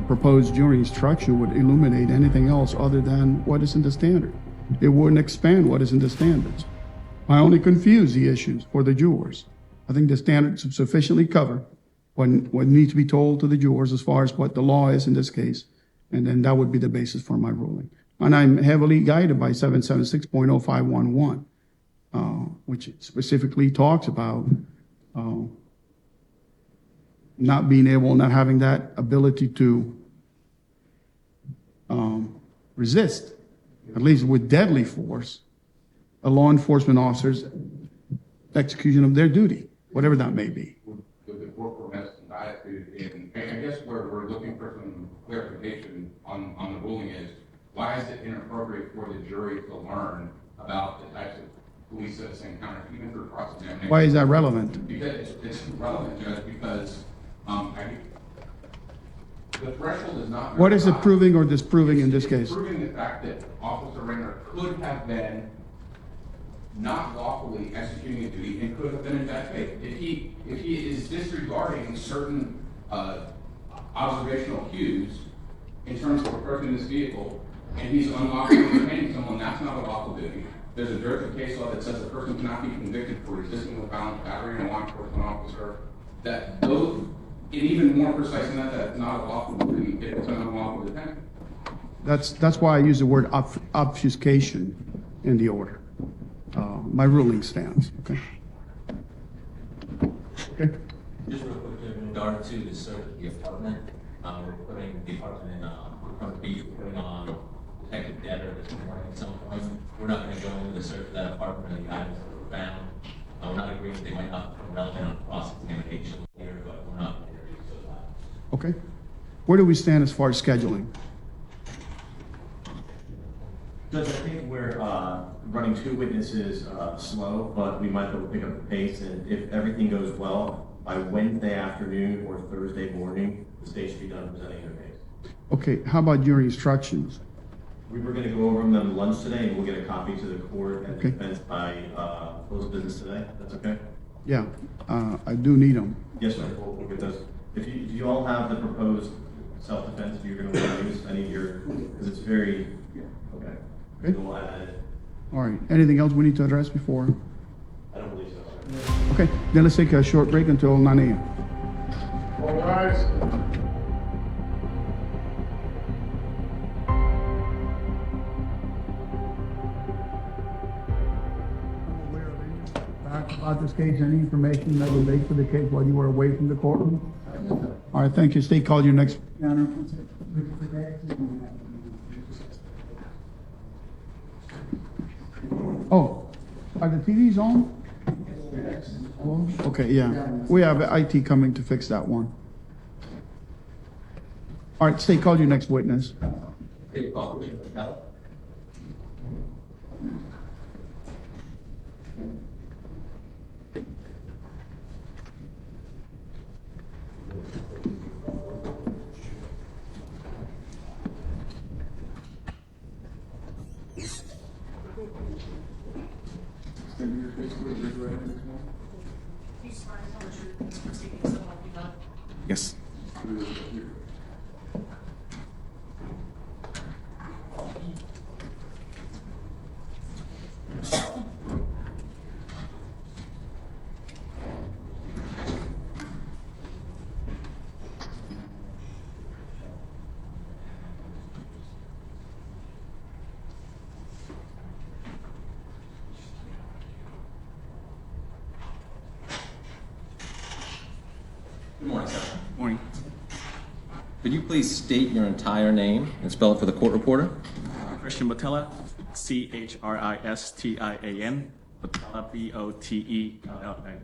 proposed jury instruction would illuminate anything else other than what is in the standard. It wouldn't expand what is in the standards. I only confuse the issues for the jurors. I think the standards sufficiently cover what needs to be told to the jurors as far as what the law is in this case, and then that would be the basis for my ruling. And I'm heavily guided by 776.0511, which specifically talks about not being able, not having that ability to resist, at least with deadly force, a law enforcement officer's execution of their duty, whatever that may be. With the corporal medicine attitude, and I guess where we're looking for some clarification on the ruling is, why is it inappropriate for the jury to learn about the types of police citizen encounters, even through cross-examination? Why is that relevant? Because it's relevant, Judge, because the threshold is not. What is it proving or disproving in this case? It's proving the fact that Officer Rayner could have been not lawfully executing a duty and could have been in bad faith. If he is disregarding certain observational cues in terms of approaching this vehicle, and he's unlawfully detaining someone, that's not a lawful duty. There's a dearth of case law that says a person cannot be convicted for resisting with violent battery and a law enforcement officer. That both, and even more precise than that, that's not a lawful duty if it's an unlawful detention. That's why I use the word obfuscation in the order. My ruling stands. Okay. Okay. Just real quick, in regard to the search of the apartment, we're putting the apartment in Daytona Beach. We're putting on detective debtor this morning at some point. We're not going to go into the search of that apartment and the items that were found. We're not agreeing that they might not be relevant on cross-examination here, but we're not going to introduce those items. Okay. Where do we stand as far as scheduling? Judge, I think we're running two witnesses slow, but we might be able to pick up the pace, and if everything goes well, by Wednesday afternoon or Thursday morning, the state should be done presenting their case. Okay, how about jury instructions? We were going to go over them at lunch today, and we'll get a copy to the court and Okay. the defense by close of business today. That's okay? Yeah, I do need them. Yes, sir. We'll get those. If you all have the proposed self-defense, if you're going to want to use any of your, because it's very, okay. Okay. We'll add that in. All right, anything else we need to address before? I don't believe so, sir. Okay, then let's take a short break until 9 a.m. All rise. About this case, any information that relates to the case while you were away from the courtroom? All right, thank you. State call your next. Oh, are the TVs on? Well, okay, yeah. We have IT coming to fix that one. All right, state call your next witness. Take a call, Commissioner Patel. Yes. Good morning, sir. Morning. Could you please state your entire name and spell it for the court reporter? Christian Botella, Christian, Botella, Botella.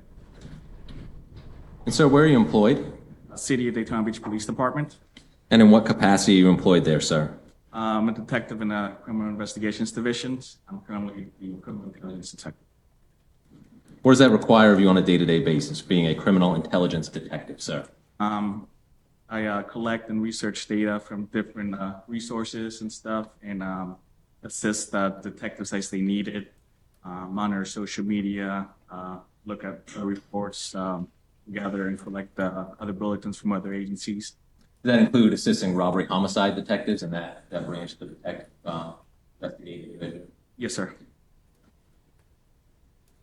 And sir, where are you employed? City of Daytona Beach Police Department. And in what capacity are you employed there, sir? I'm a detective in the Criminal Investigations Division. I'm currently the Criminal Intelligence Detective. What does that require of you on a day-to-day basis, being a criminal intelligence detective, sir? I collect and research data from different resources and stuff, and assist detectives as they need it, monitor social media, look at reports, gather and collect other bulletins from other agencies. Does that include assisting robbery homicide detectives in that branch of the investigative division? Yes, sir.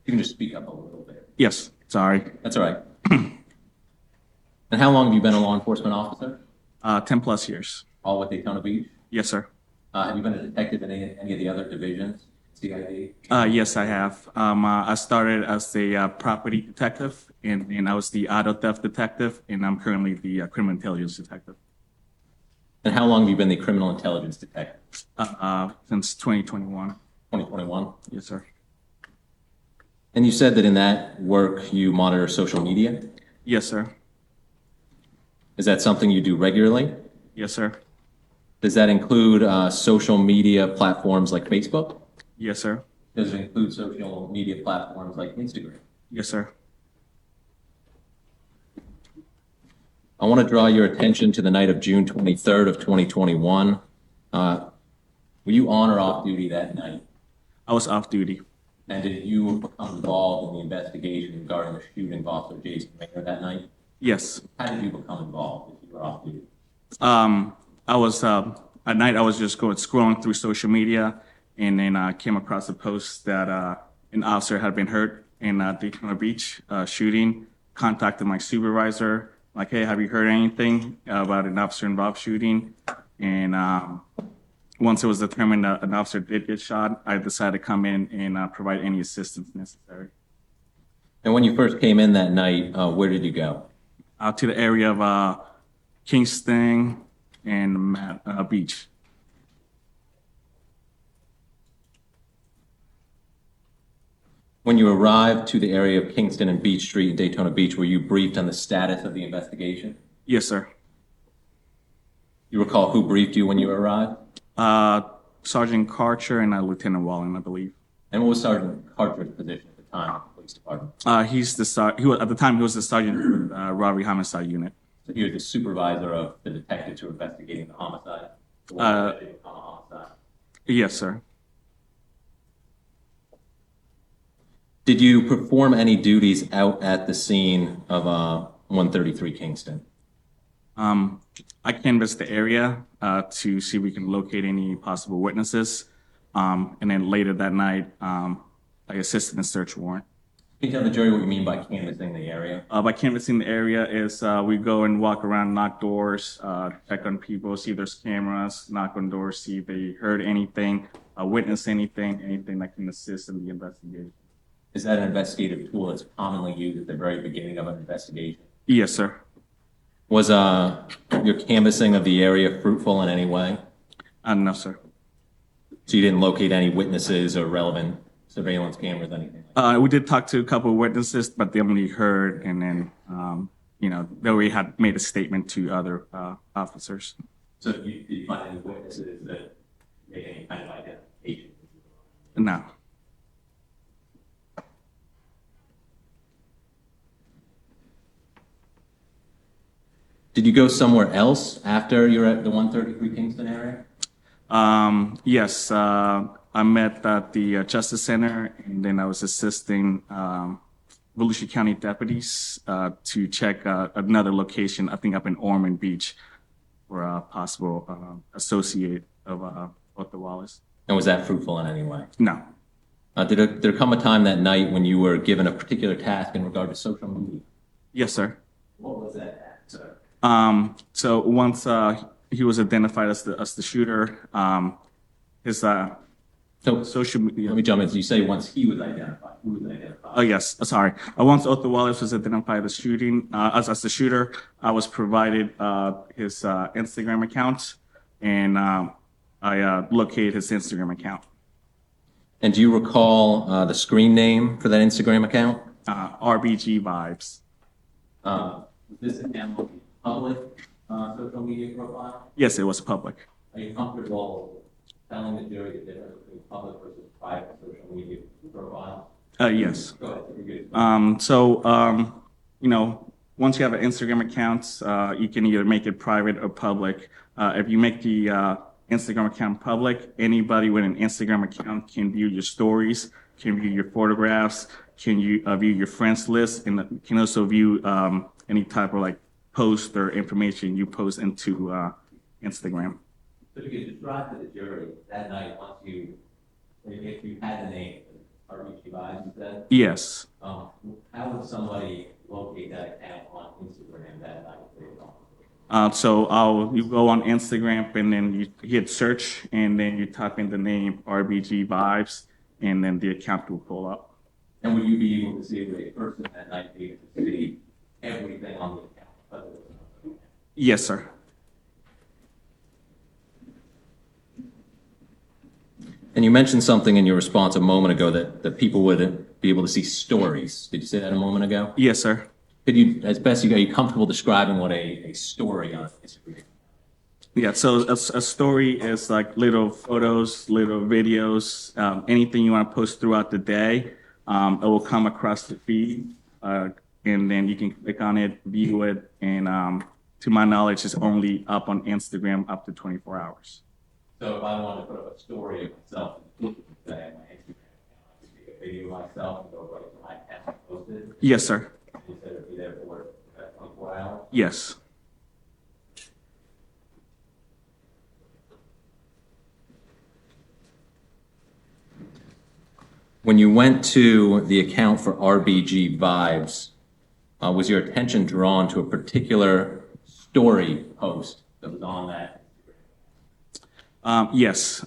You can just speak up a little bit. Yes, sorry. That's all right. And how long have you been a law enforcement officer? 10 plus years. All with Daytona Beach? Yes, sir. Have you been a detective in any of the other divisions? CID? Yes, I have. I started as a property detective, and I was the auto theft detective, and I'm currently the criminal intelligence detective And how long have you been the criminal intelligence detective? since 2021. 2021? Yes, sir. And you said that in that work you monitor social media. Yes, sir. Is that something you do regularly? Yes, sir. Does that include social media platforms like Facebook? Yes, sir. Does it include social media platforms like Instagram? Yes, sir. I want to draw your attention to the night of June 23rd of 2021. Were you on or off duty that night? I was off duty. And did you become involved in the investigation regarding the shooting of Officer Jason Mayer that night? Yes. How did you become involved if you were off duty? I was at night. I was just scrolling through social media, and then I came across a post that an officer had been hurt in Daytona Beach shooting. Contacted my supervisor, like, "Hey, have you heard anything about an officer-involved shooting?" And once it was determined that an officer did get shot, I decided to come in and provide any assistance necessary. And when you first came in that night, where did you go? To the area of Kingston and Beach. When you arrived to the area of Kingston and Beach Street in Daytona Beach, were you briefed on the status of the investigation? Yes, sir. You recall who briefed you when you arrived? Sergeant Karcher and Lieutenant Wallen, I believe. And what was Sergeant Carter's position at the time in the police department? He's the he was, at the time he was the sergeant for the robbery homicide unit. So he was the supervisor of the detectives who were investigating the homicide? The one that did the homicide. Yes, sir. Did you perform any duties out at the scene of 133 Kingston? I canvassed the area to see if we can locate any possible witnesses, and then later that night, I assisted in a search warrant. Can you tell the jury what you mean by canvassing the area? By canvassing the area is we go and walk around, knock doors, check on people, see if there's cameras, knock on doors, see if they heard anything, witness anything that can assist in the investigation. Is that an investigative tool that's commonly used at the very beginning of an investigation? Yes, sir. Was your canvassing of the area fruitful in any way? No, sir. So you didn't locate any witnesses or relevant surveillance cameras, anything like that? We did talk to a couple of witnesses, but they only heard, and then, they already had made a statement to other officers. So did you find any witnesses that made any kind of identification? No. Did you go somewhere else after you were at the 133 Kingston area? Yes, I met at the Justice Center, and then I was assisting Volusia County deputies to check another location, I think up in Ormond Beach, for a possible associate of Othal Wallace. And was that fruitful in any way? No. Did there come a time that night when you were given a particular task in regard to social media? Yes, sir. What was that task, sir? So once he was identified as the shooter, his social media. Let me jump in. You say once he was identified. Who was identified? Oh yes, sorry. Once Othal Wallace was identified as as the shooter, I was provided his Instagram account, and I located his Instagram account. And do you recall the screen name for that Instagram account? RBG Vibes. Was this account public social media profile? Yes, it was public. Are you comfortable telling the jury the difference between public versus private social media profile? Yes. Go ahead. You're good. Once you have an Instagram account, you can either make it private or public. If you make the Instagram account public, anybody with an Instagram account can view your stories, can view your photographs, can view your friends list, and can also view any type of post or information you post into Instagram. So if you could describe to the jury that night, once you, if you had the name, RBG Vibes, you said, Yes. how would somebody locate that account on Instagram that night? So you go on Instagram and then you hit search and then you type in the name RBG Vibes and then the account will pull up. And would you be able to see if a person that night be able to see everything on the account? Yes, sir. And you mentioned something in your response a moment ago that people would be able to see stories. Did you say that a moment ago? Yes, sir. Could you, as best you go, are you comfortable describing what a story on Instagram? Yeah, so a story is like little photos, little videos, anything you want to post throughout the day. It will come across the feed, and then you can click on it, view it, and to my knowledge, it's only up on Instagram up to 24 hours. So if I wanted to put up a story of myself, say on my Instagram account, I could take a video of myself and go right to my account and post it. Yes, sir. You said it'd be there for 24 hours. Yes. When you went to the account for RBG Vibes, was your attention drawn to a particular story post that was on that? Yes.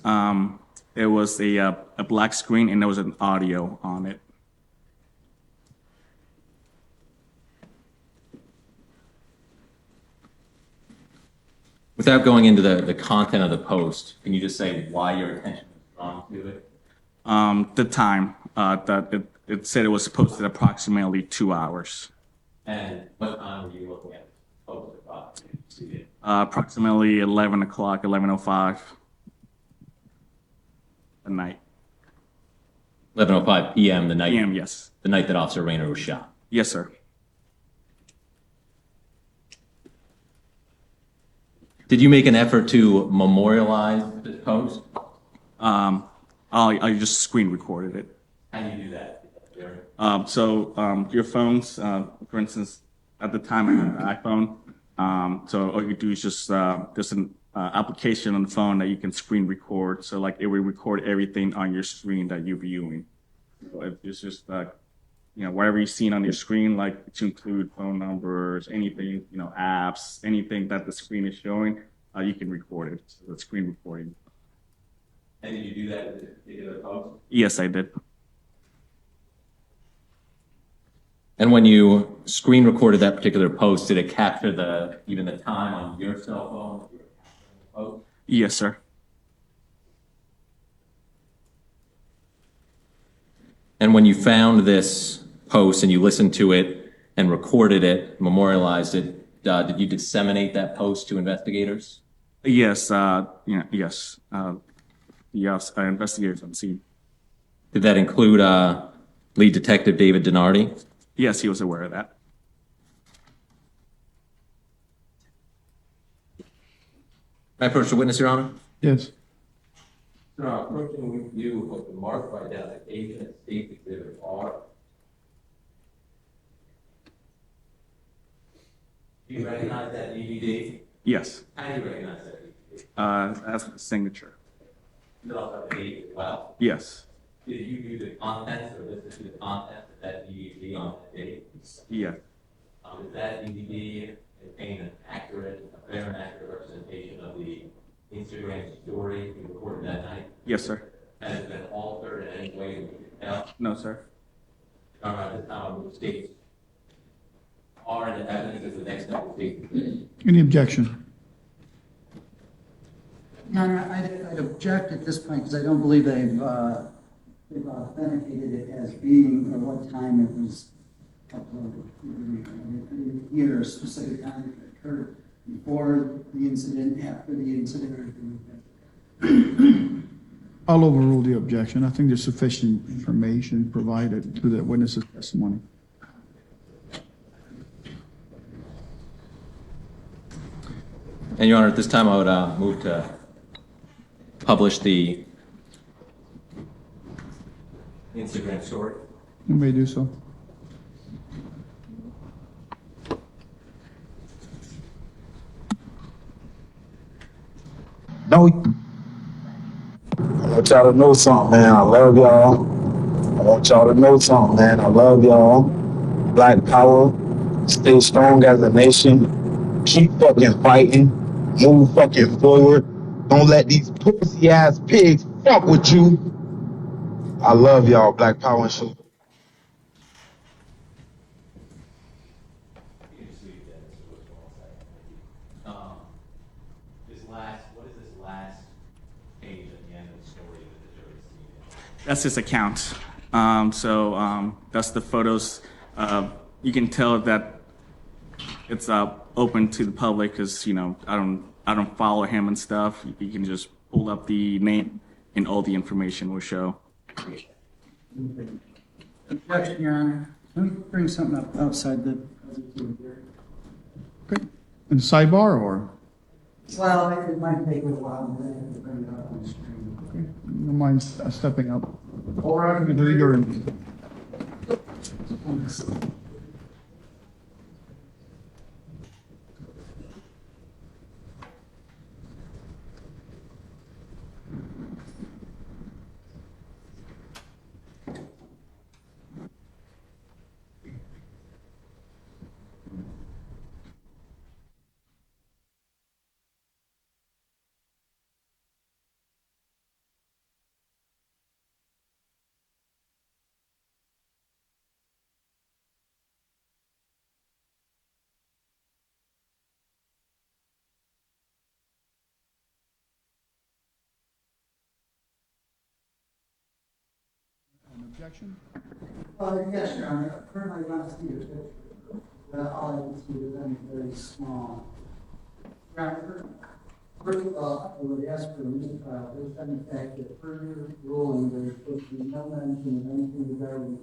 It was a black screen and there was an audio on it. Without going into the content of the post, can you just say why your attention was drawn to it? The time that it said it was posted approximately 2 hours. And what time were you looking at the post approximately? Approximately 11 o'clock, 11:05 at night. 11:05 p.m. the night. PM, yes. The night that Officer Rayner was shot. Yes, sir. Did you make an effort to memorialize this post? I just screen recorded it. How do you do that, Jerry? So your phones, for instance, at the time I had an iPhone. So all you do is just there's an application on the phone that you can screen record. So like it will record everything on your screen that you're viewing. So it's just whatever you've seen on your screen, like to include phone numbers, anything, apps, anything that the screen is showing, you can record it. So the screen recording. And did you do that with this particular post? Yes, I did. And when you screen recorded that particular post, did it capture even the time on your cell phone? Oh, Yes, sir. and when you found this post and you listened to it and recorded it, memorialized it, did you disseminate that post to investigators? Yes, yes. Yes, investigators on scene. Did that include lead detective David Donardi? Yes, he was aware of that. May I approach the witness, Your Honor? Yes. Sir, I'm approaching you with the marked by identification at State Exhibit R. Do you recognize that DVD? Yes, How do you recognize that DVD? that's the signature. Is it also a date as well? Yes, Did you view the contents or listen to the contents of that DVD on that date? yeah, Does that DVD contain an accurate, a fair and accurate representation of the Instagram story you recorded that night? yes, sir. Has it been altered in any way that you can tell? No, sir. All right, this time the states are in the evidence as the next step of state. Any objection? Your Honor, I'd object at this point because I don't believe they've authenticated it as being or what time it was uploaded. Either a specific time that occurred before the incident, after the incident, or anything like that. I'll overrule the objection. I think there's sufficient information provided to the witness's testimony. And Your Honor, at this time I would move to publish the Instagram story. You may do so. No, I want y'all to know something, man. I love y'all. I want y'all to know something, man. I love y'all. Black power. Stay strong as a nation. Keep fucking fighting. Move fucking forward. Don't let these pussy ass pigs fuck with you. I love y'all. Black power and shit. You can just leave it there, Mr. Bush, for 1 second. What is this last page at the end of the story that the jury's seeing? That's his account. That's the photos. You can tell that it's open to the public because I don't follow him and stuff. You can just pull up the name and all the information will show. Objection, Your Honor. Let me bring something up outside the. Okay. In sidebar or? Well, it might take a while, but I have to bring it up on the screen. Okay. You don't mind stepping up? Or I can do your. An objection? Yes, Your Honor. Currently, I don't see the picture. All I can see is I'm very small. Your Honor, first of all, I would ask for a mistrial based on the fact that further ruling there's supposed to be no mention of anything regarding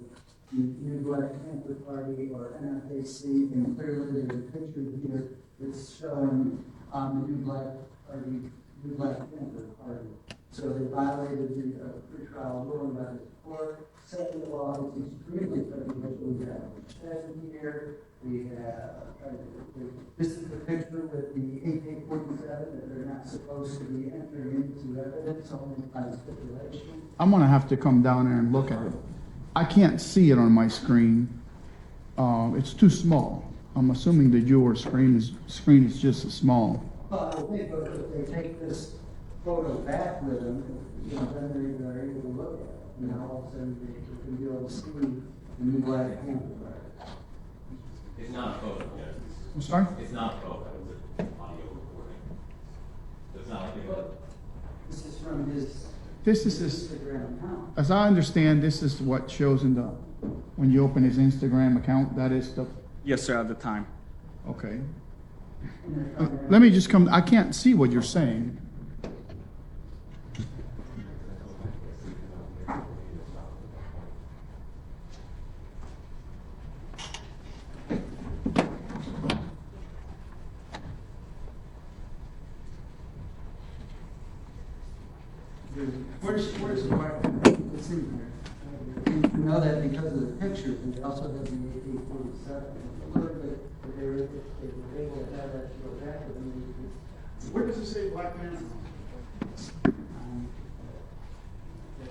the New Black Panther Party or NFAC, and clearly there's a picture here that's showing the New Black Party, New Black Panther Party. So they violated the pretrial ruling by the court. Second of all, it's extremely prejudicial. We have Chesney here. We have, this is the picture with the AK-47 that they're not supposed to be entering into evidence, only by stipulation. I'm gonna have to come down there and look at it. I can't see it on my screen. It's too small. I'm assuming the viewer screen is just as small. But I think if they take this photo back with them, then they're able to look at it. All of a sudden they can be able to see the New Black Panther Party. It's not a photo. I'm sorry? It's not a photo, it's an audio recording. So it's not like This is from his This is his, Instagram account. as I understand, this is what shows in the, when you open his Instagram account, that is the, Yes, sir, at the time. okay. Let me just come, I can't see what you're saying. Where's the right? It's in here. You know that because of the picture, but they also have the AK-47. A little bit, but they were able to have that to go back with them. Where does it say Black Panther?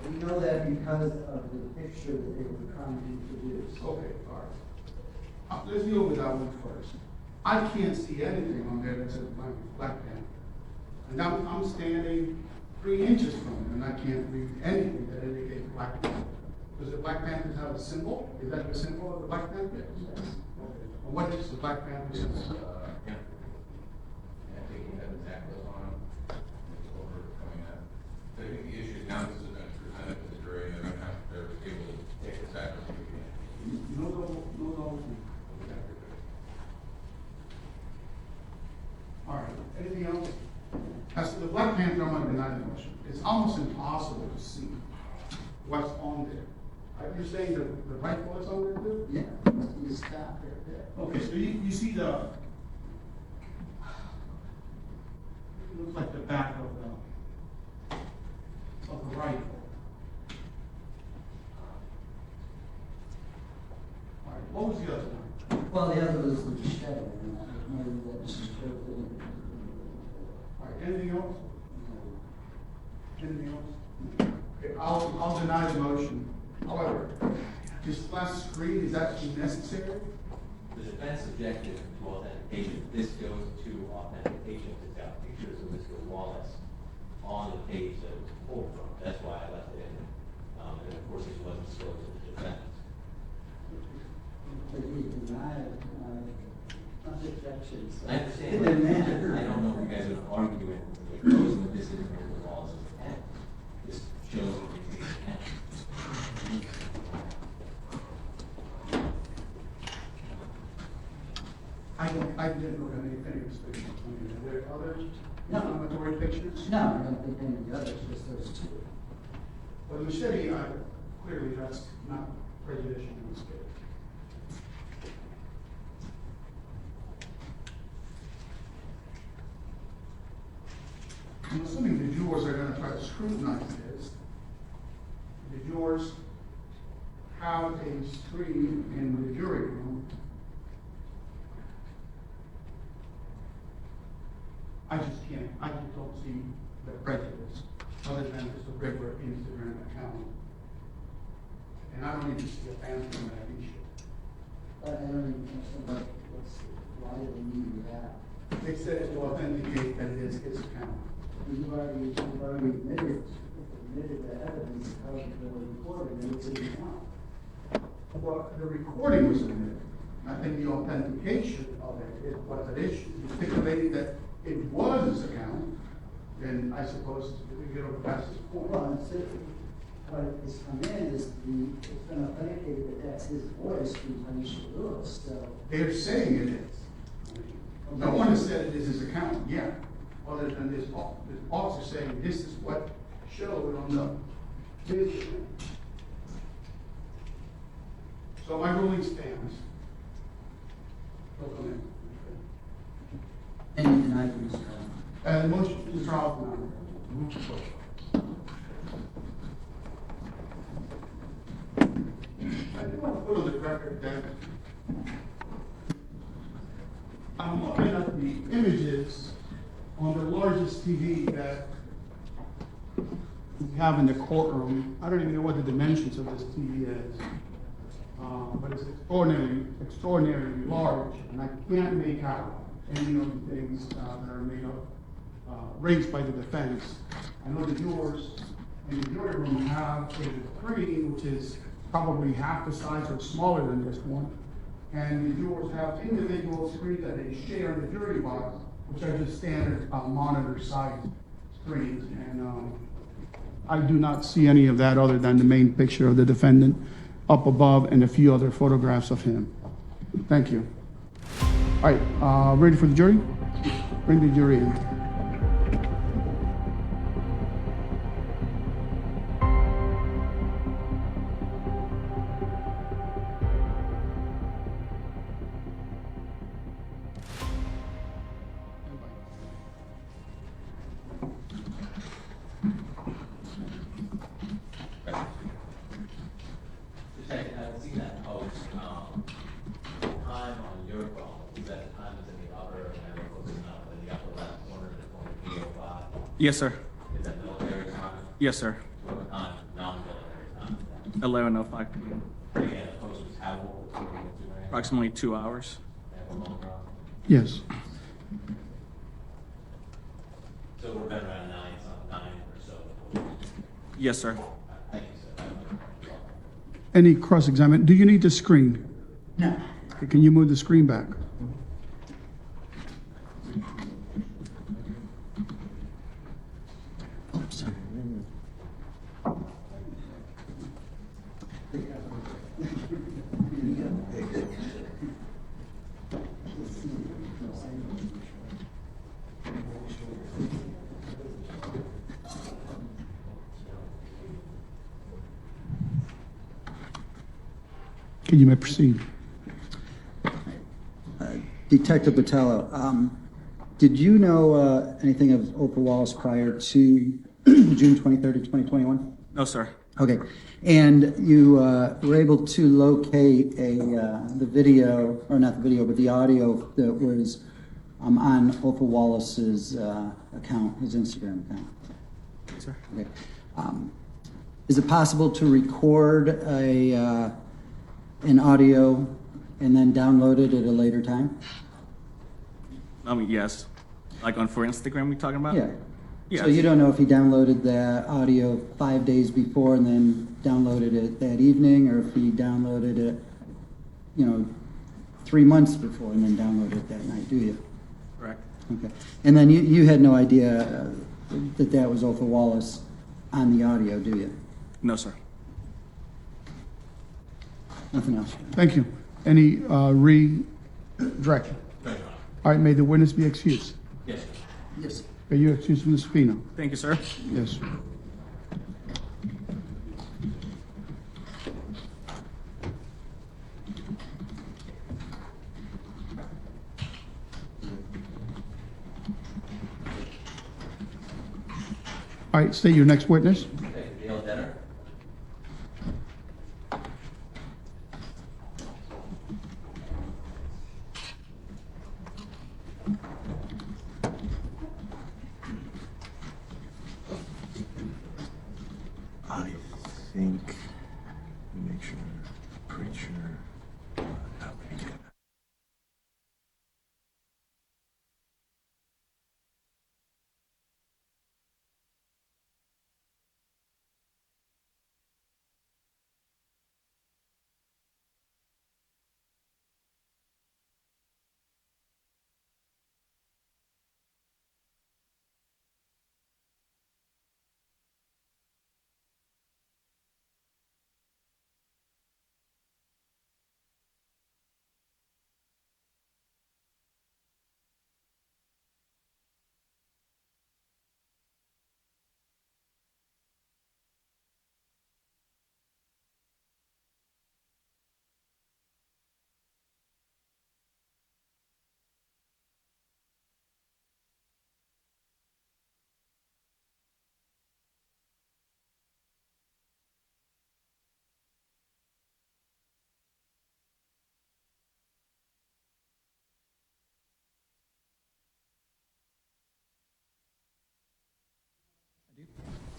We know that because of the picture that they were trying to introduce. Okay, all right. Let's deal with that one first. I can't see anything on there that says Black Panther. And I'm standing 3 inches from it, and I can't read anything that indicates Black Panther. Does the Black Panthers have a symbol? Is that the symbol of the Black Panther? Yes. Okay. Well, what is the Black Panther symbol? Yeah. I think he had exactly on overcoming that. But I think the issue is now this has been presented to the jury, and they're gonna have, they're able to take this back. No, no. All right, anything else? As to the Black Panther, I'm going to deny the motion. It's almost impossible to see what's on there. You're saying that the rifle is on there too? Yeah, you stop there. Okay, so you see the, it looks like the back of the rifle. All right, what was the other one? Well, the other was the shadow. And maybe that just showed that. All right, anything else? Anything else? Okay, I'll deny the motion. However, this last screen, is that necessary? The defense objective to authentication, this goes to authentication, it's got pictures of Mr. Wallace on the page that it was pulled from. That's why I left it in. And of course, it wasn't disclosed to the defense. But we denied, objections. I understand. It but didn't matter. I don't know if you guys would argue it, proposing that this isn't Mr. Wallace's intent. This shows that it's his intent. I didn't look at any of these pictures. Are there other No. inflammatory pictures? No, I don't think any of the others, just those two. Well, the machete, clearly that's not prejudicial in this case. I'm assuming the jurors are gonna try to scrutinize this. The jurors have a screen in the jury room. I just don't see the prejudice, other than just a regular Instagram account. And I don't even see a fancy on that issue. I don't even know why do they need that? They said it to authenticate that it is his account. You've already admitted the evidence of how it was recorded, and it's in the account. Well, the recording was admitted. I think the authentication of it is what's at issue. You stipulated that it was his account, then I suppose we get over past this point. Well, it's, what has come in is it's been authenticated that that's his voice from Tanisha Lewis, so. They're saying it is. No one has said it is his account yet, other than this officer saying this is what showed on the video. So my ruling stands. Go ahead. And you deny this trial. Motion to trial denied. I do want to put on the record that I'm looking at the images on the largest TV that we have in the courtroom. I don't even know what the dimensions of this TV is. But it's extraordinarily large, and I can't make out any of the things that are made up, raised by the defense. I know the jurors in the jury room have a screen which is probably half the size or smaller than this one. And the jurors have individual screens that they share in the jury box, which are just standard monitor size screens. And I do not see any of that other than the main picture of the defendant up above and a few other photographs of him. Thank you. All right, ready for the jury? Bring the jury in. Detective, I haven't seen that post, the time on your phone, is that the time that's in the upper, and I don't know if it's not, in the upper left corner, the 2805? Yes, sir. Is that military time? Yes, sir. What time, non-military time? 11:05 p.m. Again, the post was how old? Approximately 2 hours. Yes. So we're been around 9 or so. Yes, sir. Thank you, sir. Any cross-examine? Do you need the screen? No. Okay, can you move the screen back? Okay, you may proceed. Detective Botello, did you know anything of Othal Wallace prior to June 23rd of 2021? No, sir. Okay, and you were able to locate the video, or not the video, but the audio that was on Othal Wallace's account, his Instagram account? Sir. Okay. Is it possible to record an audio and then download it at a later time? Yes. Like for Instagram, we talking about? Yeah. Yes. So you don't know if he downloaded the audio 5 days before and then downloaded it that evening, or if he downloaded it, 3 months before and then downloaded it that night, do you? Correct. Okay. And then you had no idea that was Othal Wallace on the audio, do you? No, sir. Nothing else? Thank you. Any redirection? All right, may the witness be excused. Yes. Yes. Are you excused from the subpoena? Thank you, sir. Yes. All right, state your next witness. Dale Denner. I think, let me make sure, pretty sure.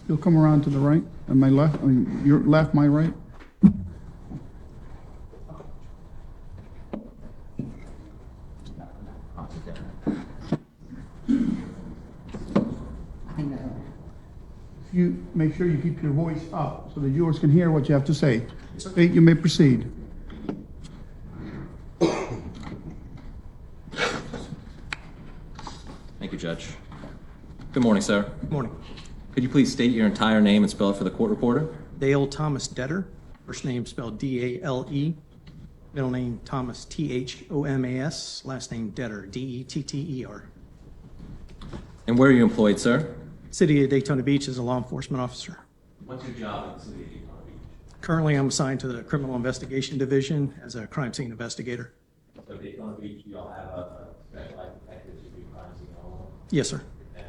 You'll come around to the right, and my left, your left, my right. You make sure you keep your voice up so the viewers can hear what you have to say. State, you may proceed. Thank you, Judge. Good morning, sir. Good morning. Could you please state your entire name and spell it for the court reporter? Dale Thomas Detter, first name spelled D-A-L-E, middle name Thomas T-H-O-M-A-S, last name Detter, D-E-T-T-E-R. And where are you employed, sir? City of Daytona Beach as a law enforcement officer. What's your job in the city of Daytona Beach? Currently, I'm assigned to the Criminal Investigation Division as a crime scene investigator. So Daytona Beach, you all have a specialized detective to do crime scene all Yes, sir, and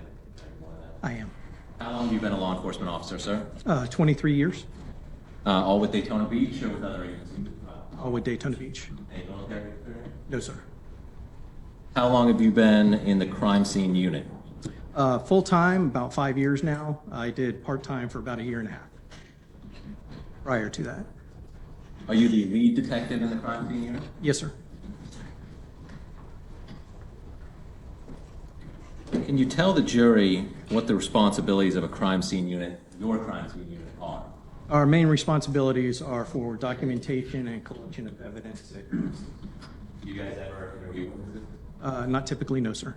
one of them. I am. How long have you been a law enforcement officer, sir? 23 years, All with Daytona Beach or with other agencies? all with Daytona Beach. Any military experience? No, sir. How long have you been in the crime scene unit? Full-time, about 5 years now. I did part-time for about 1.5 years prior to that. Are you the lead detective in the crime scene unit? Yes, sir. Can you tell the jury what the responsibilities of a crime scene unit, your crime scene unit, are? Our main responsibilities are for documentation and collection of evidence. Do you guys ever interview witnesses? Not typically, no, sir.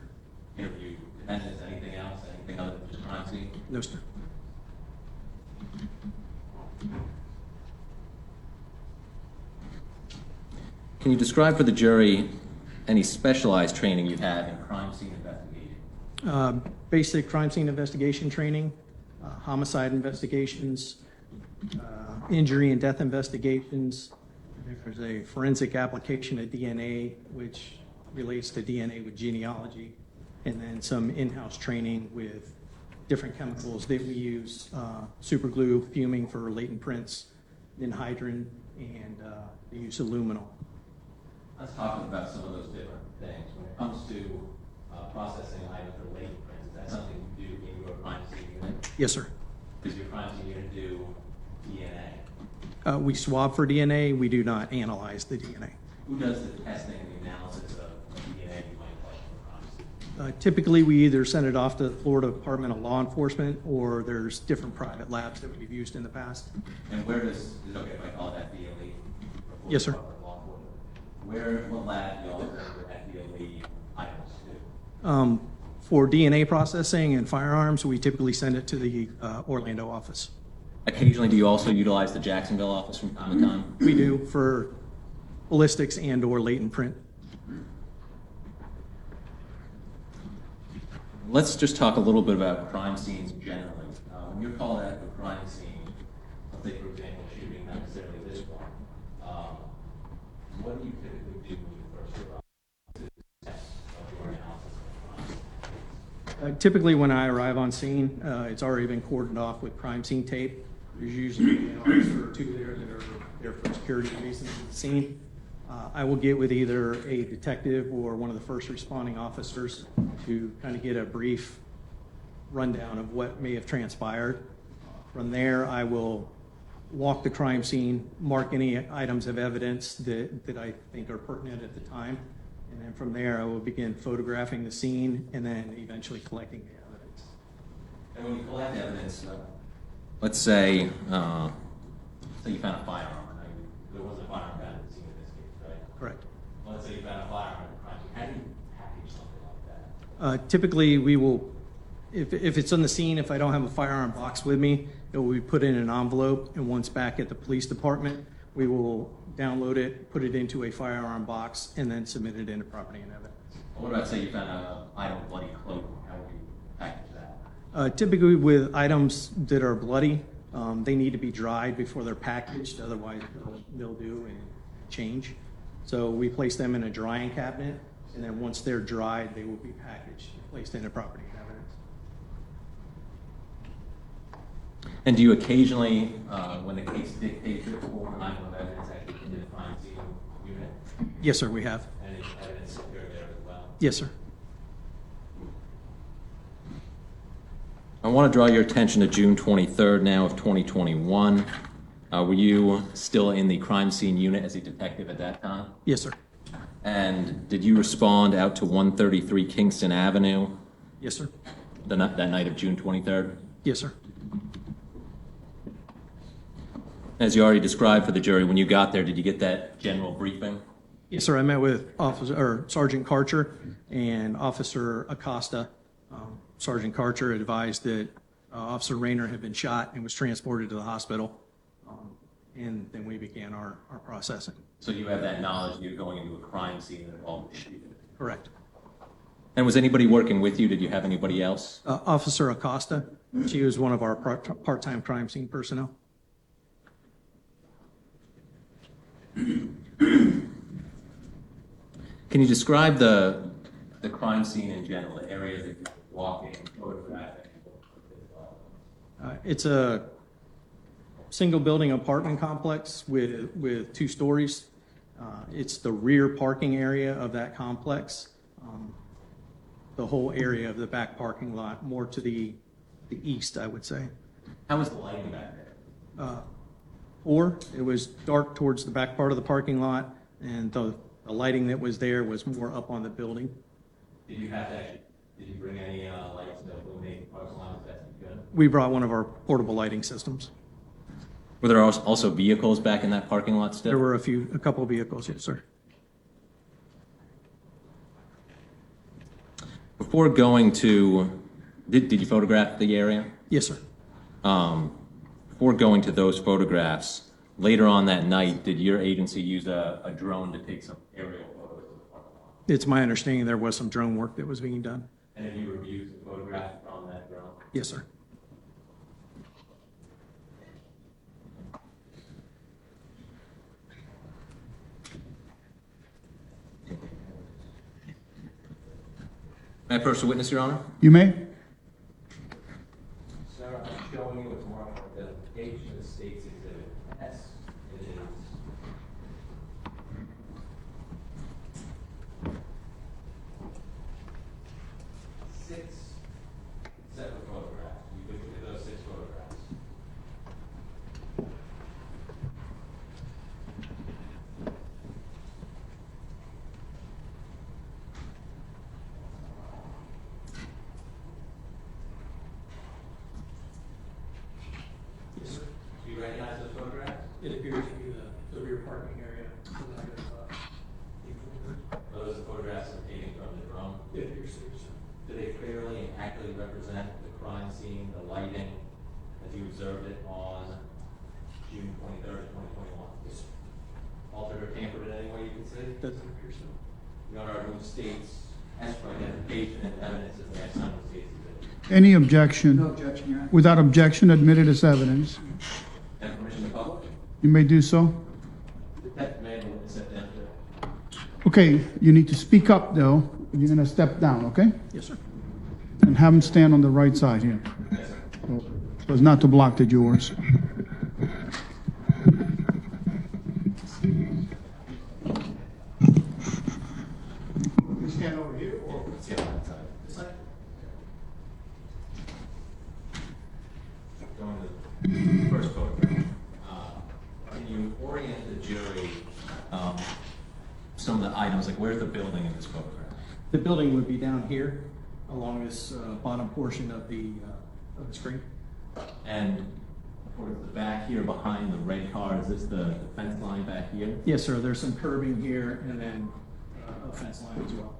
Interview defendants, anything else, anything other than just crime scene? No, sir. Can you describe for the jury any specialized training you've had in crime scene investigation? Basic crime scene investigation training, homicide investigations, injury and death investigations. There's a forensic application of DNA, which relates to DNA with genealogy, and then some in-house training with different chemicals that we use, super glue, fuming for latent prints, then hydrin, and the use of luminol. Let's talk about some of those different things. When it comes to processing items for latent prints, is that something you do in your crime scene unit? Yes, sir. Does your crime scene unit do DNA? We swab for DNA. We do not analyze the DNA. Who does the testing and the analysis of DNA you might collect from a crime scene? Typically, we either send it off to the Florida Department of Law Enforcement, or there's different private labs that we've used in the past. And where does, is it okay if I call it FDLE? Yes, sir. What lab do y'all send your FDLE items to? For DNA processing and firearms, we typically send it to the Orlando office. Occasionally, do you also utilize the Jacksonville office from time to time? We do for ballistics and/or latent print. Let's just talk a little bit about crime scenes generally. When you're called out to a crime scene, let's say, for example, shooting, not necessarily this one, what do you typically do when you first arrive to the test of your analysis of crime? Typically, when I arrive on scene, it's already been cordoned off with crime scene tape. There's usually an officer or two there that are there for security reasons at the scene. I will get with either a detective or one of the first responding officers to kind of get a brief rundown of what may have transpired. From there, I will walk the crime scene, mark any items of evidence that I think are pertinent at the time. And then from there, I will begin photographing the scene and then eventually collecting the evidence. And when you collect evidence, Let's say, say you found a firearm, and there was a firearm found at the scene in this case, right? Correct. Well, let's say you found a firearm in a crime scene. How do you package something like that? Typically, we will, if it's on the scene, if I don't have a firearm box with me, it will be put in an envelope, and once back at the police department, we will download it, put it into a firearm box, and then submit it into property and evidence. What about, say you found an item of bloody clothing? How would you package that? Typically, with items that are bloody, they need to be dried before they're packaged, otherwise they'll mildew and change. So we place them in a drying cabinet, and then once they're dried, they will be packaged, placed into property and evidence. and do you occasionally, when the case Dictate your full item of evidence actually into the crime scene unit, Yes, sir, we have. and is evidence secured there as well? Yes, sir. I want to draw your attention to June 23rd now of 2021. Were you still in the crime scene unit as a detective at that time? Yes, sir. And did you respond out to 133 Kingston Avenue Yes, sir. that night of June 23rd? Yes, sir. As you already described for the jury, when you got there, did you get that general briefing? Yes, sir. I met with Sergeant Karcher and Officer Acosta. Sergeant Karcher advised that Officer Rayner had been shot and was transported to the hospital. And then we began our processing. So you have that knowledge that you're going into a crime scene that involved a shooting. Correct. And was anybody working with you? Did you have anybody else? Officer Acosta, she was one of our part-time crime scene personnel. Can you describe the crime scene in general, the areas that you're walking, photographing? It's a single building apartment complex with 2 stories. It's the rear parking area of that complex. The whole area of the back parking lot, more to the east, I would say. How was the lighting back there? Or it was dark towards the back part of the parking lot, and the lighting that was there was more up on the building. Did you bring any lights that illuminate the parking lot as best you could? We brought one of our portable lighting systems. Were there also vehicles back in that parking lot still? There were a couple of vehicles, yes, sir. Before going to, did you photograph the area? Yes, sir. Before going to those photographs, later on that night, did your agency use a drone to take some aerial photos of the parking lot? It's my understanding there was some drone work that was being done. And have you reviewed the photographs from that drone? Yes, sir. May I approach the witness, Your Honor? You may. Sir, I'm showing you what's marked on the identification of the state's exhibit S. It is six separate photographs. You could look at those 6 photographs. the rear parking area. Are those photographs are taken from the drone? Yeah, you're serious. Do they fairly and accurately represent the crime scene, the lighting, as you observed it on June 23rd, 2021? Yes. Altered or tampered in any way you can see? Doesn't appear so. Your Honor, who states as for identification and evidence is the next time the states it. Any objection? No objection, Your Honor. Without objection, admitted as evidence. And permission to publish? You may do so. Detective may have witness at the end. Okay, you need to speak up, though. You're gonna step down, okay? Yes, sir. And have him stand on the right side here, Yes, sir. so as not to block the doors. You stand over here, or? Let's get on that side. This side? Going to the first photograph. Can you orient the jury, some of the items, like where's the building in this photograph? The building would be down here along this bottom portion of the screen. And towards the back here behind the red car, is this the fence line back here? Yes, sir. There's some curbing here and then a fence line as well.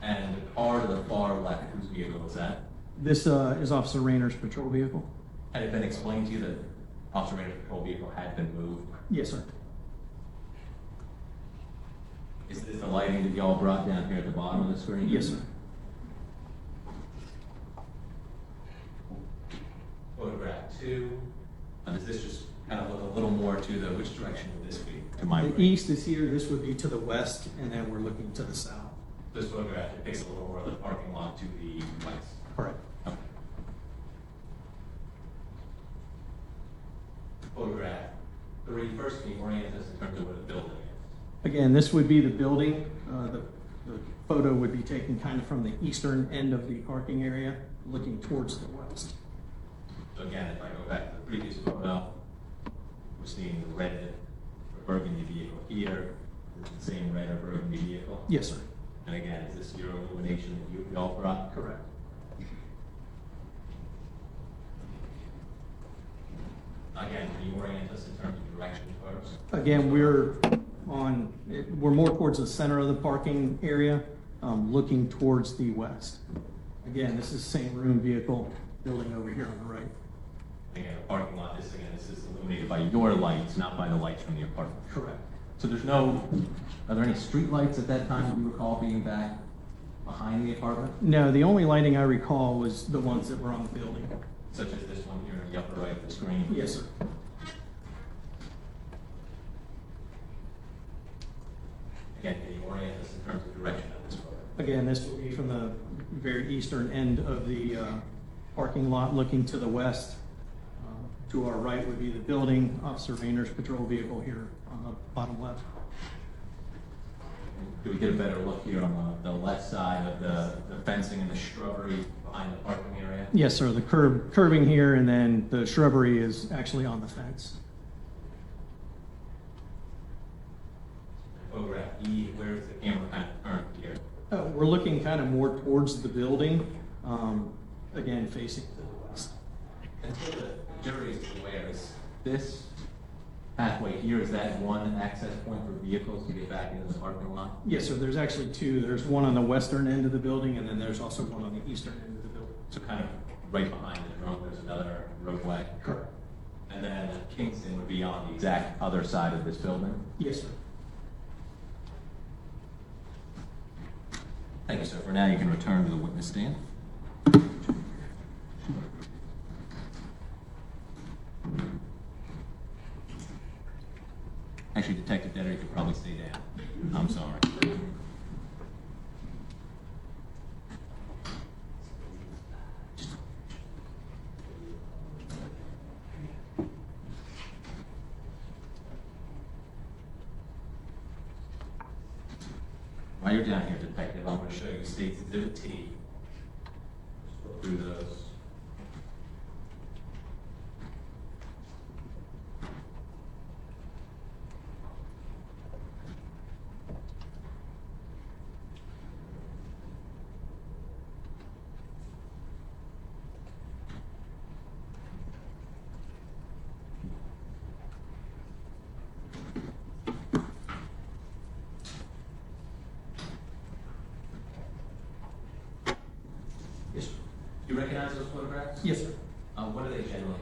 And the car to the far left, whose vehicle is that? This is Officer Rayner's patrol vehicle. Had it been explained to you that Officer Rainer's patrol vehicle had been moved? Yes, sir. Is this the lighting that y'all brought down here at the bottom of the screen? Yes, sir. Photograph 2. Does this just kind of look a little more to the, which direction would this be? To my The right? east is here. This would be to the west, and then we're looking to the south. This photograph depicts a little more of the parking lot to the west. Correct. Okay. Photograph 3. First, can you orient us in terms of where the building is? Again, this would be the building. The photo would be taken kind of from the eastern end of the parking area, looking towards the west. So again, if I go back to the previous photo, we're seeing the red burgundy vehicle here. Is it the same red or burgundy vehicle? Yes, sir. And again, is this your illumination that you all brought? Correct. Again, can you orient us in terms of direction first? Again, we're more towards the center of the parking area, looking towards the west. Again, this is the same room vehicle building over here on the right. Again, the parking lot, this is illuminated by your lights, not by the lights from the apartment. Correct. So are there any street lights at that time that you recall being back behind the apartment? No, the only lighting I recall was the ones that were on the building. Such as this one here in the upper right of the screen? Yes, sir. Again, can you orient us in terms of direction of this photo? Again, this will be from the very eastern end of the parking lot, looking to the west. To our right would be the building, Officer Rayner's patrol vehicle here on the bottom left. Could we get a better look here on the left side of the fencing and the shrubbery behind the parking area? Yes, sir. The curbing here, and then the shrubbery is actually on the fence. Photograph E, where's the camera kind of turned here? We're looking kind of more towards the building, again, facing to the west. And so the jury is aware, is this pathway here, is that one access point for vehicles to get back into the parking lot? Yes, sir. There's actually two. There's one on the western end of the building, and then there's also one on the eastern end of the building. So kind of right behind the drone, there's another roadway? Correct. And then Kingston would be on the exact other side of this building? Yes, sir. Thank you, sir. For now, you can return to the witness stand. Actually, Detective Denner, you could probably stay down. I'm sorry. While you're down here, Detective, I'm going to show you State's Exhibit T. Just look through those. photographs? Yes, sir. What are they generally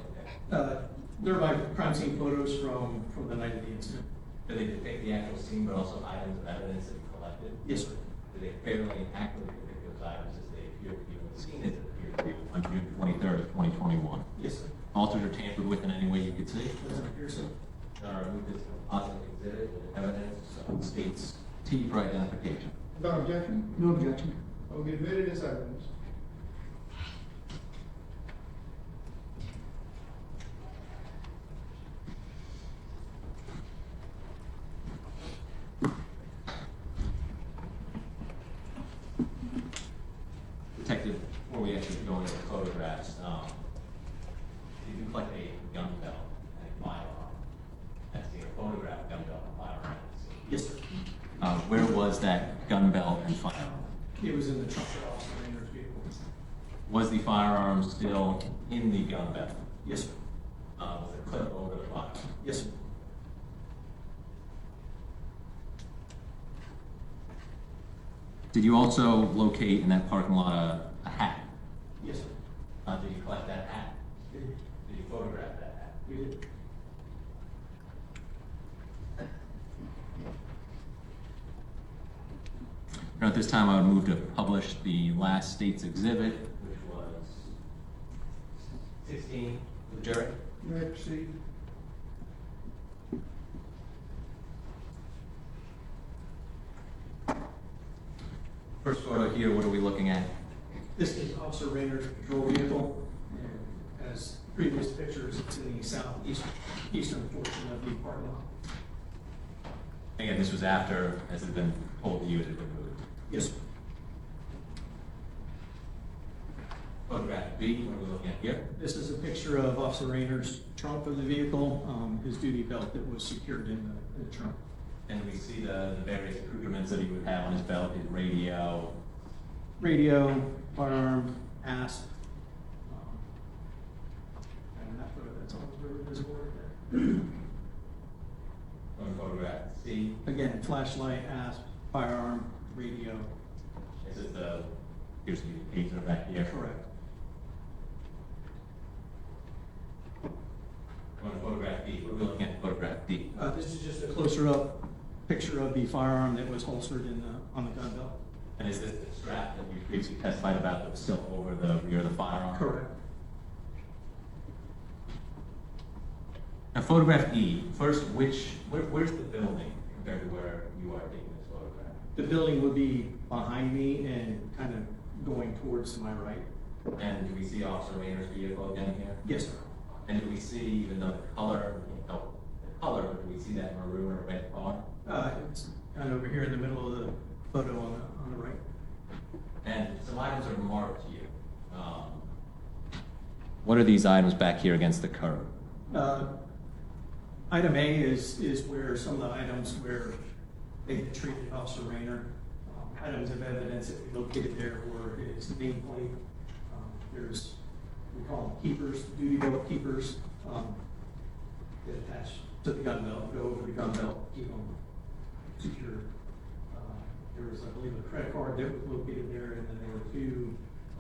depict? They're my crime scene photos from the night of the incident. Do they depict the actual scene, but also items of evidence that you collected? Yes, sir. Do they fairly accurately depict those items as they appear to you in the scene as it appeared to you on June 23rd of 2021? Yes, sir. Altered or tampered with in any way you could see? Doesn't appear so. Remove this composite exhibit with evidence of state's T for identification. Without objection? No objection. I will be admitted as evidence. Detective, before we actually go into the photographs, did you collect a gun belt and a firearm? That's the photograph gun belt and firearm. Yes, sir. Where was that gun belt and firearm? It was in the trunk of Officer Rayner's vehicle. Was the firearm still in the gun belt? Yes, sir. Was it clipped over the firearm? Yes, sir. Did you also locate in that parking lot a hat? Yes, sir. Did you collect that hat? We did. Did you photograph that hat? We did. Now, at this time, I would move to publish the last state's exhibit, which was 16 with Jerry. May I proceed? First photo here, what are we looking at? This is Officer Rayner's patrol vehicle. And as previous pictures, it's in the southeastern portion of the parking lot. Again, this was after, as had been told to you, it had been moved. Yes, sir. Photograph B, what are we looking at here? This is a picture of Officer Rayner's trunk of the vehicle, his duty belt that was secured in the trunk. And we see the various accoutrements that he would have on his belt, his radio. Radio, firearm, asp. And that photo, that's always very visible right there. On photograph C, Again, flashlight, asp, firearm, radio. this is the, here's the taser back here. Correct. On photograph D, what are we looking at in photograph D? This is just a closer up picture of the firearm that was holstered on the gun belt. And is this the strap that you previously testified about that was still over the rear of the firearm? Correct. Now, photograph E, first, where's the building compared to where you are taking this photograph? The building would be behind me and kind of going towards my right. And do we see Officer Rayner's vehicle again here? Yes, sir. And do we see, even though the color, but do we see that maroon or red car? It's kind of over here in the middle of the photo on the right. And some items are marked here. What are these items back here against the curb? Item A is where some of the items where they had treated Officer Rayner. Items of evidence that we located there were his nameplate. There's, we call them keepers, duty belt keepers, that attach to the gun belt, go over the gun belt, keep them secure. There was, I believe, a credit card that was located there, and then there were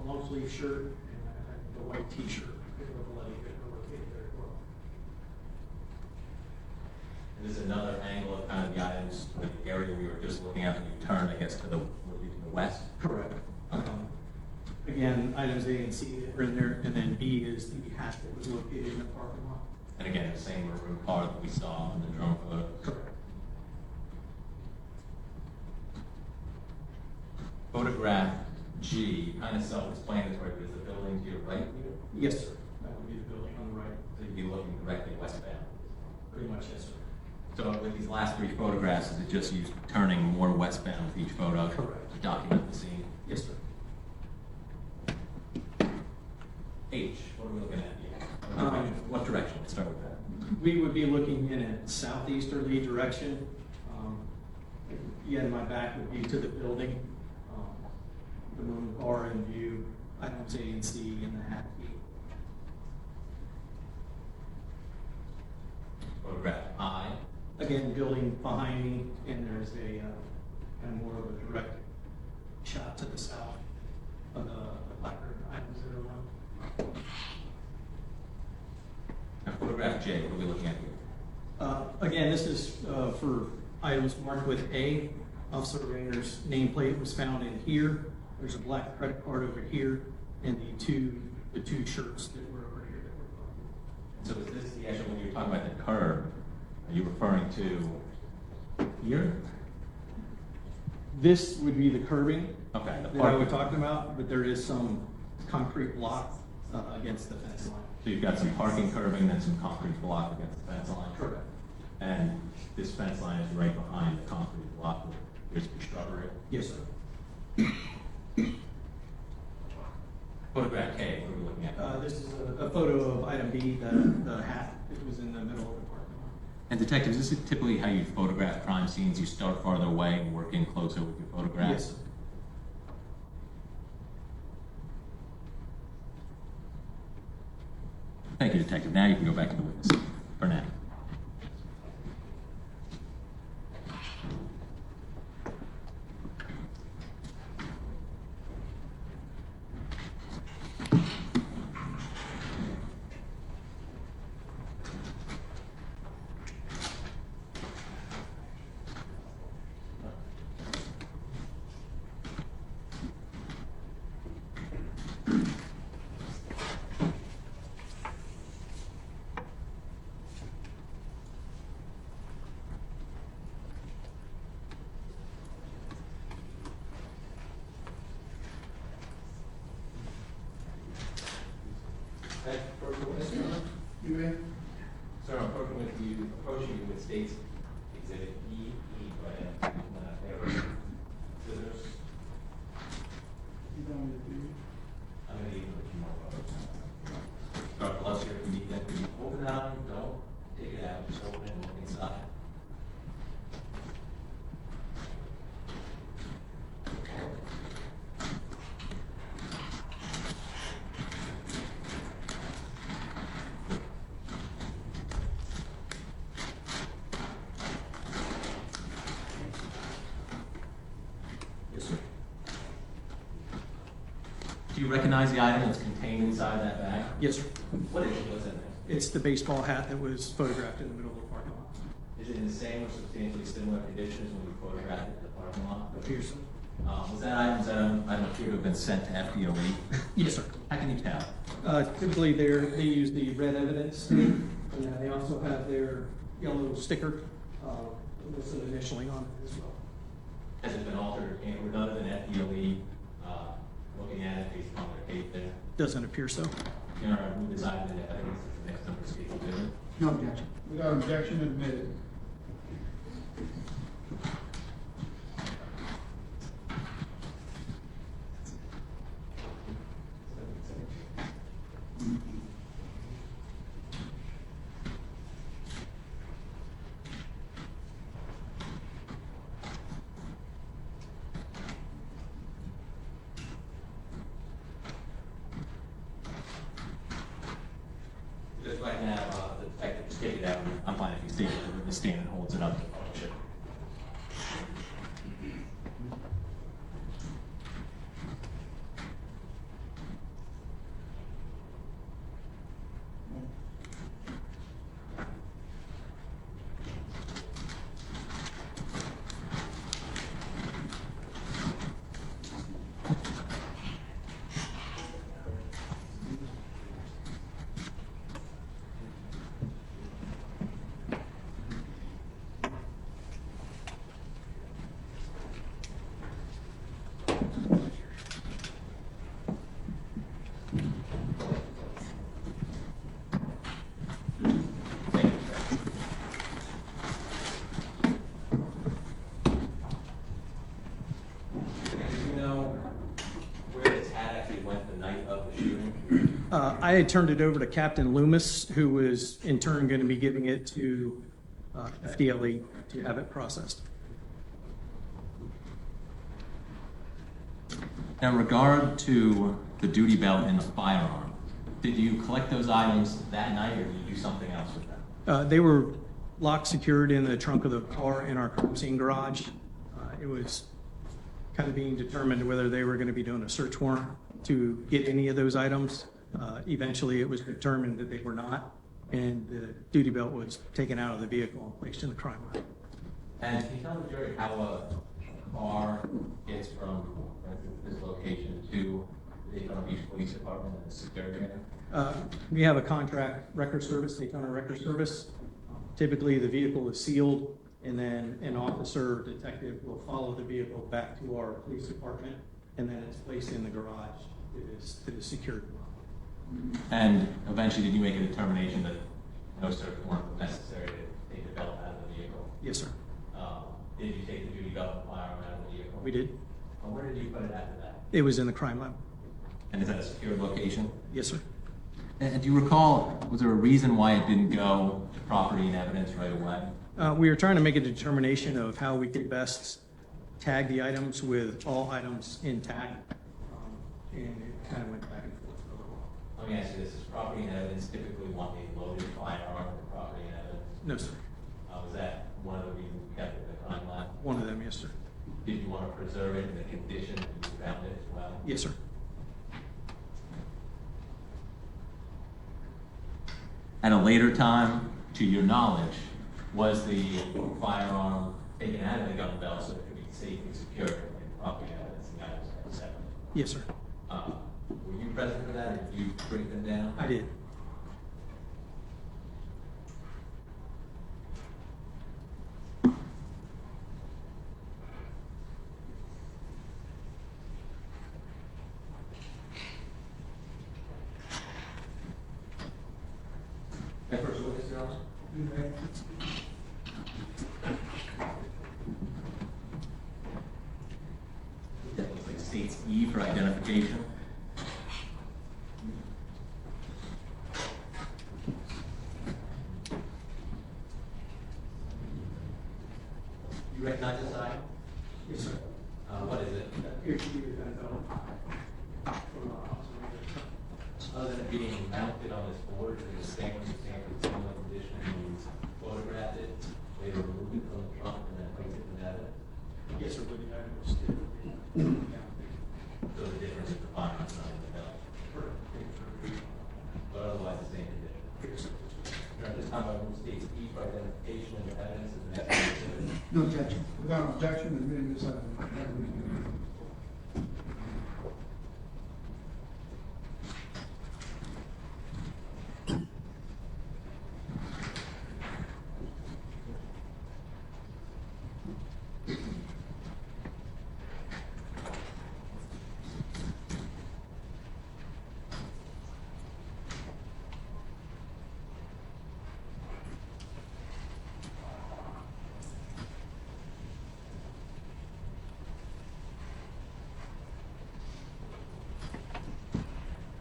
a long sleeve shirt and a white t-shirt that were located there as well. And this is another angle of kind of the items, the area we were just looking at when you turn, I guess, to the west. Correct. Again, items A and C that were in there, and then B is the hatch that was located in the parking lot. And again, the same maroon car that we saw in the drone photo. Correct. Photograph G, kind of self-explanatory, but is the building to your right here? Yes, sir. That would be the building on the right. So you'd be looking directly westbound. Pretty much, yes, sir. So with these last three photographs, is it just you turning more westbound with each photo? Correct. To document the scene? Yes, sir. H, what are we looking at here? What direction? Let's start with that. We would be looking in a southeasterly direction. Again, my back would be to the building. The maroon car in view, items A and C in the hat key. Photograph I. Again, building behind me, and there's a kind of more of a direct shot to the south of the placard items that are around. Again, this is for items marked with A. Officer Rayner's nameplate was found in here. There's a black credit card over here, and the two shirts that were over here. So is this the actual, when you're talking about the curb, are you referring to here? This would be the curbing Okay, the that I was parking. talking about, but there is some concrete block against the fence line. So you've got some parking curbing, then some concrete block against the fence line? Correct. And this fence line is right behind the concrete block where there's some shrubbery? Yes, sir. Photograph K, what are we looking at? This is a photo of item B, the hat that was in the middle of the parking lot. And detectives, this is typically how you photograph crime scenes? You start farther away and work in closer with your photographs? Yes, sir. Thank you, detective. Now you can go back to the witness for now. You may. Sir, I'm approaching you with State's Exhibit E, right? Scissors. I'm gonna need a few more photos. Start gloves here, if you need that. Can you open it out? Don't take it out, just open it and look inside. Yes, sir. Do you recognize the item that's contained inside that bag? Yes, sir. What is it? What's in there? It's the baseball hat that was photographed in the middle of the parking lot. Is it in the same or substantially similar conditions when you photographed it in the parking lot? Appears so. Was that item appear to have been sent to FDOE? Yes, sir. How can you tell? Typically, they use the red evidence, and they also have their yellow sticker with some initialing on it as well. Has it been altered or tampered other than FDOE looking at it based on their case there? Doesn't appear so. You know, move this item into evidence at the next number of cases, do it? No objection. Without objection, admitted. Just right now, the detective just take it out. I'm fine if you see it, the witness stand and holds it up. Sure. Do you know where this hat actually went the night of the shooting? I had turned it over to Captain Loomis, who was in turn going to be giving it to FDLE to have it processed. Now, in regard to the duty belt and the firearm, did you collect those items that night, or did you do something else with them? They were locked, secured in the trunk of the car in our crime scene garage. It was kind of being determined whether they were going to be doing a search warrant to get any of those items. Eventually, it was determined that they were not, and the duty belt was taken out of the vehicle and placed in the crime lab. And can you tell the jury how a car gets from, for instance, this location to the Daytona Beach Police Department and the security? We have a contract record service, Daytona Record Service. Typically, the vehicle is sealed, and then an officer, detective will follow the vehicle back to our police department, and then it's placed in the garage. It is secured. And eventually, did you make a determination that no search warrant was necessary to take the belt out of the vehicle? Yes, sir. Did you take the duty belt and firearm out of the vehicle? We did. And where did you put it after that? It was in the crime lab. And is that a secured location? Yes, sir. And do you recall, was there a reason why it didn't go to property and evidence right away? We were trying to make a determination of how we could best tag the items with all items intact, and it kind of went back and forth for a little while. Let me ask you this, is property and evidence typically want a loaded firearm for property and evidence? No, sir. Was that one of the reasons you kept it in the crime lab? One of them, yes, sir. Did you want to preserve it in the condition that you found it as well? Yes, sir. At a later time, to your knowledge, was the firearm taken out of the gun belt so it could be safely secured in property and evidence and items kept separate? Yes, sir. Were you present for that, or did you break them down? I did. First witness, Your Honor? That looks like state's E for identification. You recognize this item? Yes, sir. What is it? Appears to be the gun belt. Other than it being mounted on this board, is it a same similar condition means photographed it, later removed it from the trunk, and then placed it in that? Yes, sir, but the item was still. So the difference is the firearm's not in the belt, but otherwise the same condition. At this time, I will state E for identification and evidence as an exhibit. No objection. Without objection, admitting this evidence.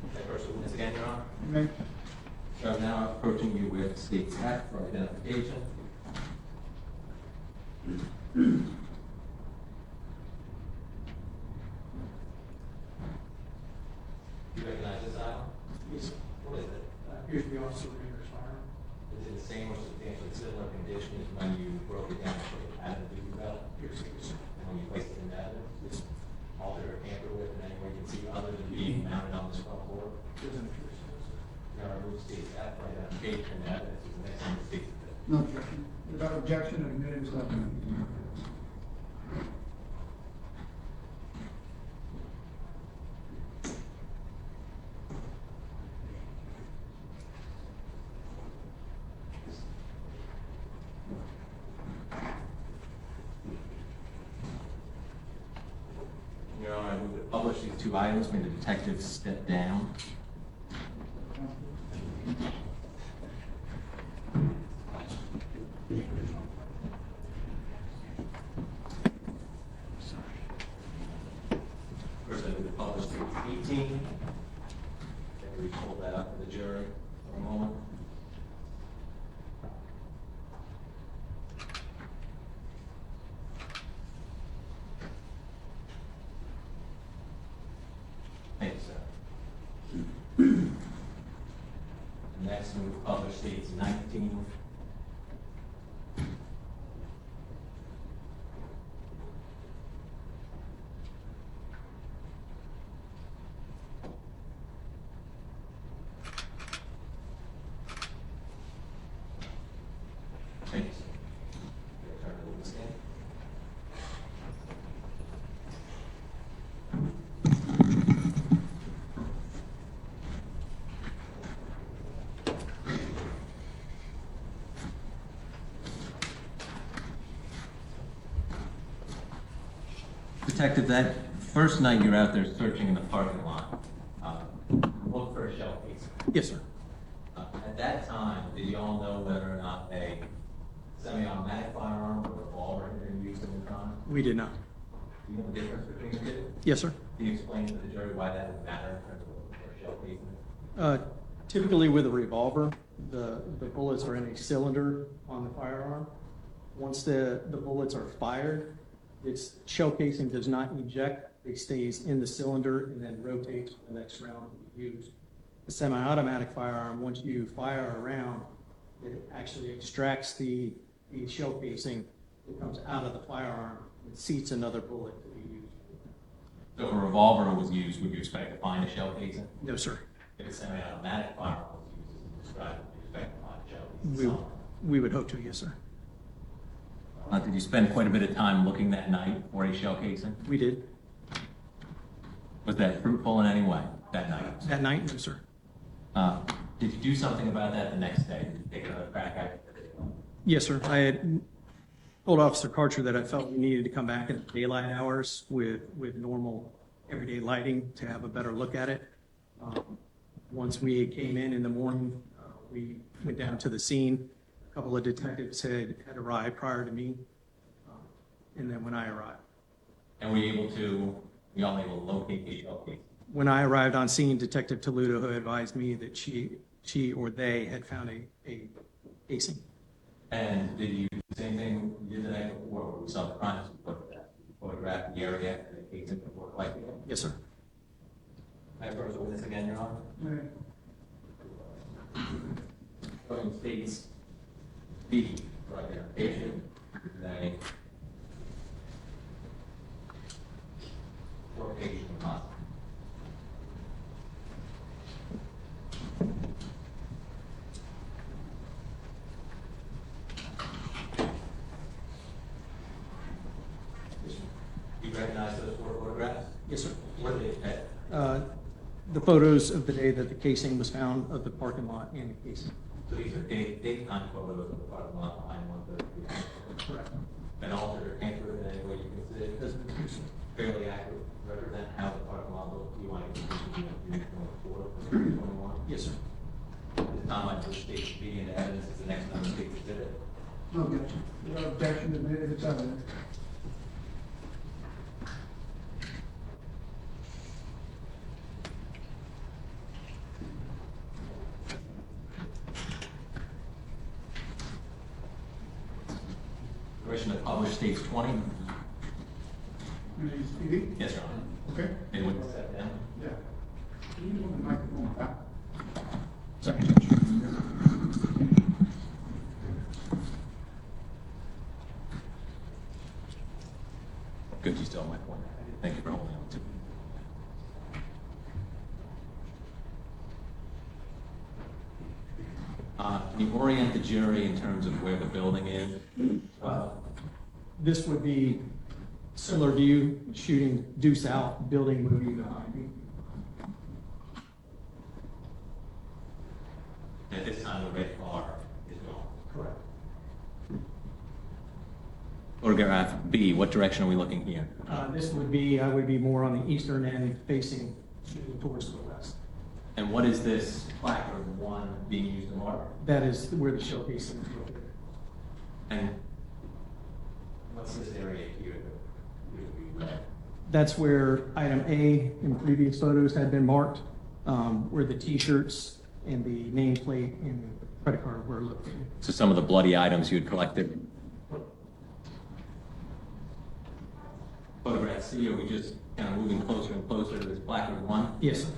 Okay, first witness again, Your Honor. Okay. So I'm now approaching you with state's F for identification. You recognize this item? Yes, sir. What is it? Appears to be Officer Rader's firearm. Is it the same or substantially similar condition as when you broke it down and put it out of the duty belt? Appears to be, sir. And when you placed it in that, Yes, sir. altered or tampered with in any way you can see other than being mounted on this front board? Doesn't appear so, sir. Your Honor, move state's F for identification and evidence is the next one the state's F. No objection. Without objection, admitting this evidence. Your Honor, I move to publish these two items. May the detective step down. First, I move to publish page 18. Can we hold that up for the jury for a moment? Thank you, sir. Next, move to publish dates 19. Detective, that first night you're out there searching in the parking lot, look for a shell casing. Yes, sir. At that time, did you all know whether or not a semi-automatic firearm or revolver had been used in the crime? We did not. Do you know the difference between the two? Yes, sir. Can you explain to the jury why that would matter in terms of looking for a shell casing? Typically with a revolver, the bullets are in a cylinder on the firearm. Once the bullets are fired, its shell casing does not eject. It stays in the cylinder and then rotates for the next round to be used. The semi-automatic firearm, once you fire a round, it actually extracts the shell casing. It comes out of the firearm and seats another bullet to be used. So if a revolver was used, would you expect to find a shell casing? No, sir. If a semi-automatic firearm was used, as described, would you expect to find a shell casing? somewhere? We would hope to, yes, sir. Did you spend quite a bit of time looking that night for a shell casing? We did. Was that fruitful in any way that night? That night, no, sir. Did you do something about that the next day? Did you take another crack at it? Yes, sir. I had told Officer Karcher that I felt we needed to come back in daylight hours with normal everyday lighting to have a better look at it. Once we came in the morning, we went down to the scene. A couple of detectives had arrived prior to me, and then when I arrived. And were you all able to locate the shell casing? When I arrived on scene, Detective Toledo, who advised me that she or they had found a casing. And did you do the same thing you did the night before, where we saw the crime photograph the area and the casing before collecting it? Yes, sir. I approach the witness again, Your Honor. Going states B for identification, they location of hospital. You recognize those four photographs? Yes, sir. What are they at? The photos of the day that the casing was found of the parking lot and the casing. So these are daytime photos of the parking lot behind 133. Correct. Been altered or tampered in any way you consider it doesn't fairly accurate represent how the parking lot looked to you on June 24th, 2021? Yes, sir. At the time I put state to be into evidence is the next time the state exhibit. No objection. No objection admitted, it's evidence. Permission to publish states 20? Speedy? Yes, Your Honor. Okay. They would step down. Yeah. Can you move the microphone back? Sorry. Good, you still have my point. Thank you for holding on to it. Can you orient the jury in terms of where the building is? This would be similar to you shooting due south, building would be behind me. At this time, the red car is gone. Correct. Photograph B, what direction are we looking here? This would be, I would be more on the eastern end facing towards the west. And what is this placard one being used to mark? That is where the shell casing is located. And what's this area here? That's where item A in previous photos had been marked, where the T-shirts and the nameplate and the credit card were located. So some of the bloody items you had collected. Photograph C, are we just kind of moving closer and closer to this placard one? Yes, sir.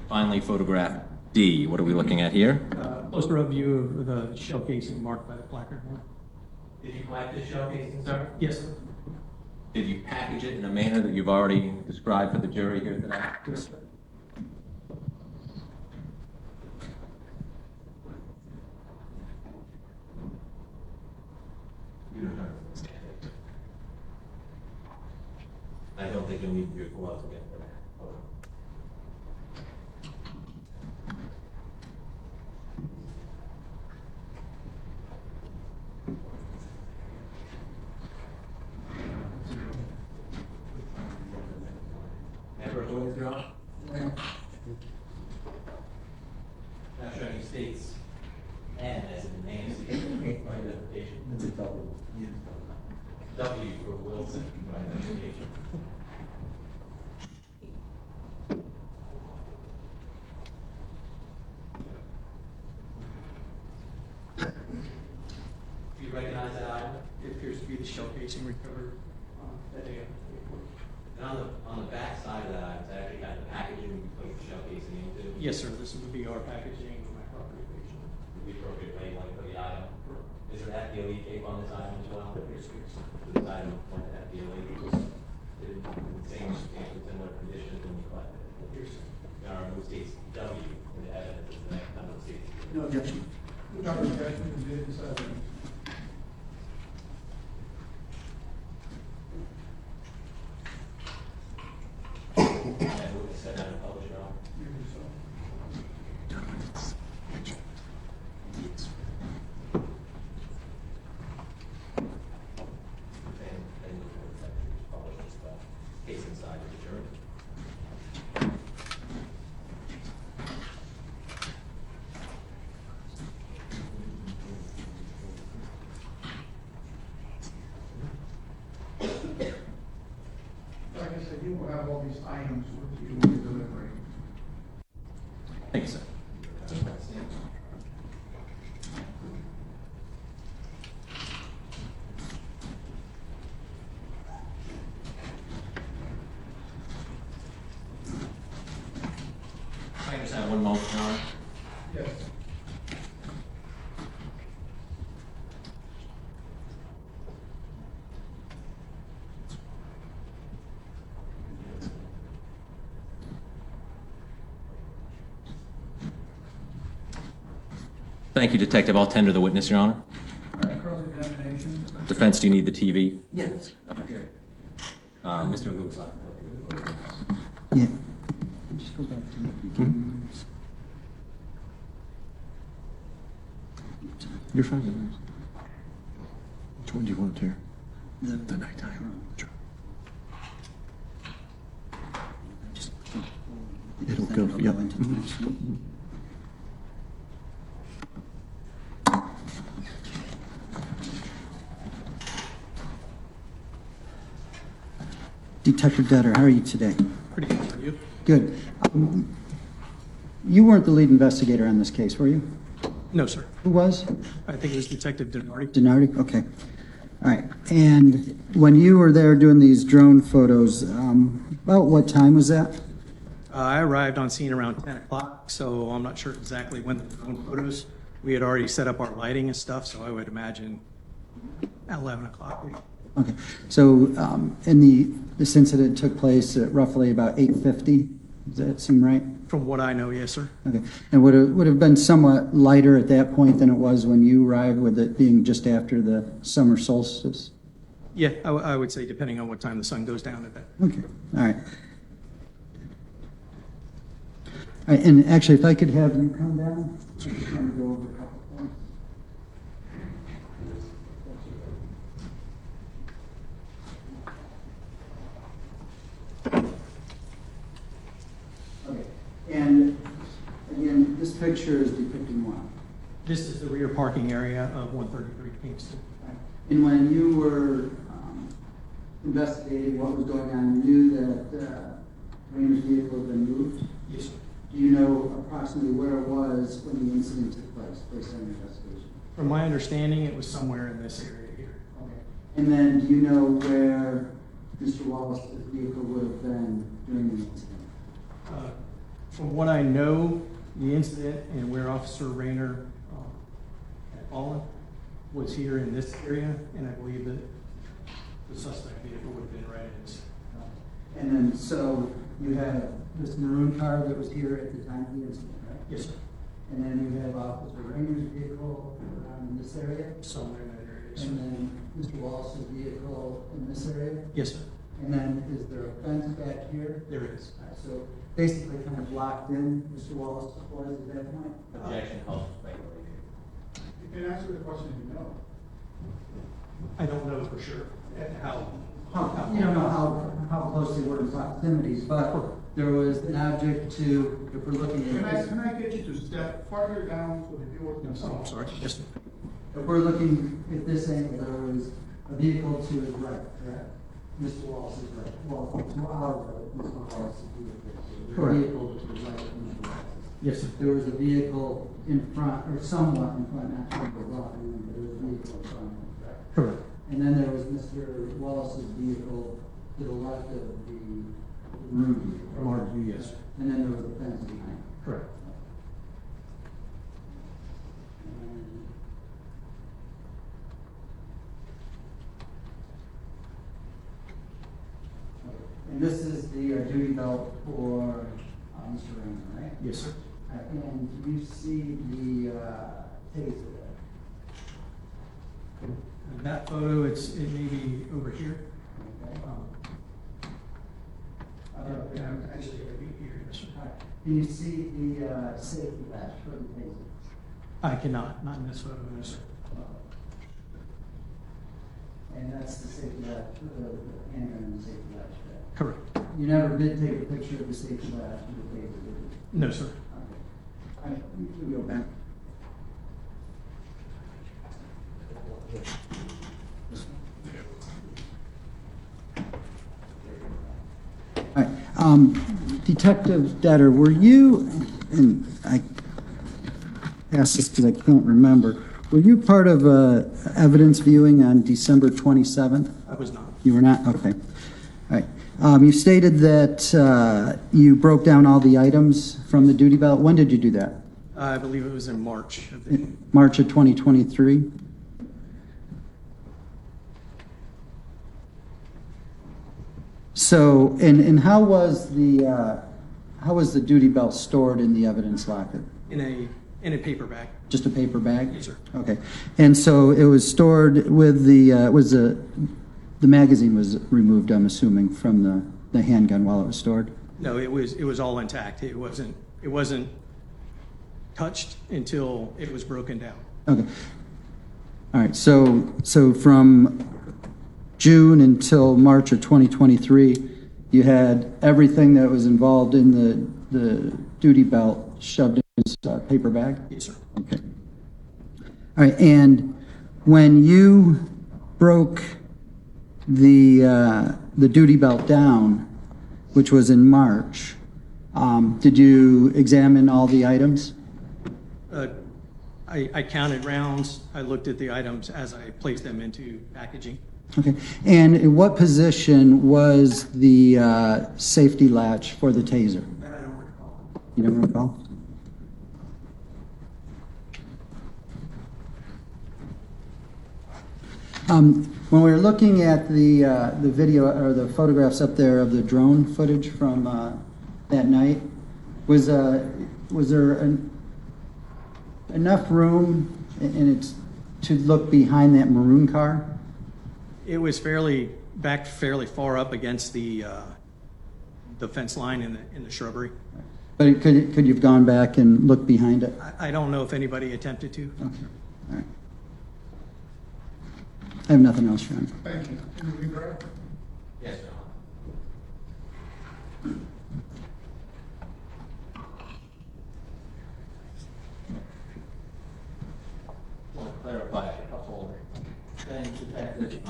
Finally, photograph D, what are we looking at here? Closer up view of the shell casing marked by the placard one. Did you collect this shell casing, sir? Yes, sir. Did you package it in a manner that you've already described for the jury here today? Yes, sir. You don't understand. I don't think you'll need your gloves again for that. N as in Nancy, by identification. It's a W. W for Wilson, by identification. Do you recognize that item? It appears to be the shell casing recovered that day. And on the back side of that item, it's actually got the packaging we put the shell casing into. Yes, sir, this would be our packaging for my property page. Would be appropriate labeling for the item. Is there an FDLE tape on this item as well? Yes, sir. So this item went to FDLE, it was in the same substantially similar condition when we collected it. Yes, sir. Now, our move states W in the evidence is the next number of states. No objection. And we can set down and publish it on. And we can publish this case inside of the jury. Like I said, you will have all these items with you when you deliberate. Thank you, sir. I understand one moment, Your Honor. Yes. Thank you, Detective. I'll tender the witness, Your Honor. Cross-examination. Defense, do you need the TV? Yes. Mr. Lewis. Yeah. Just go back to the beginning. You're fine. Which one do you want here? The nighttime. Sure. Just- It'll then go, it'll yep. into the next one. Detective Detter, how are you today? Pretty good for you. Good. You weren't the lead investigator on this case, were you? No, sir. Who was? I think it was Detective Denardi. Denardi? Okay. All right. And when you were there doing these drone photos, about what time was that? I arrived on scene around 10 o'clock, so I'm not sure exactly when the drone photos. We had already set up our lighting and stuff, so I would imagine at 11 o'clock. Okay. So, this incident took place at roughly about 8:50. Does that seem right? From what I know, yes, sir. Okay. And would have been somewhat lighter at that point than it was when you arrived, with it being just after the summer solstice? Yeah, I would say depending on what time the sun goes down at that. Okay. All right. All right, and actually, if I could have you come down, I just want to go over a couple points. Okay, and again, this picture is depicting what? This is the rear parking area of 133 Kingston. And when you were investigating what was going on, you knew that Rainer's vehicle had been moved? Yes, sir. Do you know approximately where it was when the incident took place, based on your investigation? From my understanding, it was somewhere in this area here. Okay. And then, do you know where Mr. Wallace's vehicle would have been during the incident? From what I know, the incident and where Officer Rayner had fallen was here in this area, and I believe that the suspect vehicle would have been right in this. And then, so you had this maroon car that was here at the time of the incident, right? Yes, sir. And then you have Officer Rainer's vehicle around in this area? Somewhere in that area. Yes, sir. And then Mr. Wallace's vehicle in this area? Yes, sir. And then is there a fence back here? There is. All right, so basically kind of locked in, Mr. Wallace was at that point? Objection, call for speculation. You can answer the question you know. I don't know for sure how. You don't know how close they were in proximities, but there was an object to, if we're looking at this, Can I get you to step farther down so the viewers can see? Oh, I'm sorry. Yes, sir. if we're looking at this angle, there was a vehicle to his right, correct? Mr. Wallace's right, well, to our right, Mr. Wallace's vehicle. Correct. A vehicle to the right of Mr. Wallace's. Yes, sir. There was a vehicle in front, or somewhat in front, not trying to block, but there was a vehicle in front, correct? Correct. And then there was Mr. Wallace's vehicle to the left of the room. From our view, yes. And then there was a fence behind. Correct. And this is the duty belt for Mr. Raymond, right? Yes, sir. And you see the taser there. That photo, it may be over here. Okay. Actually, it would be here, yes, sir. All right. Can you see the safety latch for the taser? I cannot, not in this photo, no, sir. And that's the safety latch, the handgun and the safety latch there. Correct. You never did take a picture of the safety latch of the taser, did you? No, sir. Okay. All right, you go back. All right, Detective Detter, were you, and I asked this because I can't remember, were you part of evidence viewing on December 27th? I was not. You were not? Okay. All right. You stated that you broke down all the items from the duty belt. When did you do that? I believe it was in March of the, March of 2023? So, and how was the duty belt stored in the evidence locker? in a paper bag. Just a paper bag? Yes, sir. Okay. And so it was stored with the magazine was removed, I'm assuming, from the handgun while it was stored? No, it was all intact. It wasn't touched until it was broken down. Okay. All right. So from June until March of 2023, you had everything that was involved in the duty belt shoved in this paper bag? Yes, sir. Okay. All right. And when you broke the duty belt down, which was in March, did you examine all the items? I counted rounds. I looked at the items as I placed them into packaging. Okay. And in what position was the safety latch for the taser? That I don't recall. You don't recall? When we were looking at the video or the photographs up there of the drone footage from that night, was there enough room to look behind that maroon car? It was fairly far up against the fence line in the shrubbery. But could you have gone back and looked behind it? I don't know if anybody attempted to. Okay. All right. I have nothing else, Sharon. Thank you. Anything, Brad? Yes, sir. I want to clarify a couple things, Detective.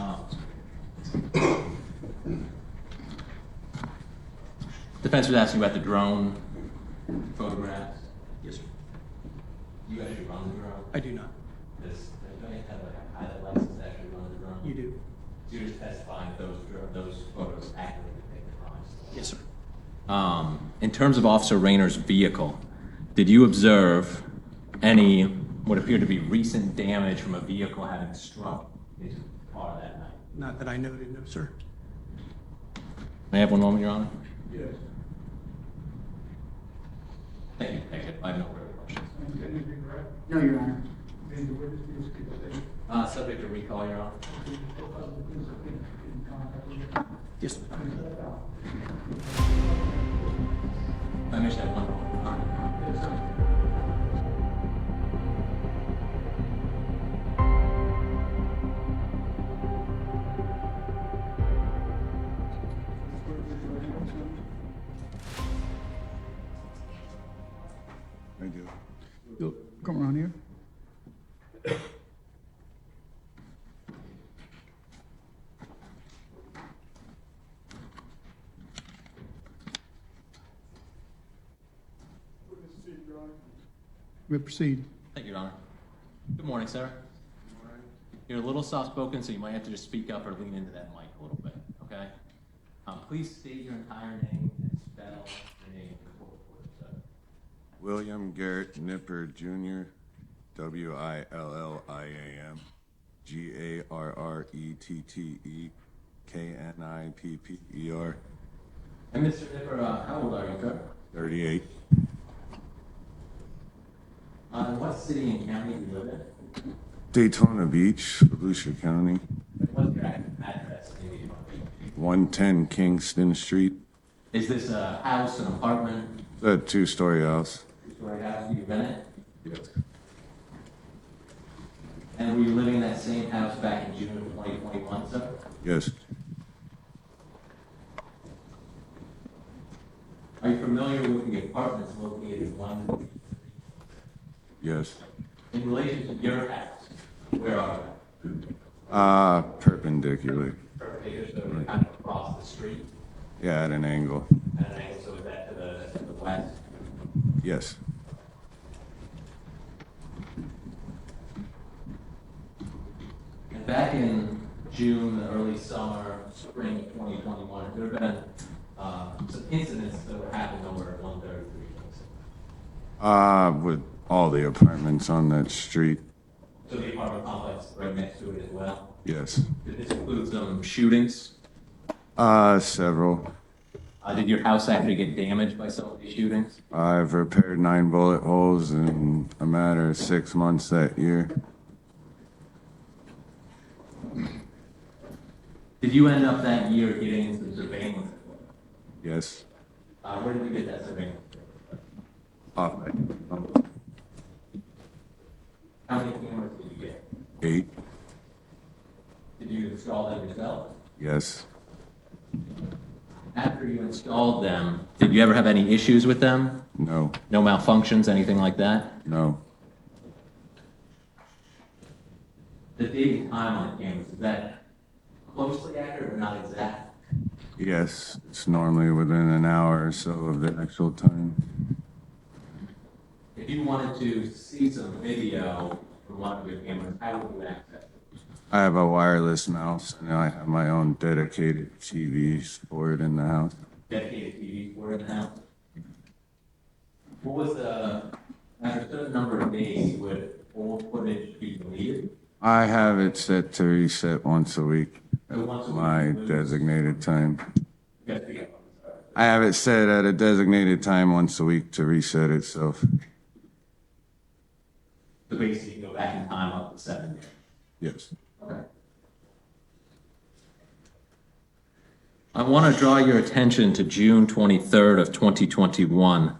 Defense was asking about the drone photographs. Yes, sir. You actually run the drone? I do not. Don't you have like a pilot license to actually run the drone? You do. So you're just testifying those photos accurately depict the crimes? Yes, sir. In terms of Officer Rayner's vehicle, did you observe any what appeared to be recent damage from a vehicle having struck his car that night? Not that I noted, no, sir. May I have one moment, Your Honor? Yes. Thank you, Detective. I have no further questions. Anything, Brad? No, Your Honor. Any witness to this case? Subject to recall, Your Honor. Yes, sir. I mentioned that one more. around here? We proceed. Thank you, Your Honor. Good morning, sir. You're a little soft-spoken, so you might have to just speak up or lean into that mic a little bit, okay? Please state your entire name and spell your name before recording, sir. William Garrett Nipper Jr., WILLIAM, GARRETTEKNIPPER, And Mr. Nipper, how old are you, sir? 38, What city and county do you live in? Daytona Beach, Volusia County, And what's your address? Maybe? 110 Kingston Street. Is this a house, an apartment, It's a two-story house. two-story house? Do you rent it? Yes. And were you living in that same house back in June of 2021, sir? Yes. Are you familiar with the apartments located one Yes. in relation to your house? Where are Perpendicular. they? Perpendicular, so they're kind of across the street Yeah, at an angle. at an angle, so is that to the west? Yes. And back in June, early summer, spring of 2021, there have been some incidents that were happening over at 133. With all the apartments on that street. So the apartment complex right next to it as well. Yes. Did this include some shootings? Several. Did your house actually get damaged by some of these shootings? I've repaired 9 bullet holes in a matter of 6 months that year. Did you end up that year getting some surveillance? Yes. Where did you get that surveillance? Off. How many cameras did you get? 8. Did you install them yourself? Yes. After you installed them, did you ever have any issues with them? No. No malfunctions, anything like that? No. The date and time on the cameras, is that closely accurate or not exact? Yes. It's normally within an hour or so of the actual time. If you wanted to see some video from one of your cameras, how would you access it? I have a wireless mouse and I have my own dedicated TVs for it in the house. Dedicated TV for it now? What was after a certain number of days, would old footage be deleted? I have it set to reset once a week. So once a week, My you lose- designated time. You got to get- I have it set at a designated time once a week to reset itself. So basically, you go back in time up to 7 years. Yes. Okay. I want to draw your attention to June 23rd of 2021.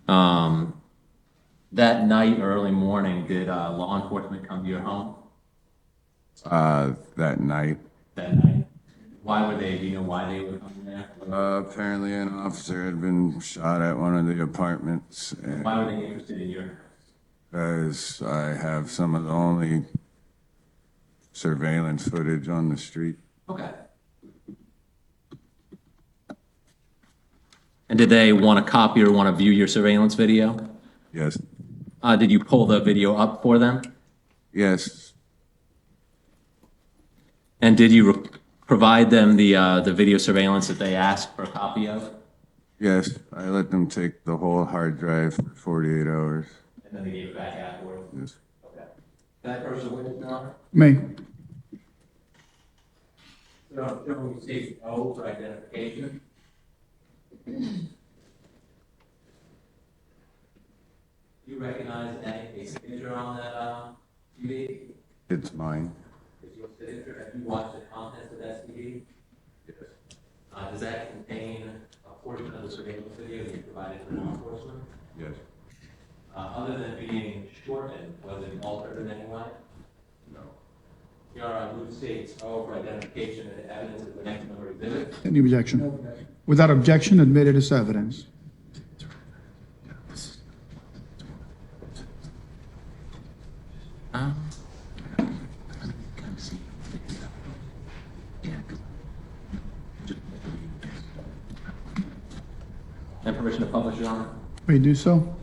That night, early morning, did law enforcement come to your home That night. that night? Why were they, do you know why they were coming there? Apparently an officer had been shot at one of the apartments and Why were they interested in your? because I have some of the only surveillance footage on the street. Okay. And did they want to copy or want to view your surveillance video? Yes. Did you pull the video up for them? Yes. And did you provide them the video surveillance that they asked for a copy of? Yes. I let them take the whole hard drive for 48 hours. And then they gave it back afterwards? Yes. Okay. That person witness, Your Honor? Me. So, state O for identification. You recognize a signature on that TV? It's mine. Is your signature, have you watched the contents of that TV? Yes. Does that contain a portion of the surveillance video that you provided to law enforcement? Yes. Other than being shortened, was it altered in any way? No. Your Honor, Blue states O for identification and evidence of the next number exhibit. Any objection? Without objection, admitted as evidence. permission to publish, Your Honor? May do so.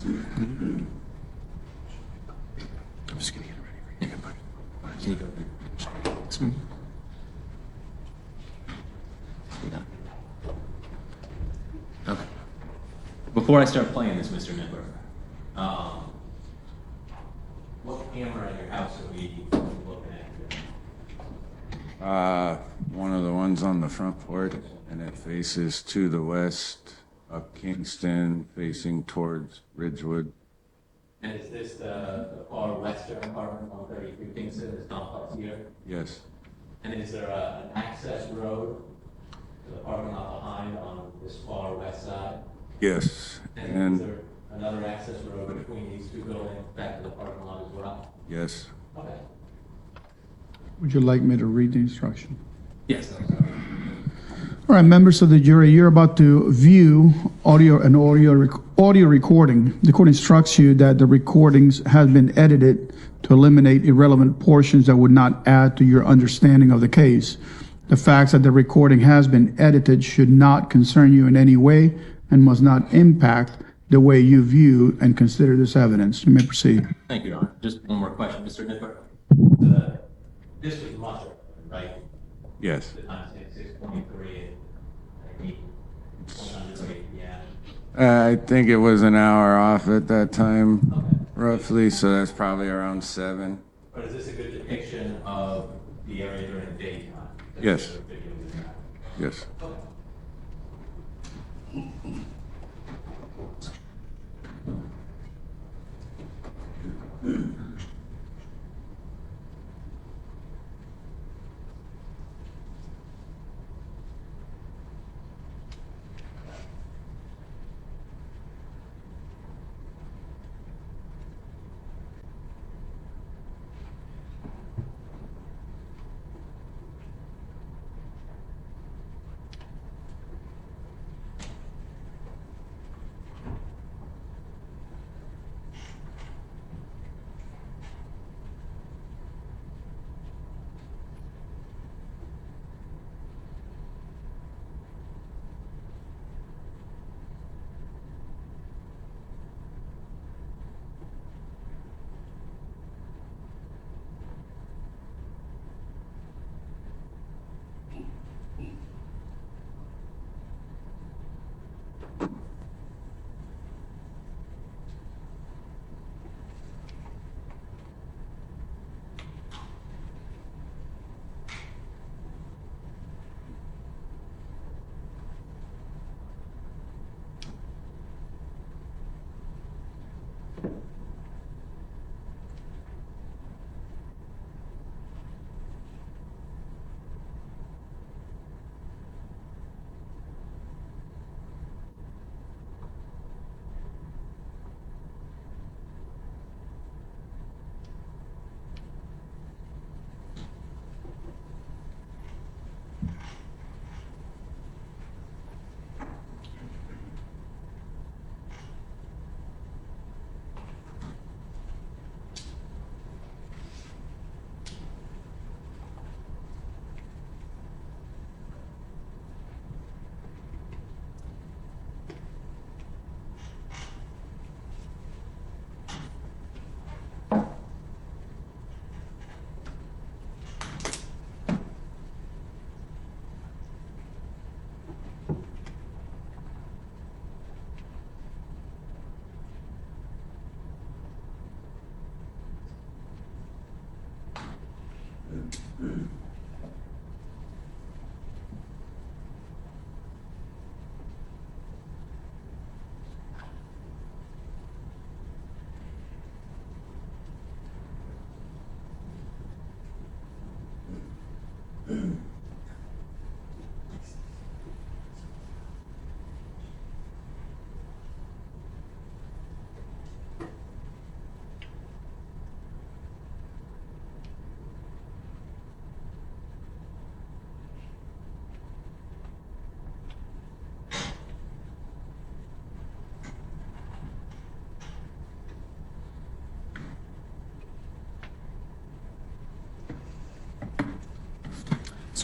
I'm just gonna get it ready for you. Can you go? Okay. Before I start playing this, Mr. Nippler, what camera in your house are we looking at? One of the ones on the front porch, and it faces to the west, up Kingston, facing towards Ridgewood. And is this the far western apartment on 33 Kingston, this complex here? Yes, And is there an access road to the parking lot behind on this far west side? yes, And is and there another access road between these two buildings back to the parking lot as well? yes. Okay. Would you like me to read the instruction? Yes, no, sorry. All right, members of the jury, you're about to view audio recording. The court instructs you that the recordings have been edited to eliminate irrelevant portions that would not add to your understanding of the case. The facts that the recording has been edited should not concern you in any way and must not impact the way you view and consider this evidence. You may proceed. Thank you, Your Honor. Just one more question, Mr. Nippler. This was much, right? Yes. The time 6:23 and 8:08 p.m. I think it was an hour off at that time, Okay. roughly, so that's probably around 7. But is this a good depiction of the area during the daytime? Yes. The video is not. Yes. Okay.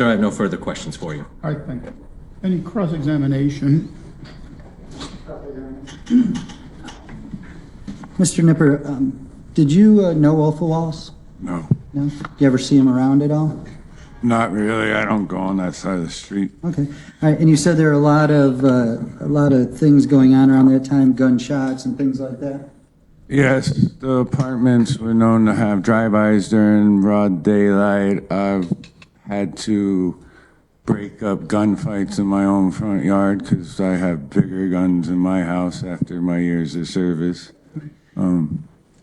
Sir, I have no further questions for you. All right, thank you. Any cross-examination? Mr. Nipper, did you know Othal Wallace? No, No? Did you ever see him around at all? not really. I don't go on that side of the street. Okay. All right, and you said there are a lot of things going on around that time, gunshots and things like that? Yes, the apartments were known to have drive-bys during broad daylight. I've had to break up gunfights in my own front yard because I have bigger guns in my house after my years of service.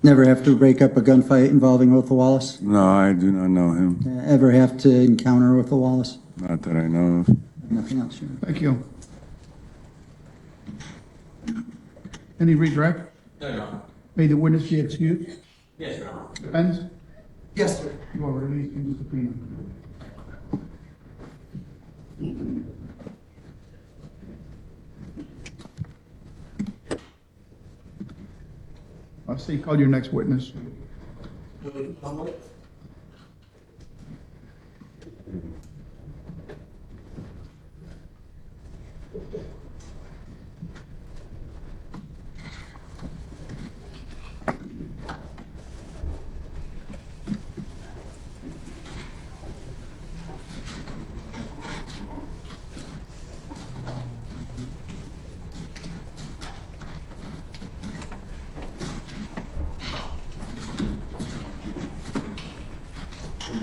Never have to break up a gunfight involving Othal Wallace? No, I do not know him. Ever have to encounter Othal Wallace? Not that I know of. Nothing else, sure. Thank you. Any redirect? No, Your Honor. May the witness be excused? Yes, Your Honor. Defense? Yes, sir. You are released from the subpoena. I'll see, call your next witness.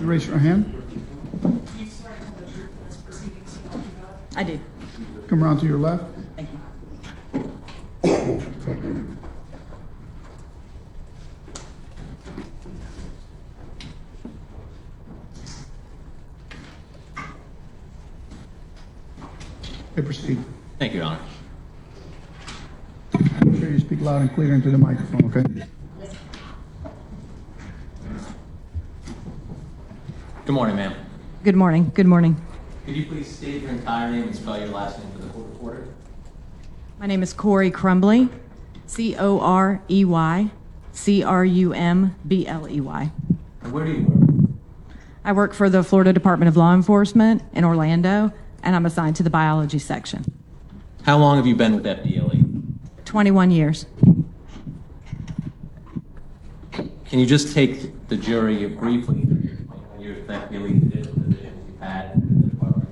You raise your hand. I do. Come around to your left. Thank you. Okay, proceed. Thank you, Your Honor. Make sure you speak loud and clear into the microphone, okay? Good morning, ma'am. Good morning. Good morning. Could you please state your entire name and spell your last name for the court reporter? My name is Corey Crumbley, Corey Crumbley. And where do you work? I work for the Florida Department of Law Enforcement in Orlando, and I'm assigned to the biology section. How long have you been with FDLE? 21 years. Can you just take the jury briefly through your 21 years with FDLE, the different positions you've had in the department?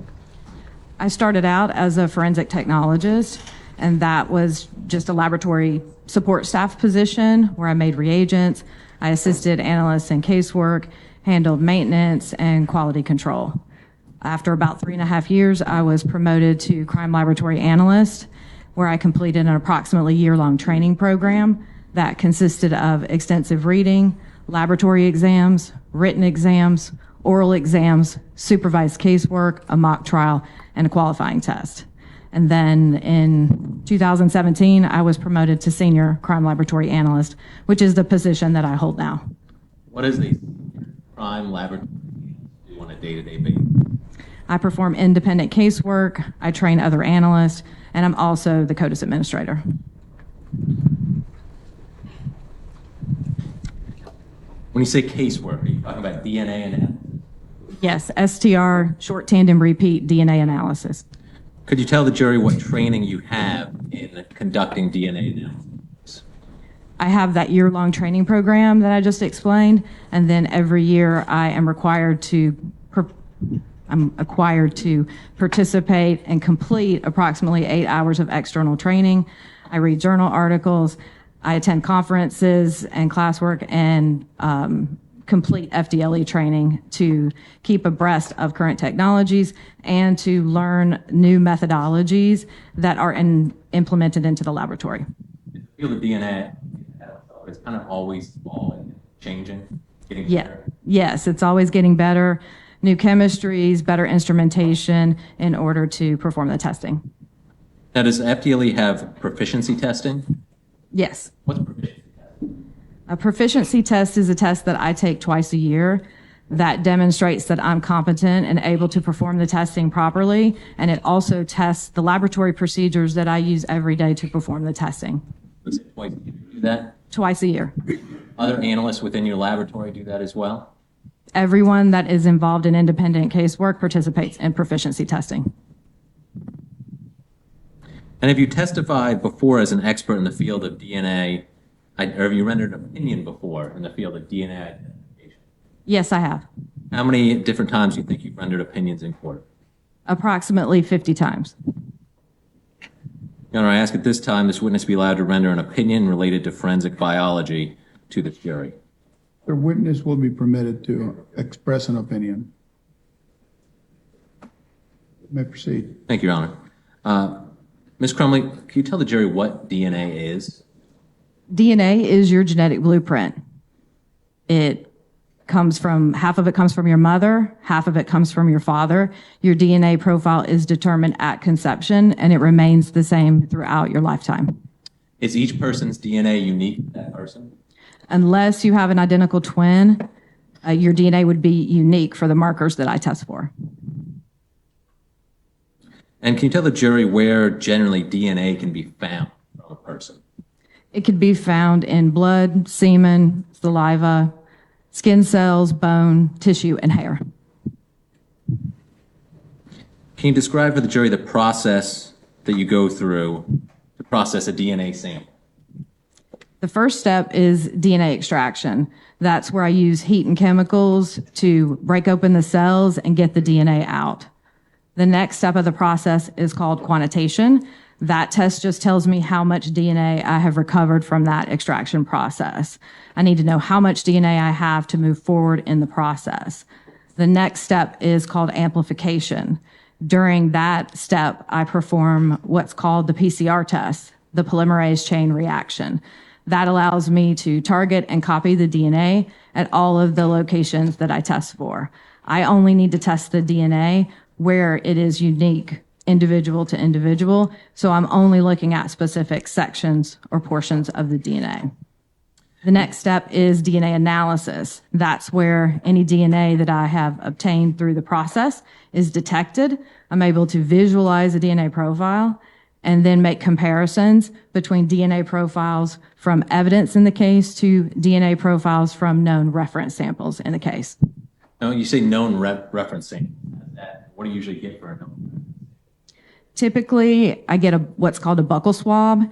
I started out as a forensic technologist, and that was just a laboratory support staff position where I made reagents. I assisted analysts in casework, handled maintenance, and quality control. After about 3.5 years, I was promoted to crime laboratory analyst, where I completed an approximately year-long training program that consisted of extensive reading, laboratory exams, written exams, oral exams, supervised casework, a mock trial, and a qualifying test. And then in 2017, I was promoted to senior crime laboratory analyst, which is the position that I hold now. What is the crime laboratory do on a day-to-day basis? I perform independent casework, I train other analysts, and I'm also the CODIS administrator. When you say casework, are you talking about DNA and Yes, STR, short tandem repeat DNA analysis. could you tell the jury what training you have in conducting DNA analysis? I have that year-long training program that I just explained, and then every year I am required to participate and complete approximately 8 hours of external training. I read journal articles, I attend conferences and classwork, and complete FDLE training to keep abreast of current technologies and to learn new methodologies that are implemented into the laboratory. I feel the DNA is kind of always evolving, changing, getting Yeah. better. Yes, it's always getting better. New chemistries, better instrumentation in order to perform the testing. Now, does FDLE have proficiency testing? Yes. What's proficiency testing? A proficiency test is a test that I take twice a year that demonstrates that I'm competent and able to perform the testing properly. And it also tests the laboratory procedures that I use every day to perform the testing. Was it twice a year you do that? Twice a year. Other analysts within your laboratory do that as well? Everyone that is involved in independent casework participates in proficiency testing. And have you testified before as an expert in the field of DNA, or have you rendered an opinion before in the field of DNA identification? Yes, I have. How many different times do you think you've rendered opinions in court? Approximately 50 times. Your Honor, I ask at this time this witness be allowed to render an opinion related to forensic biology to the jury. The witness will be permitted to express an opinion. May proceed. Thank you, Your Honor. Ms. Crumley, can you tell the jury what DNA is? DNA is your genetic blueprint. Half of it comes from your mother, half of it comes from your father. Your DNA profile is determined at conception, and it remains the same throughout your lifetime. Is each person's DNA unique to that person? Unless you have an identical twin, your DNA would be unique for the markers that I test for. And can you tell the jury where generally DNA can be found from a person? It could be found in blood, semen, saliva, skin cells, bone, tissue, and hair. Can you describe for the jury the process that you go through to process a DNA sample? The first step is DNA extraction. That's where I use heat and chemicals to break open the cells and get the DNA out. The next step of the process is called quantitation. That test just tells me how much DNA I have recovered from that extraction process. I need to know how much DNA I have to move forward in the process. The next step is called amplification. During that step, I perform what's called the PCR test, the polymerase chain reaction. That allows me to target and copy the DNA at all of the locations that I test for. I only need to test the DNA where it is unique, individual to individual, so I'm only looking at specific sections or portions of the DNA. The next step is DNA analysis. That's where any DNA that I have obtained through the process is detected. I'm able to visualize a DNA profile and then make comparisons between DNA profiles from evidence in the case to DNA profiles from known reference samples in the case. No, you say known referencing. What do you usually get for a known? Typically, I get what's called a buccal swab.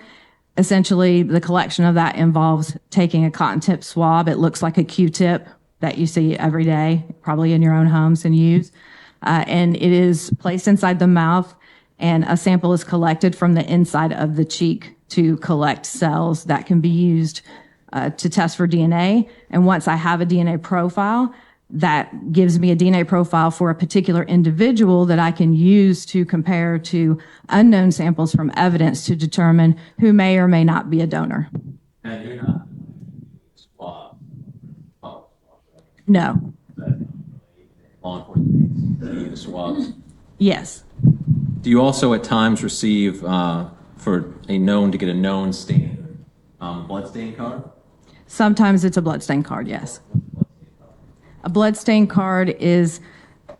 Essentially, the collection of that involves taking a cotton tip swab. It looks like a Q-tip that you see every day, probably in your own homes and use. And it is placed inside the mouth, and a sample is collected from the inside of the cheek to collect cells that can be used to test for DNA. And once I have a DNA profile, that gives me a DNA profile for a particular individual that I can use to compare to unknown samples from evidence to determine who may or may not be a donor. And you're not swab. No. Law enforcement the swabs. Yes. Do you also at times receive for a known to get a known stain blood stain card? Sometimes it's a bloodstain card, yes. A bloodstain card is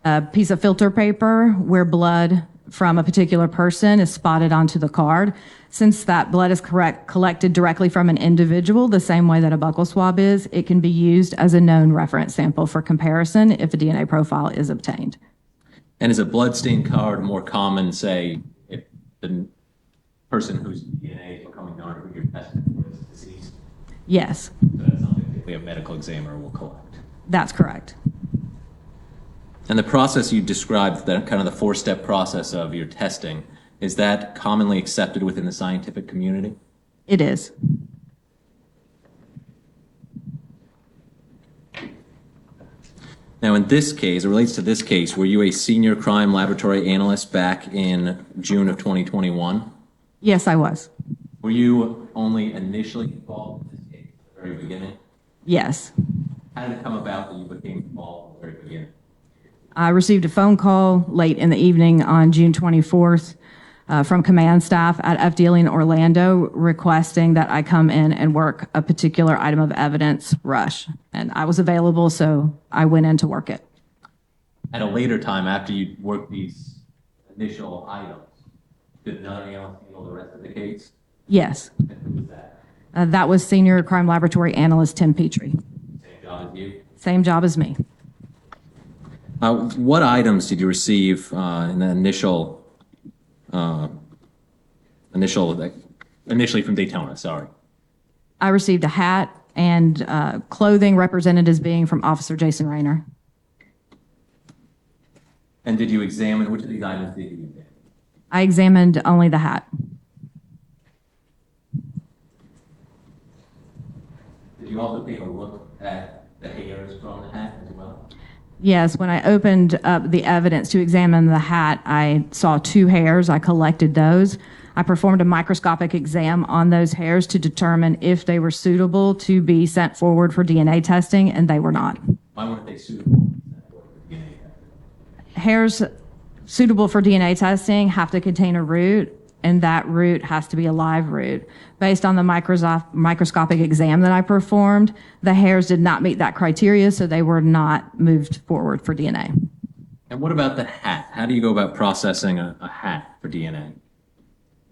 a piece of filter paper where blood from a particular person is spotted onto the card. Since that blood is collected directly from an individual, the same way that a buccal swab is, it can be used as a known reference sample for comparison if a DNA profile is obtained. And is a bloodstain card more common, say, if the person whose DNA is becoming known who you're testing for is deceased? Yes, So that's something that a medical examiner will collect. that's correct. And the process you described, that kind of the four-step process of your testing, is that commonly accepted within the scientific community? It is. Now, in this case, it relates to this case, were you a senior crime laboratory analyst back in June of 2021? Yes, I was. Were you only initially involved in this case at the very beginning? Yes. How did it come about that you became involved at the very beginning? I received a phone call late in the evening on June 24th from command staff at FDLE in Orlando requesting that I come in and work a particular item of evidence rush. And I was available, so I went in to work it. At a later time, after you worked these initial items, did none else handle the rest of the case? Yes. And who was that? That was Senior Crime Laboratory Analyst Tim Petrie. Same job as you? Same job as me. What items did you receive in the initially from Daytona? Sorry. I received a hat and clothing represented as being from Officer Jason Rayner. And did you examine which of these items did you examine? I examined only the hat. Did you also take a look at the hairs from the hat as well? Yes, when I opened up the evidence to examine the hat, I saw 2 hairs. I collected those. I performed a microscopic exam on those hairs to determine if they were suitable to be sent forward for DNA testing, and they were not. Why weren't they suitable for DNA testing? Hairs suitable for DNA testing have to contain a root, and that root has to be a live root. Based on the microscopic exam that I performed, the hairs did not meet that criteria, so they were not moved forward for DNA. And what about the hat? How do you go about processing a hat for DNA?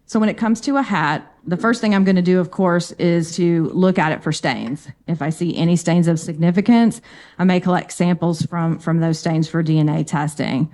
So when it comes to a hat, the first thing I'm going to do, of course, is to look at it for stains. If I see any stains of significance, I may collect samples from those stains for DNA testing.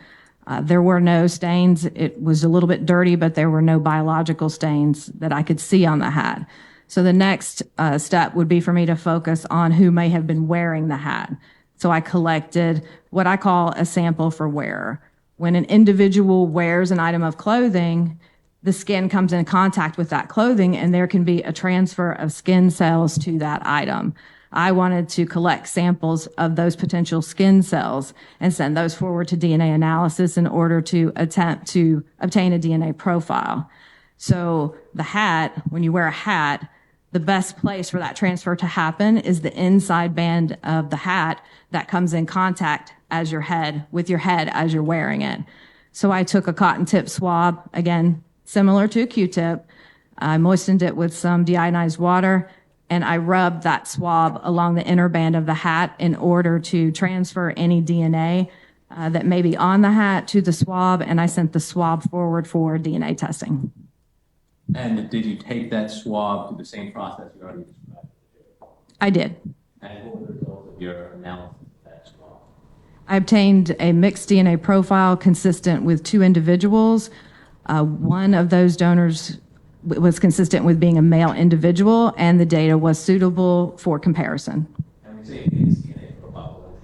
There were no stains. It was a little bit dirty, but there were no biological stains that I could see on the hat. So the next step would be for me to focus on who may have been wearing the hat. So I collected what I call a sample for wearer. When an individual wears an item of clothing, the skin comes in contact with that clothing and there can be a transfer of skin cells to that item. I wanted to collect samples of those potential skin cells and send those forward to DNA analysis in order to attempt to obtain a DNA profile. So the hat, when you wear a hat, the best place for that transfer to happen is the inside band of the hat that comes in contact with your head as you're wearing it. So I took a cotton tip swab, again, similar to a Q-tip. I moistened it with some deionized water, and I rubbed that swab along the inner band of the hat in order to transfer any DNA that may be on the hat to the swab, and I sent the swab forward for DNA testing. And did you take that swab through the same process you already described? I did. And what were the results of your analysis of that swab? I obtained a mixed DNA profile consistent with 2 individuals. One of those donors was consistent with being a male individual, and the data was suitable for comparison. And we say mixed DNA profile, what is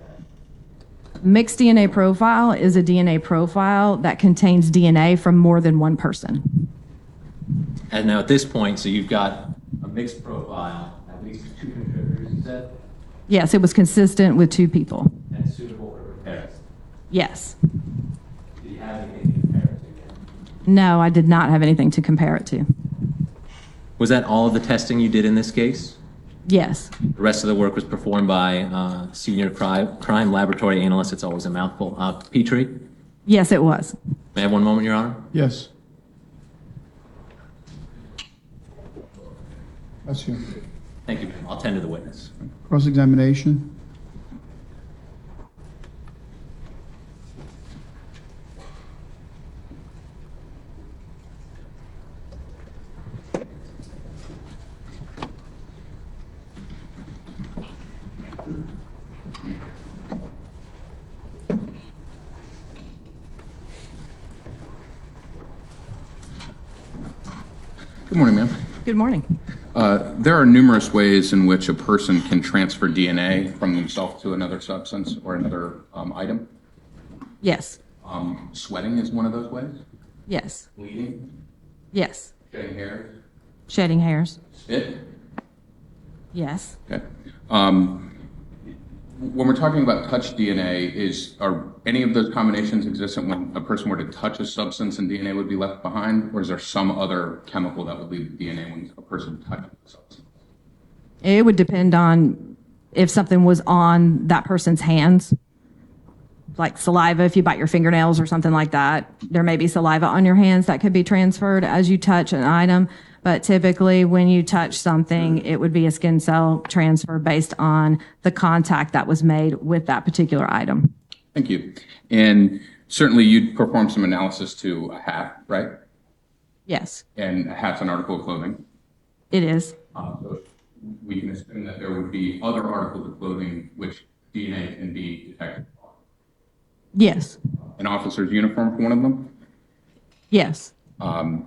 that? Mixed DNA profile is a DNA profile that contains DNA from more than one person. And now at this point, so you've got a mixed profile, at least 2 contributors, you said, Yes, it was consistent with 2 people. and suitable for comparison. Yes. Did you have anything to compare it to? No, I did not have anything to compare it to. Was that all of the testing you did in this case? Yes. The rest of the work was performed by senior crime laboratory analyst. It's always a mouthful. Petrie? Yes, it was. May I have one moment, Your Honor? Yes. That's you. Thank you, ma'am. I'll tend to the witness. Cross-examination. Good morning, ma'am. Good morning. There are numerous ways in which a person can transfer DNA from themselves to another substance or another item. Yes. Sweating is one of those ways. Yes. Bleeding, Yes. shedding hairs, Shedding hairs. spit. Yes. Okay. When we're talking about touch DNA, are any of those combinations existent when a person were to touch a substance and DNA would be left behind, or is there some other chemical that would leave DNA when a person touches the substance? It would depend on if something was on that person's hands, like saliva. If you bite your fingernails or something like that, there may be saliva on your hands that could be transferred as you touch an item. But typically when you touch something, it would be a skin cell transfer based on the contact that was made with that particular item. Thank you. And certainly you'd perform some analysis to a hat, right? Yes, And a hat's an article of clothing. it is. So we can assume that there would be other articles of clothing which DNA can be detected on. Yes. An officer's uniform for one of them? Yes. And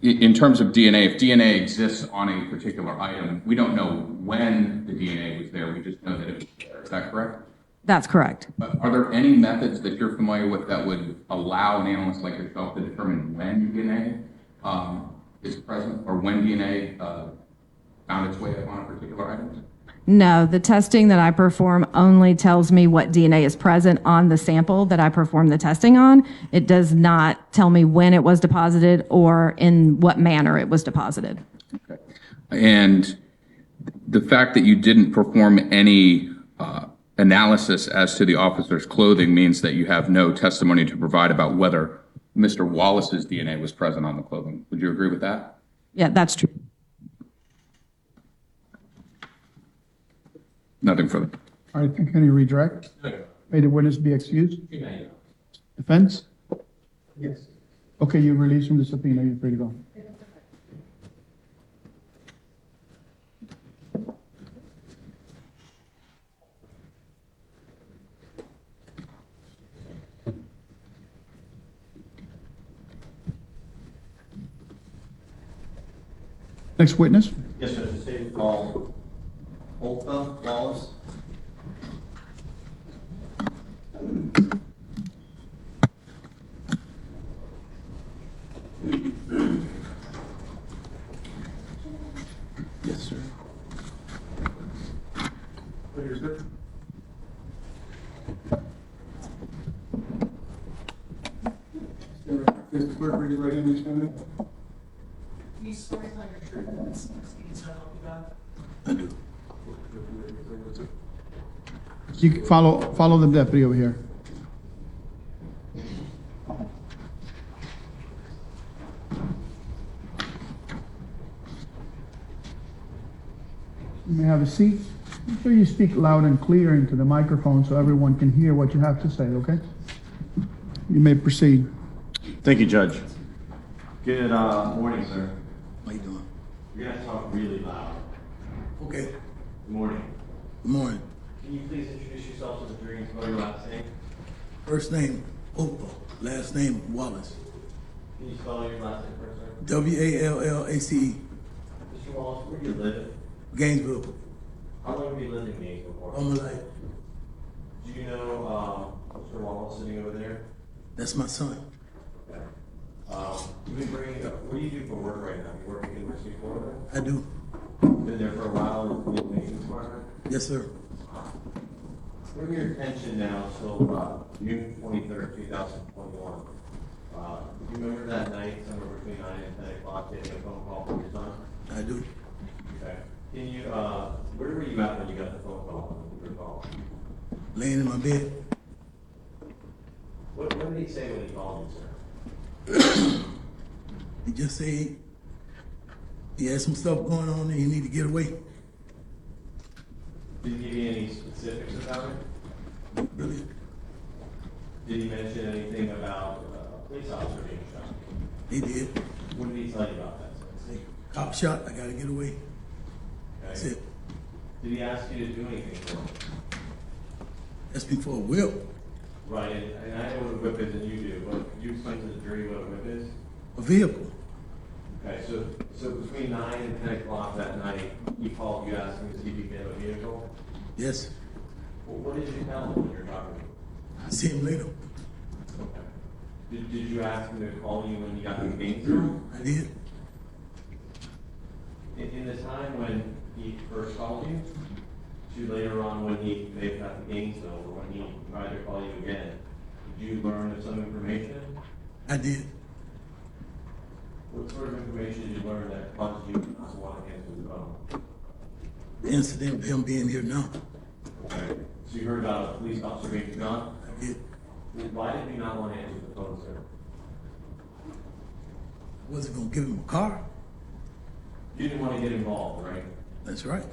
in terms of DNA, if DNA exists on a particular item, we don't know when the DNA was there. We just know that it was there. Is that correct? That's correct. But are there any methods that you're familiar with that would allow an analyst like yourself to determine when DNA is present or when DNA found its way up on a particular item? No, the testing that I perform only tells me what DNA is present on the sample that I perform the testing on. It does not tell me when it was deposited or in what manner it was deposited. Okay. And the fact that you didn't perform any analysis as to the officer's clothing means that you have no testimony to provide about whether Mr. Wallace's DNA was present on the clothing. Would you agree with that? Yeah, that's true. Nothing further. All right, can you redirect? May the witness be excused? Defense? Yes. Okay, you're released from the subpoena. You're free to go. Next witness? Yes, sir. The state called Othal Wallace. Yes, sir. Mr. Clerk, read the right hand, please, family. I do. You can follow the deputy over here. You may have a seat. Make sure you speak loud and clear into the microphone so everyone can hear what you have to say, okay? You may proceed. Thank you, Judge. Good morning, sir. How you doing? You're gonna have to talk really loud. Okay. Good morning. Good morning. Can you please introduce yourself to the jury and spell your last name? First name Othal, last name Wallace. Can you spell your last name first, sir? Wallace. Mr. Wallace, where do you live? Gainesville. How long have you lived in Gainesville for? All my life. Do you know Mr. Wallace sitting over there? That's my son. Okay. You've been bringing up, what do you do for work right now? You work at University of Florida? I do. Been there for a while in the maintenance department? Yes, sir. Bring your attention now till June 23rd, 2021. Do you remember that night, somewhere between 9 and 10 o'clock, getting a phone call from your son? I do. Okay. Can you, where were you at when you got the phone call? When you recall? Laying in my bed. What did he say when he called you, sir? He just said he had some stuff going on and he need to get away. Did he give you any specifics about it? Really? Did he mention anything about a police officer being shot? He did. What did he tell you about that, sir? Say, cop shot, I gotta get away. That's Okay. it. Did he ask you to do anything for him? That's before a whip. Right, and I know what a whip is and you do, but could you explain to the jury what a whip is? A vehicle. Okay, so between 9 and 10 o'clock that night, he called you asking to see if you could have a vehicle? Yes. Well, what did you tell him when you're talking to him? I see him later. Okay. Did you ask him to call you when you got to Gainesville? I did. In the time when he first called you, to later on when he may have got to Gainesville, or when he tried to call you again, did you learn of some information? I did. What sort of information did you learn that caused you not to want to answer the phone? The incident of him being here now. Okay. So you heard about a police officer being shot? I did. Why did you not want to answer the phone, sir? Wasn't gonna give him a car. You didn't want to get involved, right? That's right.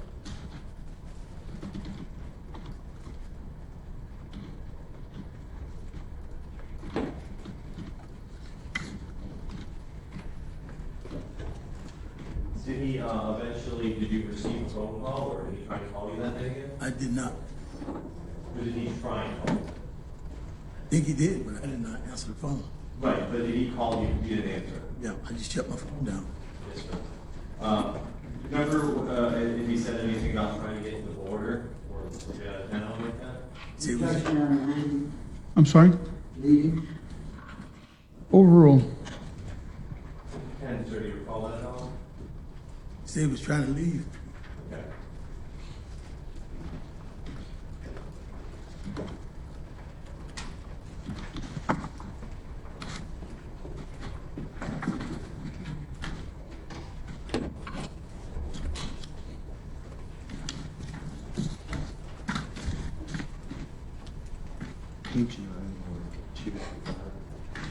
Did he did you receive a phone call, or did he try to call you that day again? I did not. Or did he try and call? I think he did, but I did not answer the phone. Right, but did he call you? You didn't answer. Yeah, I just shut my phone down. Yes, sir. Remember if he said anything about trying to get to the border or anything like that? See, it was, I'm sorry? Leading. Overrule. And sir, do you recall that at all? he said he was trying to leave. Okay.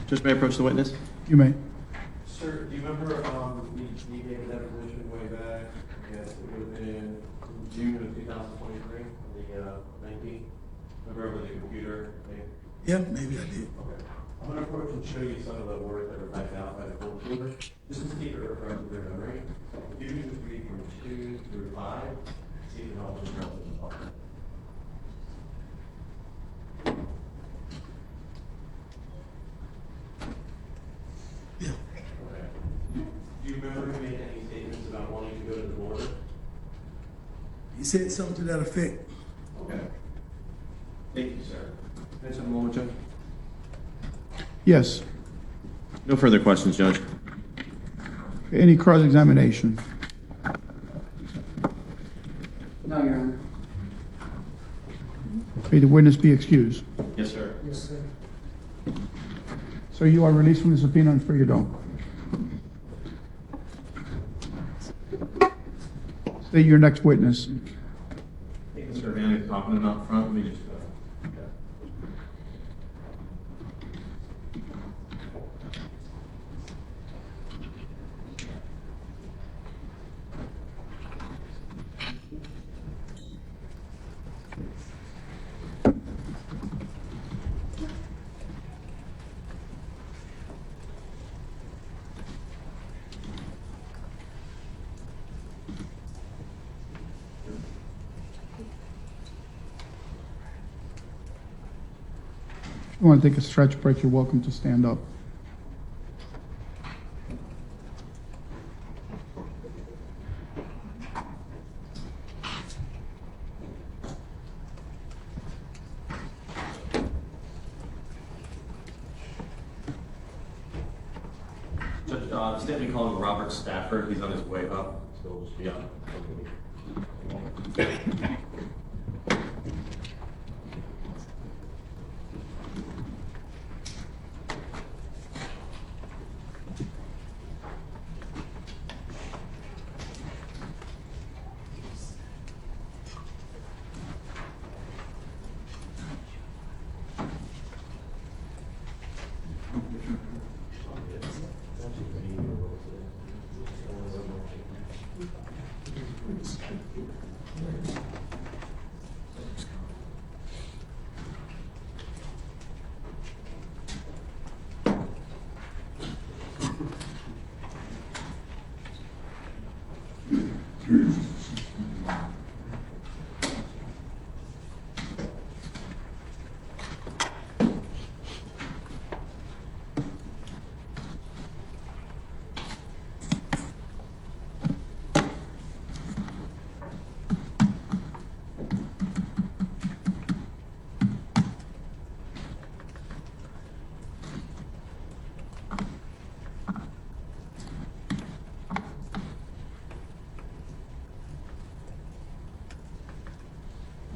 Just may I approach the witness? You may. Sir, do you remember, we gave a deposition way back, I guess it would have been in June of 2023, the 19th? Remember over the computer thing? Yeah, maybe I did. Okay. I'm gonna approach and show you some of the words that were typed out by the court reporter, just to keep it refreshed in their memory. You can just read from 2 through 5, see if it helps us out with the public. Yeah. Okay. Do you remember him making any statements about wanting to go to the border? He said something to that effect. Okay. Thank you, sir. Can I just have a moment, Judge? Yes. No further questions, Judge. Any cross-examination? No, Your Honor. May the witness be excused. Yes, sir. Yes, sir. So you are released from the subpoena and free to go. State your next witness. I think Mr. Van is confident up front. Let me just go. If you want to take a stretch break, you're welcome to stand up. Judge, statement calling Robert Stafford. He's on his way up, so we'll just be on.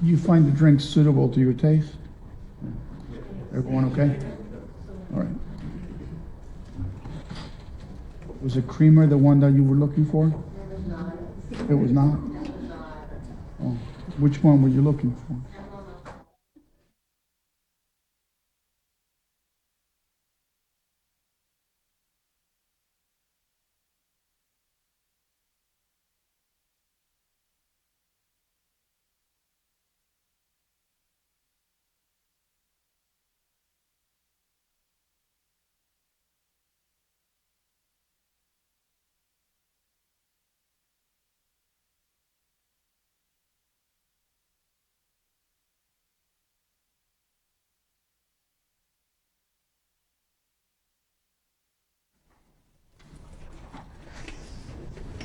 Do you find the drink suitable to your taste? Everyone okay? All right. Was it creamer the one that you were looking for? It was not? Oh, which one were you looking for?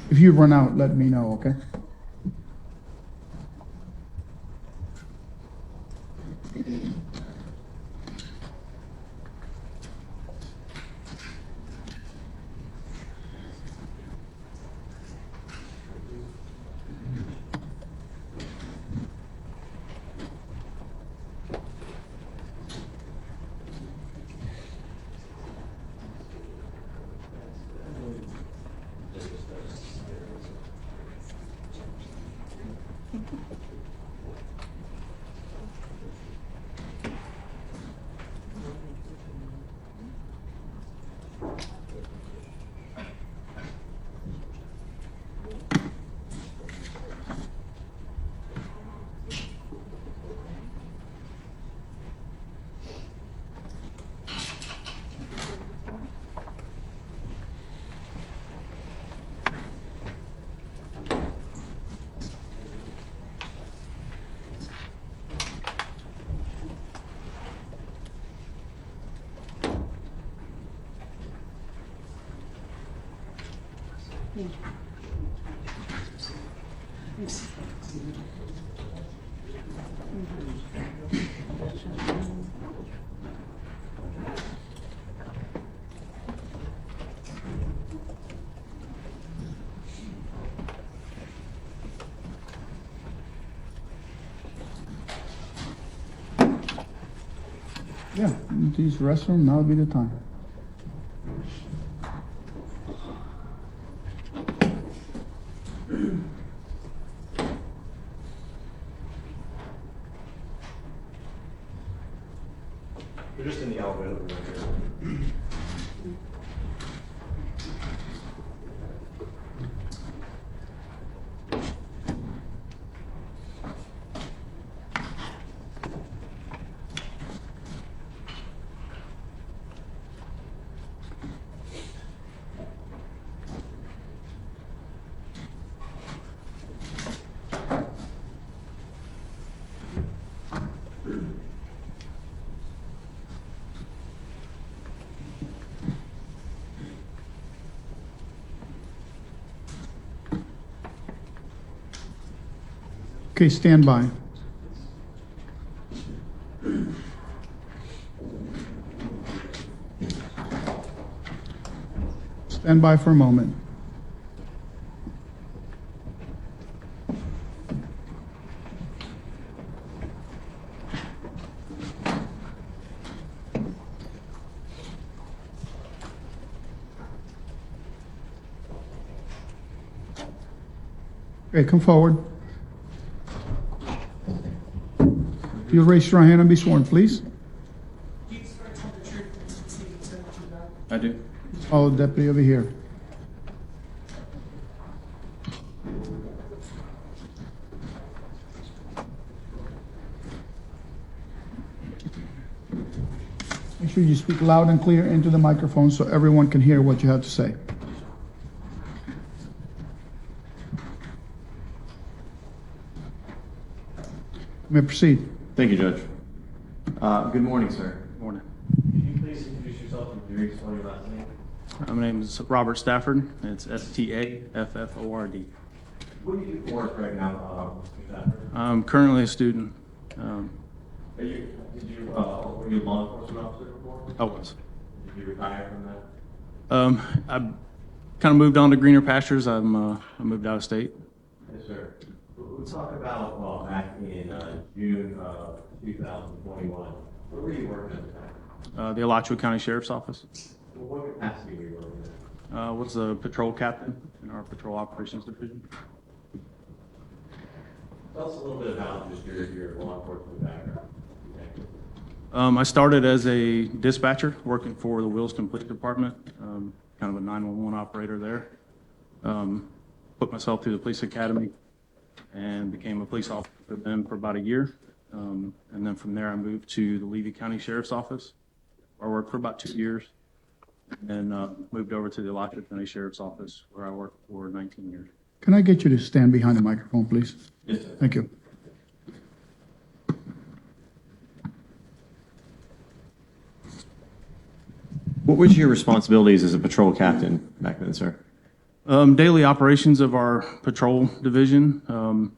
If you run out, let me know, okay? Yeah, use the restroom, now would be the time. We're just in the elevator room here. Okay, stand by. Stand by for a moment. Okay, come forward. If you'll raise your hand and be sworn, please. I do. Follow the deputy over here. Make sure you speak loud and clear into the microphone so everyone can hear what you have to say. You may proceed. Thank you, Judge. Good morning, sir. Morning. Could you please introduce yourself and Jerry, spell your last name? My name is Robert Stafford. It's Stafford. What do you do for work right now, Mr. Stafford? I'm currently a student. Were you a law enforcement officer before? I was. Did you retire from that? I kind of moved on to greener pastures. I moved out of state. Yes, sir. We'll talk about back in June of 2021. Where were you working at the time? The Alachua County Sheriff's Office. What capacity were you working in? Was a patrol captain in our patrol operations division. Tell us a little bit about just your law enforcement background. I started as a dispatcher working for the Williston Police Department, kind of a 911 operator there. Put myself through the police academy and became a police officer then for about a year. And then from there, I moved to the Levy County Sheriff's Office, where I worked for about 2 years. And moved over to the Alachua County Sheriff's Office, where I worked for 19 years. Can I get you to stand behind the microphone, please? Yes, sir. Thank you. What was your responsibilities as a patrol captain back then, sir? Daily operations of our patrol division,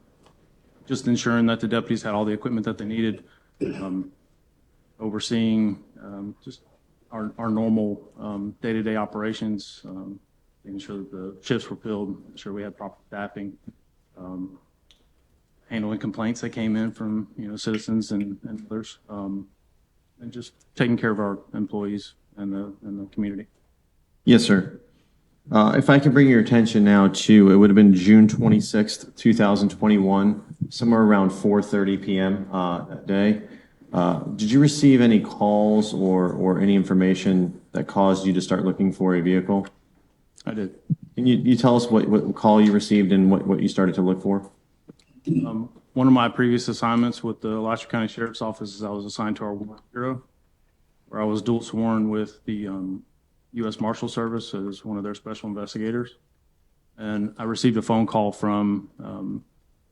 just ensuring that the deputies had all the equipment that they needed, overseeing just our normal day-to-day operations, making sure that the shifts were filled, making sure we had proper staffing, handling complaints that came in from citizens and others, and just taking care of our employees and the community. Yes, sir. If I can bring your attention now to, it would have been June 26th, 2021, somewhere around 4:30 p.m. That day. Did you receive any calls or any information that caused you to start looking for a vehicle? I did. Can you tell us what call you received and what you started to look for? One of my previous assignments with the Alachua County Sheriff's Office is I was assigned to our Warrant Bureau, where I was dual sworn with the U.S. Marshal Service as one of their special investigators. And I received a phone call from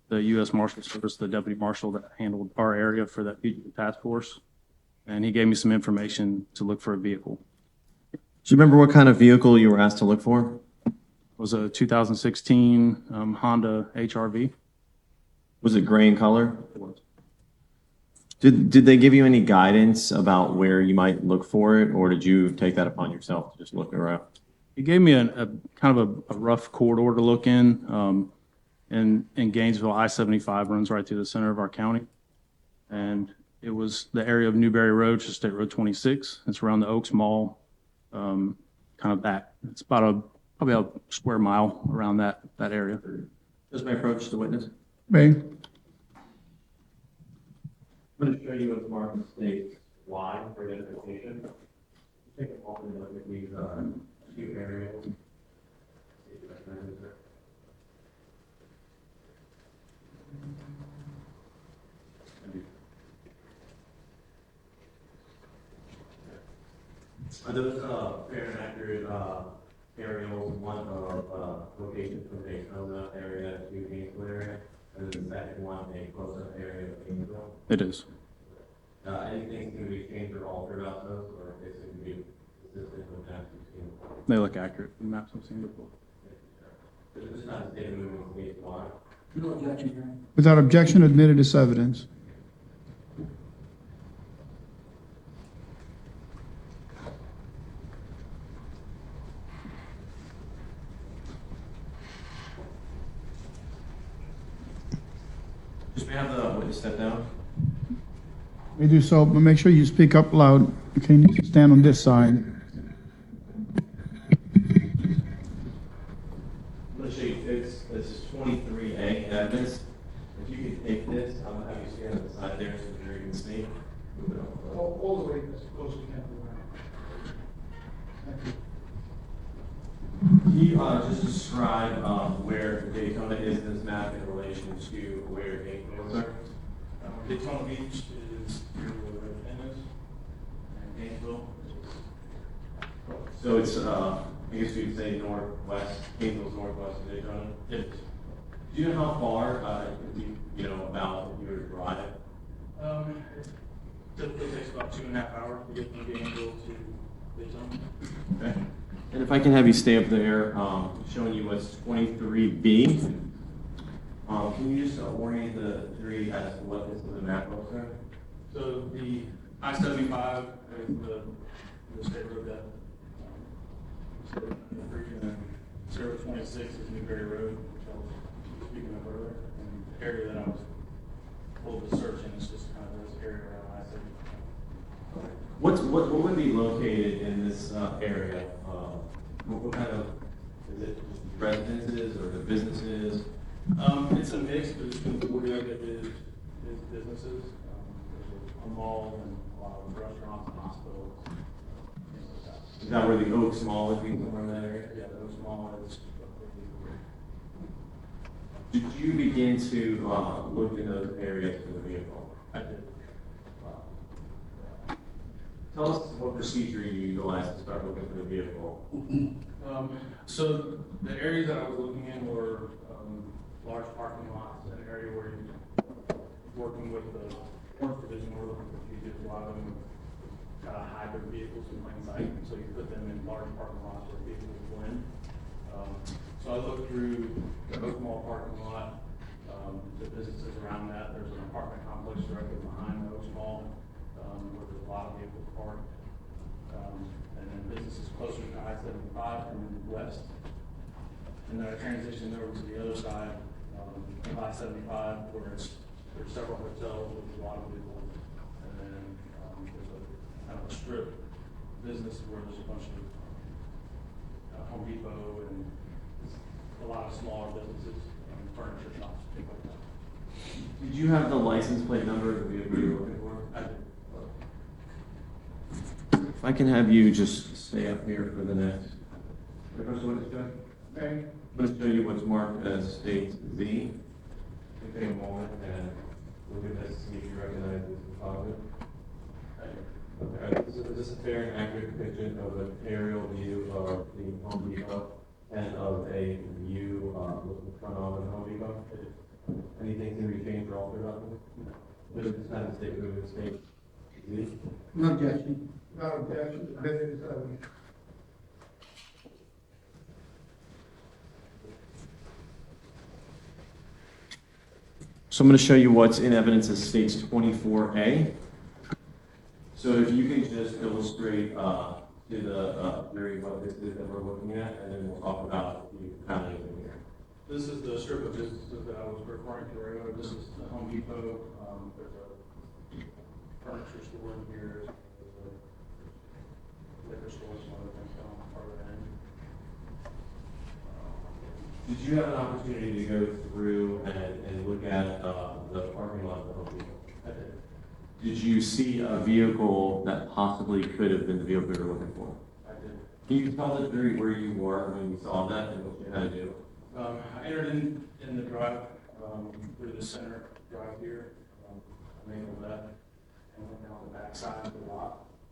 the U.S. Marshal Service, the deputy marshal that handled our area for that fugitive task force. And he gave me some information to look for a vehicle. Do you remember what kind of vehicle you were asked to look for? It was a 2016 Honda HR-V. Was it gray in color? Did they give you any guidance about where you might look for it, or did you take that upon yourself to just look around? He gave me a kind of a rough corridor to look in Gainesville. I-75 runs right through the center of our county, and it was the area of Newberry Road, just State Road 26. It's around the Oaks Mall, kind of back. It's about probably a square mile around that area. Just my approach to witness. May. I'm going to show you what's marked states Y for identification. Take a moment and look at these two areas. See if you recognize it there. Are those fair and accurate aerials, one of locations from Daytona area to Gainesville area, and then the second one a closer area of Gainesville? It is. Anything can be changed or altered about those, or is it can be consistent with that you've seen? They look accurate. The maps I've seen before. This is not a state of moving state law. No objection, Your Honor. Without objection, admitted as evidence. Just may I have the witness step down? We do so, but make sure you speak up loud. Okay, you need to stand on this side. I'm going to show you, this is 23A evidence. If you could take this, I'm going to have you stand on the side there so the jury can see. Move it over. All the way as close as we can. Can you just describe where Daytona is in this map in relation to where Gainesville is, sir? Daytona Beach is here where Redfin is, and Gainesville. So it's, I guess you'd say northwest, Gainesville's northwest of Daytona? Yes. Do you know how far, about you were to drive? It typically takes about 2.5 hours to get from Gainesville to Daytona. Okay. And if I can have you stay up there, showing you what's 23B. Can you just orient the jury as to what this is the map looks like? So the I-75 is the state road that, and 026 is Newberry Road, which I was speaking of earlier. And the area that I was pulled to search in is just kind of this area around I-75. What would be located in this area? What kind of, is it residences or the businesses? It's a mix, but it's been 40 of it is businesses. There's a mall and a lot of restaurants and hospitals. Things like that. Is that where the Oaks Mall would be somewhere in that area? Yeah, those mall is. Did you begin to look in those areas for the vehicle? I did. Tell us what procedure you utilized to start looking for the vehicle. So the areas that I was looking in were large parking lots, an area where you're working with the Forest Division, we're looking for fugitives, a lot of them hybrid vehicles in plain sight, so you put them in large parking lots where vehicles blend. So I looked through the Oak Mall parking lot, the businesses around that. There's an apartment complex directly behind the Oak Mall, where there's a lot of vehicles parked. And then businesses closer to I-75 from west. And then I transitioned over to the other side, of I-75, where there's several hotels with a lot of vehicles. And then there's a kind of a strip business where there's a bunch of Home Depot and a lot of smaller businesses, furniture shops, things like that. Did you have the license plate number of the vehicle you were looking for? I did. If I can have you just stay up here for the next. Okay. I'm going to show you what's marked as state Z. Take a moment and look at this, see if you recognize this deposit. Okay. Is this a fair and accurate depiction of an aerial view of the Home Depot and of a view looking front on the Home Depot? Anything can be changed or altered on it? But it's not a state, it's state Z. No objection. No objection. So I'm going to show you what's in evidence as states 24A. So if you can just illustrate to the very what this is that we're looking at, and then we'll talk about the county in here. This is the strip of businesses that I was referring to earlier. This is the Home Depot. There's a furniture store in here. There's a liquor store, some other things down on farther end. Did you have an opportunity to go through and look at the parking lot of the Home Depot? I did. Did you see a vehicle that possibly could have been the vehicle you were looking for? I did. Can you tell us where you were when you saw that and what you had to do? I entered in the drive through the center drive here. I made a left and went down the back side of the lot.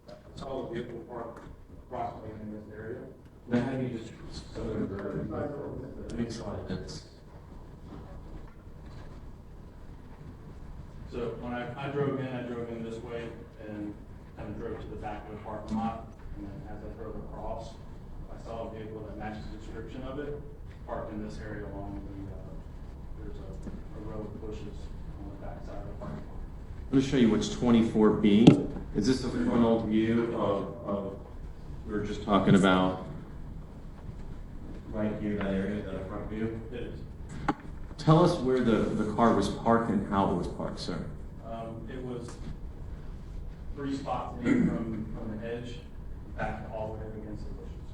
I saw the vehicle parked approximately in this area. Now, how do you just makes a lot of sense. So when I drove in this way and kind of drove to the back of the parking lot. And then as I drove across, I saw a vehicle that matched the description of it, parked in this area along there's a row of bushes on the back side of the parking lot. I'm going to show you what's 24B. Is this a frontal view of we were just talking about right here, that area, that front view? It is. Tell us where the car was parked and how it was parked, sir. It was 3 spots in from the edge back all the way up against the bushes.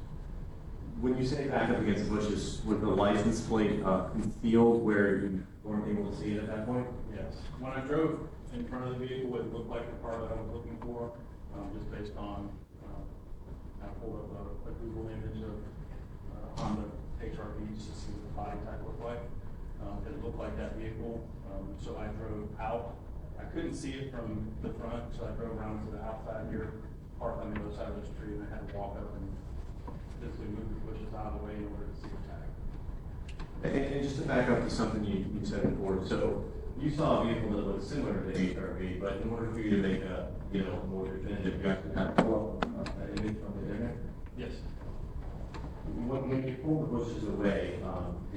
When you say back up against the bushes, was the license plate concealed where you weren't able to see it at that point? Yes. When I drove in front of the vehicle, it looked like the car that I was looking for, just based on, I pulled up a Google image of Honda HRV just to see what the body type looked like. It looked like that vehicle, so I drove out. I couldn't see it from the front, so I drove around to the outside here, parked on the other side of the street, and I had to walk up and physically move the bushes out of the way in order to see the tag. And just to back up to something you said before, so you saw a vehicle that looked similar to the HRV, but in order for you to make a more definitive, you actually had to pull that image from the internet? Yes. When you pull the bushes away,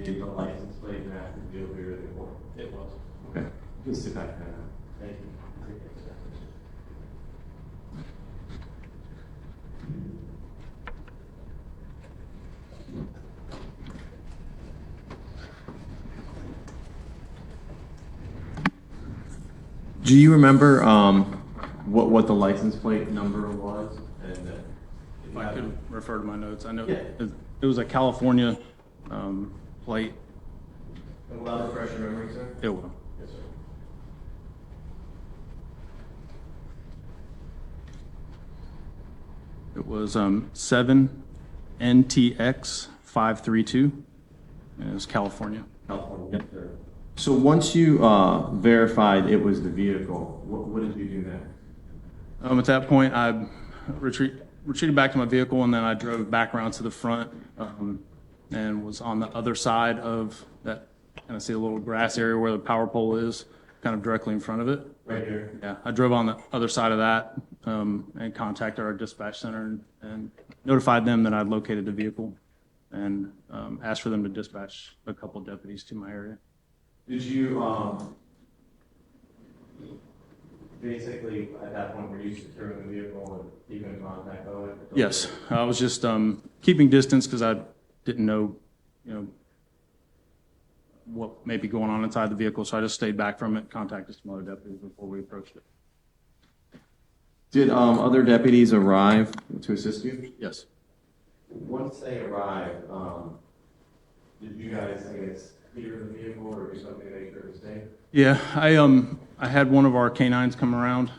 did the license plate match the vehicle you're looking for? It was. Okay. Please sit back down. Thank you. Do you remember what the license plate number was? And If I could refer to my notes, I know Yeah. it was a California plate. allow to refresh your memory, sir? It will. Yes, sir. It was 7 NTX 532, and it was California. California. Yes, sir. So once you verified it was the vehicle, what did you do next? At that point, I retreated back to my vehicle, and then I drove back around to the front and was on the other side of that. Kind of see a little grass area where the power pole is, kind of directly in front of it. Right here. Yeah, I drove on the other side of that and contacted our dispatch center and notified them that I'd located the vehicle and asked for them to dispatch a couple deputies to my area. Did you, basically, at that point, were you securing the vehicle and keeping in contact with it? Yes, I was just keeping distance because I didn't know, what may be going on inside the vehicle, so I just stayed back from it, contacted some other deputies before we approached it. Did other deputies arrive to assist you? Yes. Once they arrived, did you guys, I guess, clear the vehicle or do something to make sure it's safe? Yeah, I had one of our canines come around.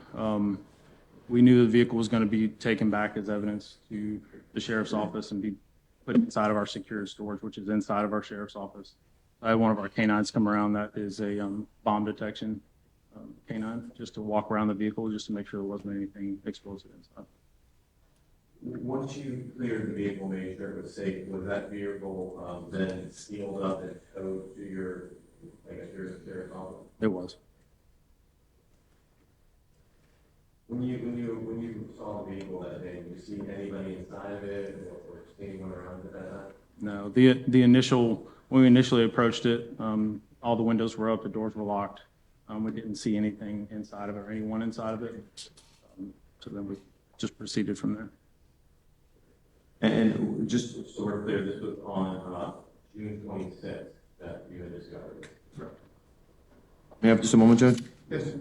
We knew the vehicle was going to be taken back as evidence to the sheriff's office and be put inside of our secure storage, which is inside of our sheriff's office. I had one of our canines come around that is a bomb detection canine, just to walk around the vehicle, just to make sure there wasn't anything explosive inside. Once you cleared the vehicle, made sure it was safe, was that vehicle then sealed up and towed to your, I guess, your office? It was. When you saw the vehicle that day, did you see anybody inside of it or anyone around at that time? No, when we initially approached it, all the windows were up, the doors were locked. We didn't see anything inside of it or anyone inside of it. So then we just proceeded from there. And just so we're clear, this was on June 26th that you had discovered it. Correct. May I have just a moment, Judge? Yes, sir.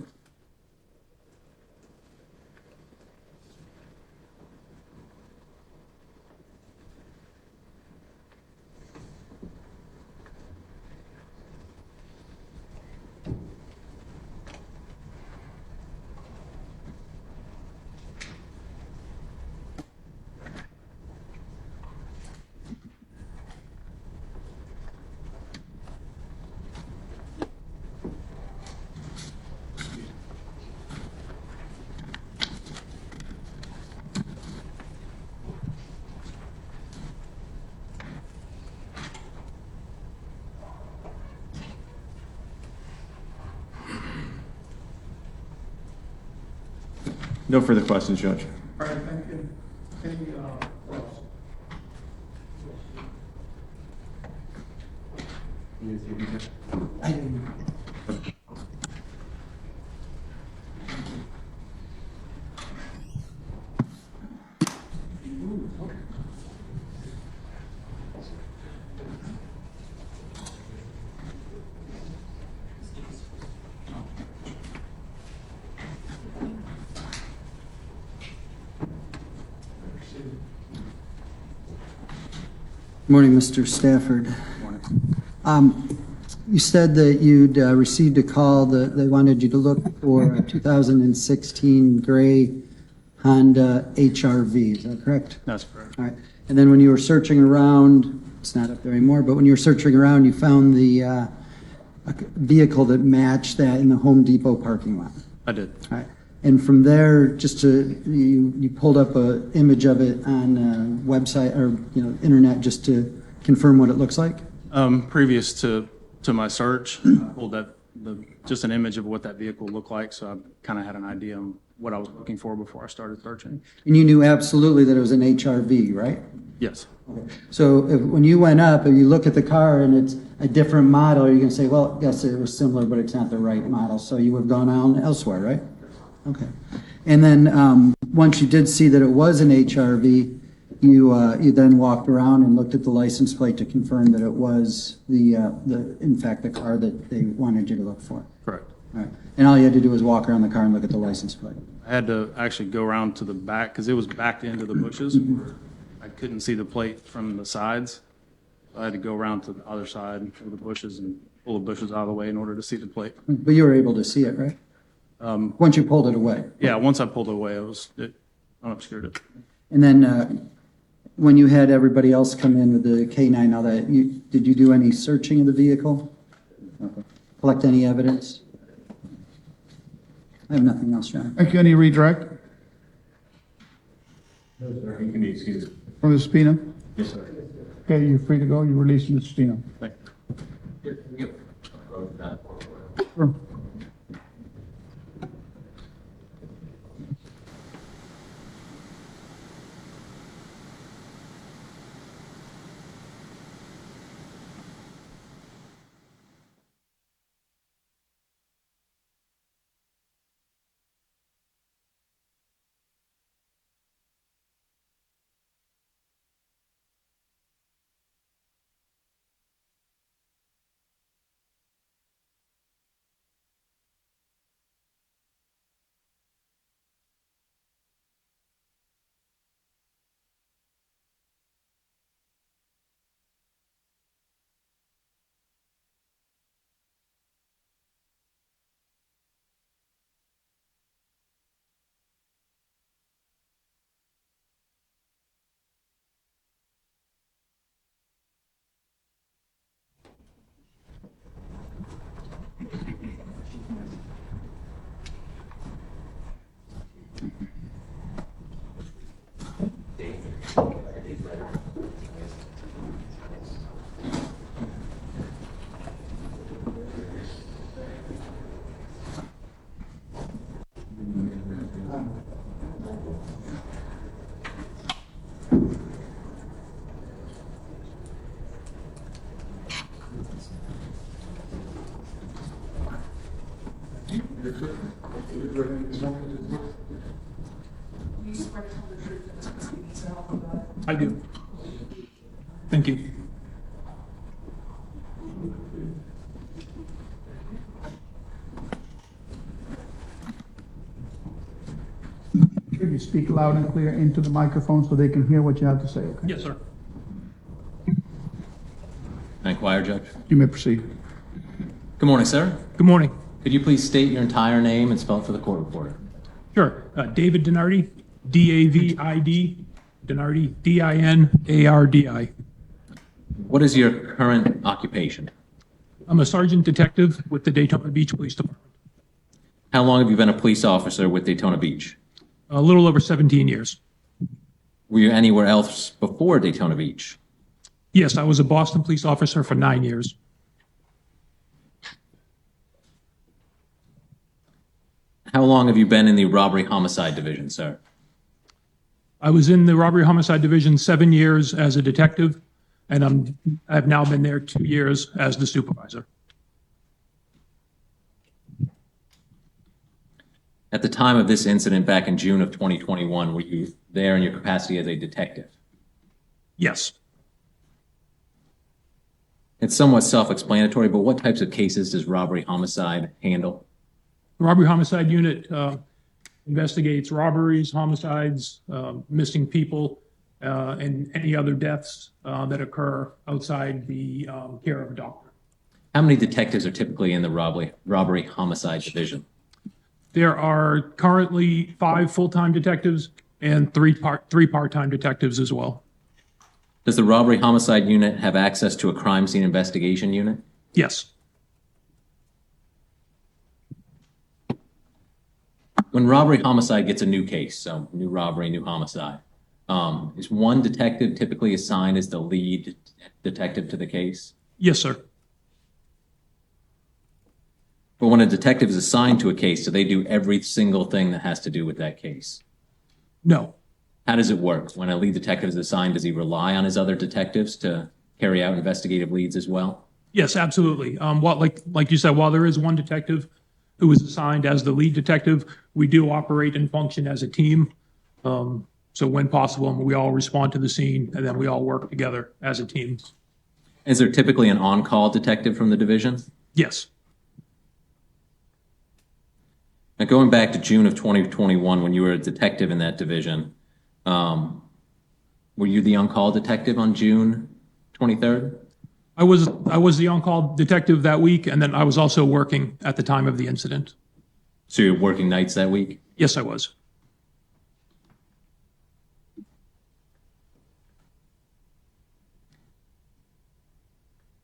No further questions, Judge. All right, thank you. Any, what else? I didn't. Morning, Mr. Stafford. You said that you'd received a call that they wanted you to look for a 2016 gray Honda HR-V. Is that correct? That's correct. All right. And then when you were searching around, it's not up there anymore, but when you were searching around, you found the a vehicle that matched that in the Home Depot parking lot. I did. All right. And from there, you pulled up an image of it on a website or internet just to confirm what it looks like? Previous to my search, I pulled up just an image of what that vehicle looked like, so I kind of had an idea on what I was looking for before I started searching. And you knew absolutely that it was an HR-V, right? Yes. Okay. So when you went up, if you look at the car and it's a different model, you're going to say, well, yes, it was similar, but it's not the right model. So you would have gone on elsewhere, right? Okay. And then once you did see that it was an HR-V, you then walked around and looked at the license plate to confirm that it was in fact the car that they wanted you to look for. Correct. All right. And all you had to do was walk around the car and look at the license plate. I had to actually go around to the back because it was backed into the bushes. I couldn't see the plate from the sides. So I had to go around to the other side of the bushes and pull the bushes out of the way in order to see the plate. But you were able to see it, right? Once you pulled it away. Yeah, once I pulled it away, it unobscured it. And then when you had everybody else come in with the K9, all that, did you do any searching of the vehicle? Okay. Collect any evidence? I have nothing else, John. Thank you. Any redirect No, sir. You can be excused. from the subpoena? Yes, sir. Okay, you're free to go. You're released from the subpoena. Thank you. Sure. I do. Thank you. Could you speak loud and clear into the microphone so they can hear what you have to say? Okay? Yes, sir. Can I inquire, Judge? You may proceed. Good morning, sir. Good morning. Could you please state your entire name and spell it for the court reporter? Sure. David Dinardi, D-A-V-I-D, Dinardi, D-I-N-A-R-D-I. What is your current occupation? I'm a sergeant detective with the Daytona Beach Police Department. How long have you been a police officer with Daytona Beach? A little over 17 years. Were you anywhere else before Daytona Beach? Yes, I was a Boston police officer for 9 years. How long have you been in the robbery homicide division, sir? I was in the robbery homicide division 7 years as a detective, and I've now been there 2 years as the supervisor. At the time of this incident back in June of 2021, were you there in your capacity as a detective? Yes. It's somewhat self-explanatory, but what types of cases does robbery homicide handle? The robbery homicide unit investigates robberies, homicides, missing people, and any other deaths that occur outside the care of a doctor. How many detectives are typically in the robbery homicide division? There are currently 5 full-time detectives and 3 part-time detectives as well. Does the robbery homicide unit have access to a crime scene investigation unit? Yes. When robbery homicide gets a new case, so new robbery, new homicide, is one detective typically assigned as the lead detective to the case? Yes, sir. But when a detective is assigned to a case, do they do every single thing that has to do with that case? No. How does it work? When a lead detective is assigned, does he rely on his other detectives to carry out investigative leads as well? Yes, absolutely. Like you said, while there is one detective who is assigned as the lead detective, we do operate and function as a team. So when possible, we all respond to the scene, and then we all work together as a team. Is there typically an on-call detective from the division? Yes. Now, going back to June of 2021, when you were a detective in that division, were you the on-call detective on June 23rd? I was the on-call detective that week, and then I was also working at the time of the incident. So you're working nights that week? Yes, I was.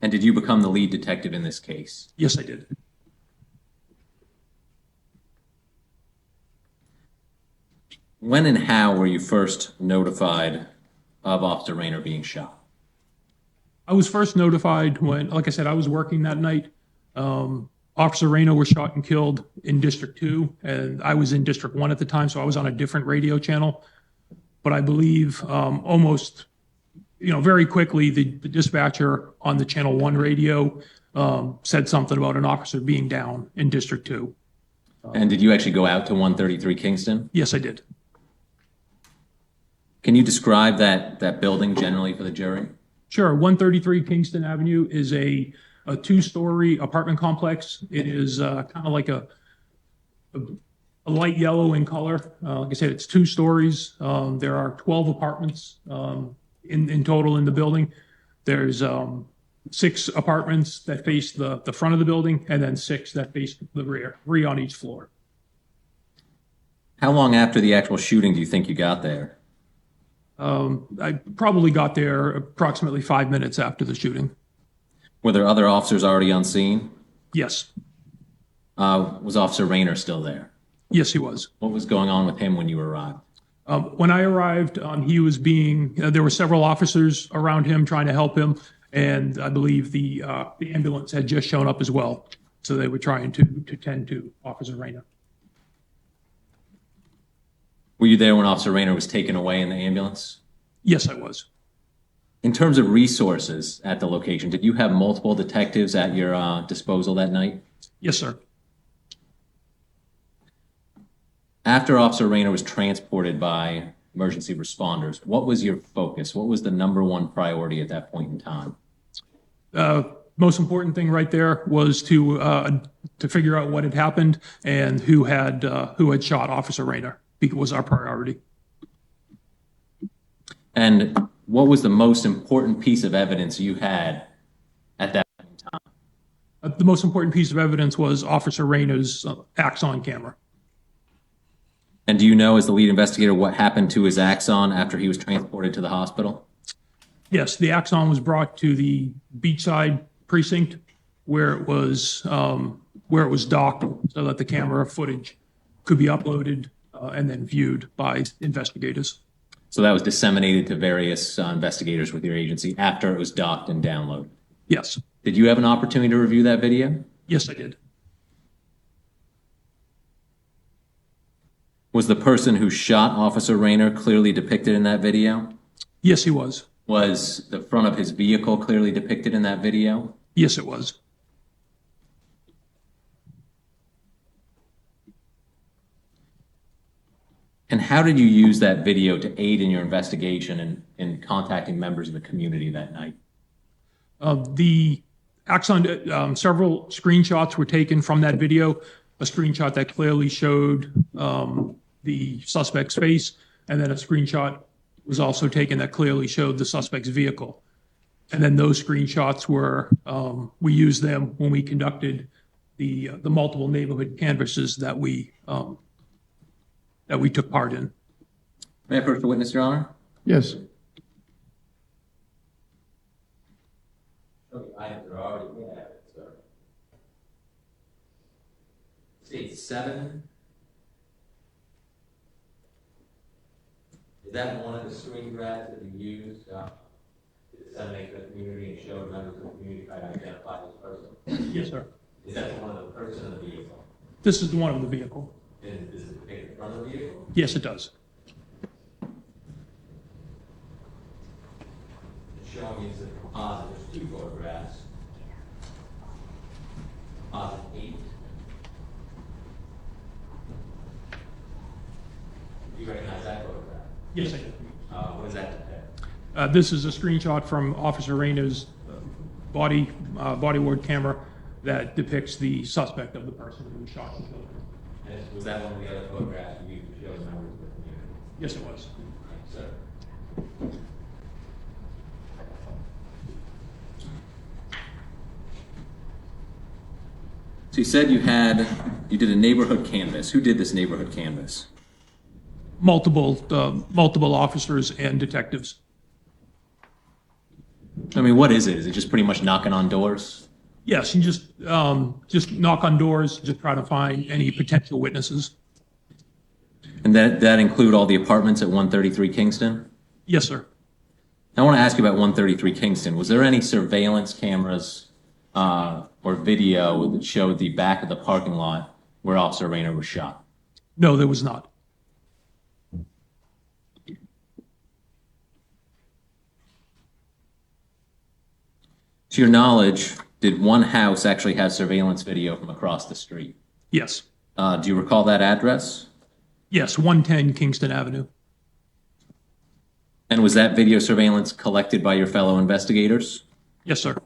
And did you become the lead detective in this case? Yes, I did. When and how were you first notified of Officer Rayner being shot? I was first notified when, like I said, I was working that night. Officer Rayner was shot and killed in District 2, and I was in District 1 at the time, so I was on a different radio channel. But I believe almost, very quickly, the dispatcher on the Channel 1 radio said something about an officer being down in District 2. And did you actually go out to 133 Kingston? Yes, I did. Can you describe that building generally for the jury? Sure. 133 Kingston Avenue is a 2-story apartment complex. It is kind of like a light yellow in color. Like I said, it's 2 stories. There are 12 apartments in total in the building. There's 6 apartments that face the front of the building, and then 6 that face the rear, 3 on each floor. How long after the actual shooting do you think you got there? I probably got there approximately 5 minutes after the shooting. Were there other officers already on scene? Yes. Was Officer Rayner still there? Yes, he was. What was going on with him when you arrived? When I arrived, he was there were several officers around him trying to help him, and I believe the ambulance had just shown up as well. So they were trying to tend to Officer Rayner. Were you there when Officer Rayner was taken away in the ambulance? Yes, I was. In terms of resources at the location, did you have multiple detectives at your disposal that night? Yes, sir. After Officer Rayner was transported by emergency responders, what was your focus? What was the number one priority at that point in time? Most important thing right there was to figure out what had happened and who had shot Officer Rayner. It was our priority. And what was the most important piece of evidence you had at that point in time? The most important piece of evidence was Officer Rayner's Axon camera. And do you know, as the lead investigator, what happened to his Axon after he was transported to the hospital? Yes, the Axon was brought to the beachside precinct where it was docked so that the camera footage could be uploaded and then viewed by investigators. So that was disseminated to various investigators with your agency after it was docked and downloaded? Yes. Did you have an opportunity to review that video? Yes, I did. Was the person who shot Officer Rayner clearly depicted in that video? Yes, he was. Was the front of his vehicle clearly depicted in that video? Yes, it was. And how did you use that video to aid in your investigation and in contacting members of the community that night? The Axon, several screenshots were taken from that video. A screenshot that clearly showed the suspect's face, and then a screenshot was also taken that clearly showed the suspect's vehicle. And then those screenshots were, we used them when we conducted the multiple neighborhood canvasses that we took part in. May I approach the witness, Your Honor? Yes. Items are already in evidence, sir. State 7. Is that one of the screen grabs that you used to disseminate to the community and show members of the community how to identify this person? Yes, sir. Is that one of the person in the vehicle? This is the one of the vehicle. And is it depicted in front of the vehicle? Yes, it does. It's showing me as a composite. There's 2 photographs. Composite 8. Do you recognize that photograph? Yes, I do. What is that depict? This is a screenshot from Officer Rayner's body worn camera that depicts the suspect of the person who was shot and killed. And was that one of the other photographs you used to show members of the community? Yes, it was. Sir. So you said you did a neighborhood canvass. Who did this neighborhood canvass? Multiple officers and detectives. I mean, what is it? Is it just pretty much knocking on doors? Yes, you just knock on doors, just try to find any potential witnesses. And that include all the apartments at 133 Kingston? Yes, sir. I want to ask you about 133 Kingston. Was there any surveillance cameras or video that showed the back of the parking lot where Officer Rayner was shot? No, there was not. To your knowledge, did one house actually have surveillance video from across the street? Yes. Do you recall that address? Yes, 110 Kingston Avenue. And was that video surveillance collected by your fellow investigators? Yes, sir.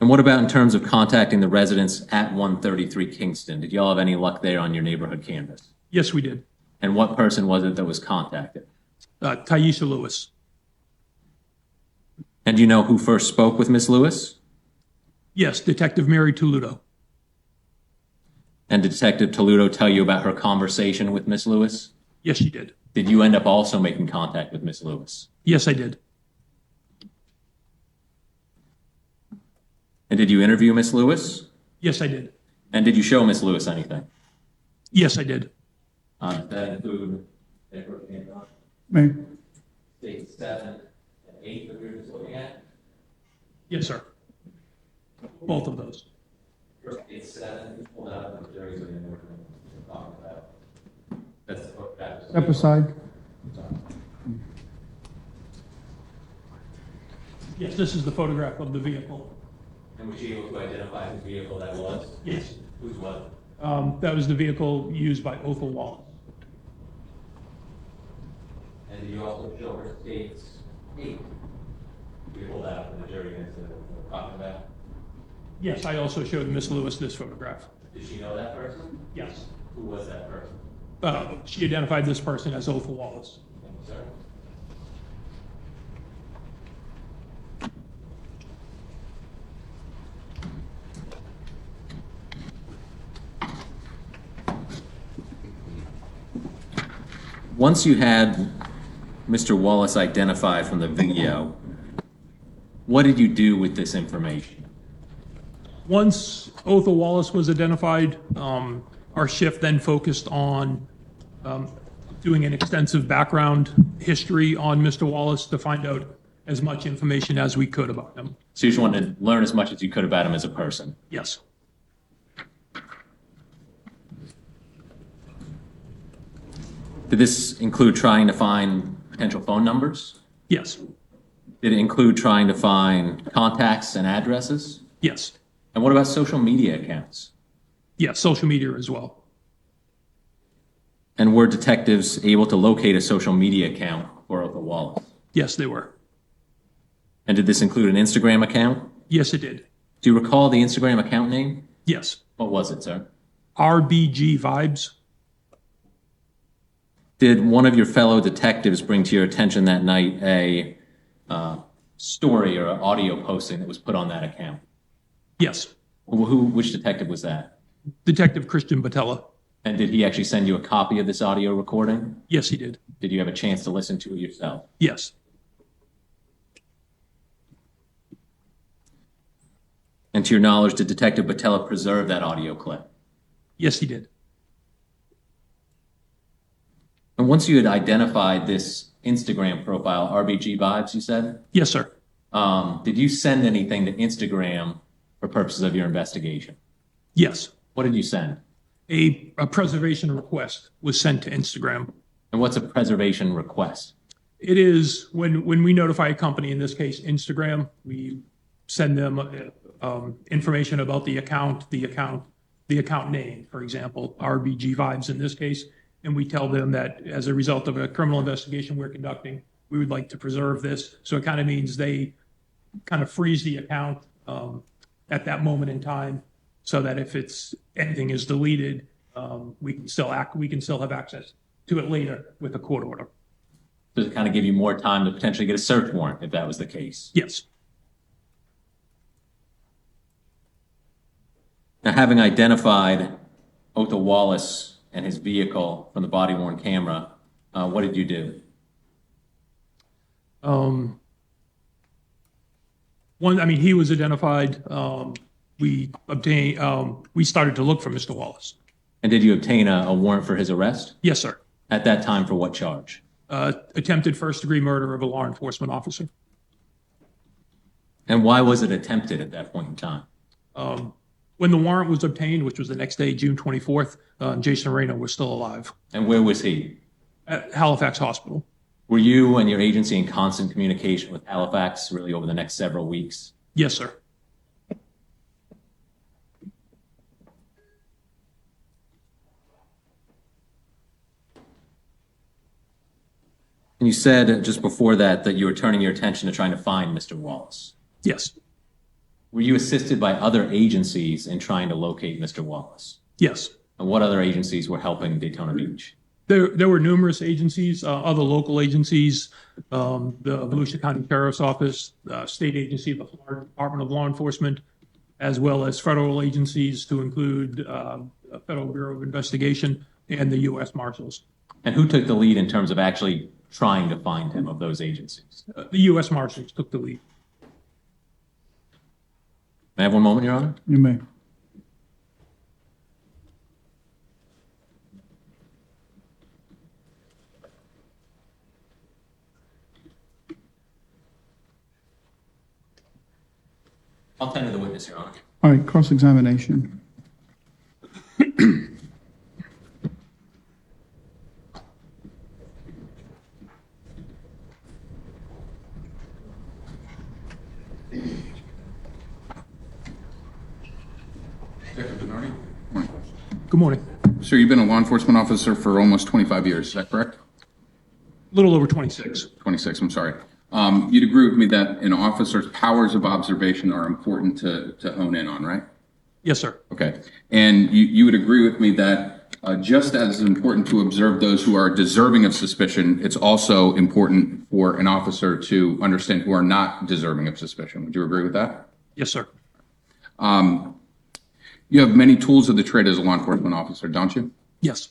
And what about in terms of contacting the residents at 133 Kingston? Did y'all have any luck there on your neighborhood canvas? Yes, we did. And what person was it that was contacted? Taisha Lewis. And do you know who first spoke with Miss Lewis? Yes, Detective Mary Toludo. And did Detective Toludo tell you about her conversation with Miss Lewis? Yes, she did. Did you end up also making contact with Miss Lewis? Yes, I did. And did you interview Miss Lewis? Yes, I did. And did you show Miss Lewis anything? Yes, I did. Did that include Me? State 7 and 8 that we were just looking at? Yes, sir. Both of those. State 7, pulled out of the jury's and we're talking about. That's the photograph. Step aside. Yes, this is the photograph of the vehicle. And was she able to identify whose vehicle that was? Yes. Whose was it? That was the vehicle used by Othal Wallace. And did you also show her state's eight? We pulled out for the jury as to what we're talking about. Yes, I also showed Miss Lewis this photograph. Did she know that person? Yes. Who was that person? She identified this person as Othal Wallace. Thank you, sir. Once you had Mr. Wallace identified from the video, what did you do with this information? Once Othal Wallace was identified, our shift then focused on doing an extensive background history on Mr. Wallace to find out as much information as we could about him. So you just wanted to learn as much as you could about him as a person? Yes. Did this include trying to find potential phone numbers? Yes. Did it include trying to find contacts and addresses? Yes. And what about social media accounts? Yes, social media as well. And were detectives able to locate a social media account for Othal Wallace? Yes, they were. And did this include an Instagram account? Yes, it did. Do you recall the Instagram account name? Yes. What was it, sir? RBG Vibes. Did one of your fellow detectives bring to your attention that night a story or an audio posting that was put on that account? Yes. Which detective was that? Detective Christian Batella. And did he actually send you a copy of this audio recording? Yes, he did. Did you have a chance to listen to it yourself? Yes. And to your knowledge, did Detective Batella preserve that audio clip? Yes, he did. And once you had identified this Instagram profile, RBG Vibes, you said? Yes, sir. Did you send anything to Instagram for purposes of your investigation? Yes. What did you send? A preservation request was sent to Instagram. And what's a preservation request? It is when we notify a company, in this case Instagram, we send them information about the account name, for example, RBG Vibes in this case, and we tell them that as a result of a criminal investigation we're conducting, we would like to preserve this. So it kind of means they kind of freeze the account at that moment in time, so that if anything is deleted, we can still have access to it later with a court order. Does it kind of give you more time to potentially get a search warrant if that was the case? Yes. Now, having identified Othal Wallace and his vehicle from the body-worn camera, what did you do? He was identified. We started to look for Mr. Wallace. And did you obtain a warrant for his arrest? Yes, sir. At that time, for what charge? Attempted first-degree murder of a law enforcement officer. And why was it attempted at that point in time? When the warrant was obtained, which was the next day, June 24th, Jason Reno was still alive. And where was he? At Halifax Hospital. Were you and your agency in constant communication with Halifax really over the next several weeks? Yes, sir. And you said just before that you were turning your attention to trying to find Mr. Wallace. Yes. Were you assisted by other agencies in trying to locate Mr. Wallace? Yes. And what other agencies were helping Daytona Beach? There were numerous agencies, other local agencies, the Volusia County Sheriff's Office, state agency, the Florida Department of Law Enforcement, as well as federal agencies to include Federal Bureau of Investigation and the U.S. Marshals. And who took the lead in terms of actually trying to find him of those agencies? The U.S. Marshals took the lead. May I have one moment, Your Honor? You may. I'll tender the witness, Your Honor. All right, cross-examination. Detective Bernardi? Good morning. Sir, you've been a law enforcement officer for almost 25 years, is that correct? A little over 26. 26, I'm sorry. You'd agree with me that an officer's powers of observation are important to hone in on, right? Yes, sir. Okay. And you would agree with me that just as important to observe those who are deserving of suspicion, it's also important for an officer to understand who are not deserving of suspicion. Would you agree with that? Yes, sir. You have many tools of the trade as a law enforcement officer, don't you? Yes.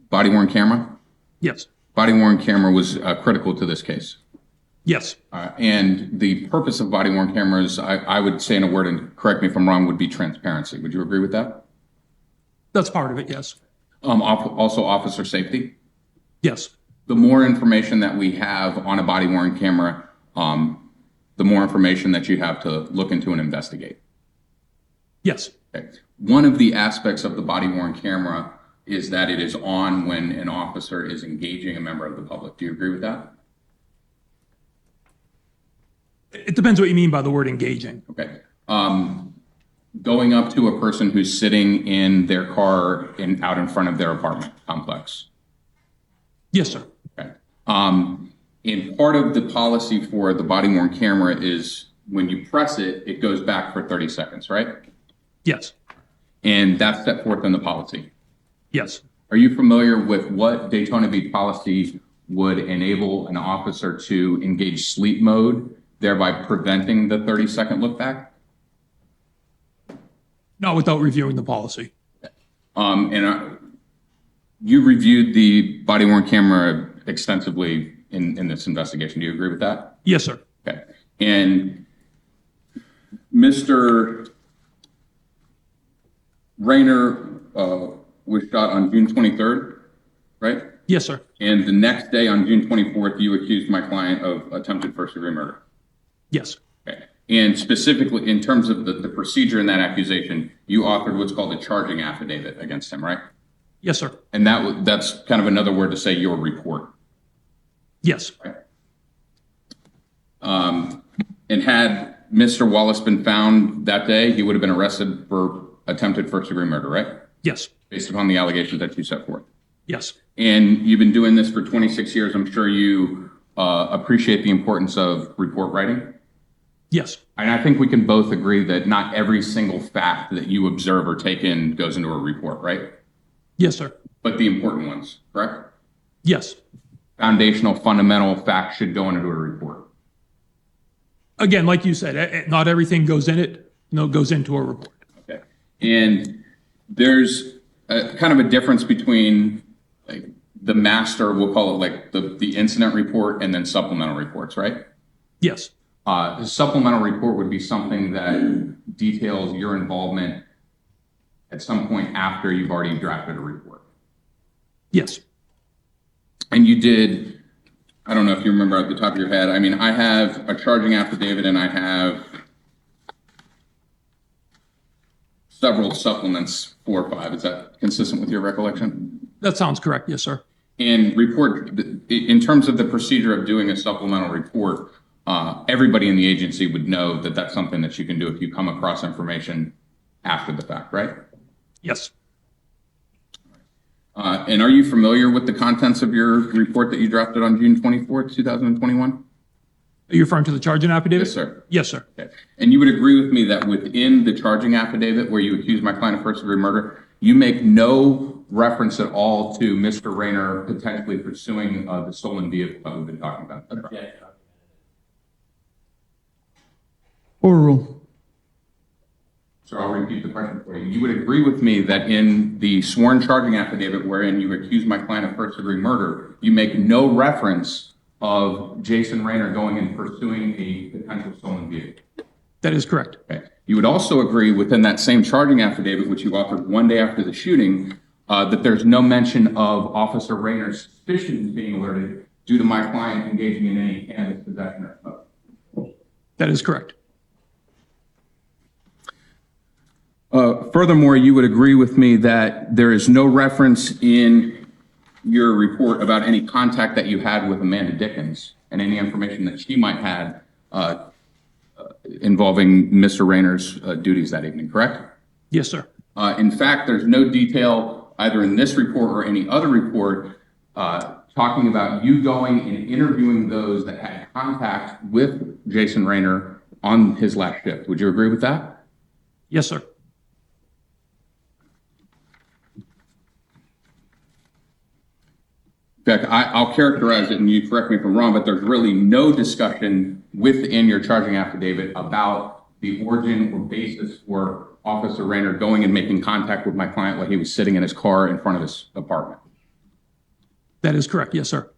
Body-worn camera? Yes. Body-worn camera was critical to this case. Yes. And the purpose of body-worn cameras, I would say in a word, and correct me if I'm wrong, would be transparency. Would you agree with that? That's part of it, yes. Also officer safety? Yes. The more information that we have on a body-worn camera, the more information that you have to look into and investigate. Yes. Okay. One of the aspects of the body-worn camera is that it is on when an officer is engaging a member of the public. Do you agree with that? It depends what you mean by the word engaging. Okay. Going up to a person who's sitting in their car out in front of their apartment complex. Yes, sir. Okay. And part of the policy for the body-worn camera is when you press it, it goes back for 30 seconds, right? Yes. And that's set forth in the policy. Yes. Are you familiar with what Daytona Beach policy would enable an officer to engage sleep mode, thereby preventing the 30-second look back? Not without reviewing the policy. You reviewed the body-worn camera extensively in this investigation. Do you agree with that? Yes, sir. Okay. And Mr. Rayner was shot on June 23rd, right? Yes, sir. And the next day on June 24th, you accused my client of attempted first-degree murder. Yes. Okay. And specifically, in terms of the procedure in that accusation, you authored what's called a charging affidavit against him, right? Yes, sir. And that's kind of another word to say your report. Yes. Right? And had Mr. Wallace been found that day, he would have been arrested for attempted first-degree murder, right? Yes. Based upon the allegations that you set forth. Yes. And you've been doing this for 26 years. I'm sure you appreciate the importance of report writing. Yes. And I think we can both agree that not every single fact that you observe or take in goes into a report, right? Yes, sir. But the important ones, correct? Yes. Foundational, fundamental facts should go into a report. Again, like you said, not everything goes in it. No, goes into a report. Okay. And there's kind of a difference between like the master, we'll call it like the incident report, and then supplemental reports, right? Yes. The supplemental report would be something that details your involvement at some point after you've already drafted a report. Yes. And you did, I don't know if you remember at the top of your head, I mean, I have a charging affidavit and I have several supplements, 4 or 5. Is that consistent with your recollection? That sounds correct. Yes, sir. And report, in terms of the procedure of doing a supplemental report, everybody in the agency would know that that's something that you can do if you come across information after the fact, right? Yes. And are you familiar with the contents of your report that you drafted on June 24th, 2021? Are you referring to the charging affidavit? Yes, sir. Yes, sir. Okay. And you would agree with me that within the charging affidavit where you accuse my client of first-degree murder, you make no reference at all to Mr. Rayner potentially pursuing the stolen vehicle that we've been talking about. Yeah. Overrule. So I'll repeat the question for you. You would agree with me that in the sworn charging affidavit wherein you accuse my client of first-degree murder, you make no reference of Jason Rayner going and pursuing a potential stolen vehicle. That is correct. Okay. You would also agree within that same charging affidavit, which you authored one day after the shooting, that there's no mention of Officer Rayner's suspicions being alerted due to my client engaging in any cannabis possession or smoke. That is correct. Furthermore, you would agree with me that there is no reference in your report about any contact that you had with Amanda Dickens and any information that she might have involving Mr. Rayner's duties that evening, correct? Yes, sir. In fact, there's no detail either in this report or any other report, talking about you going and interviewing those that had contact with Jason Rayner on his last shift. Would you agree with that? Yes, sir. In fact, I'll characterize it, and you correct me if I'm wrong, but there's really no discussion within your charging affidavit about the origin or basis for Officer Rayner going and making contact with my client while he was sitting in his car in front of his apartment. That is correct. Yes, sir.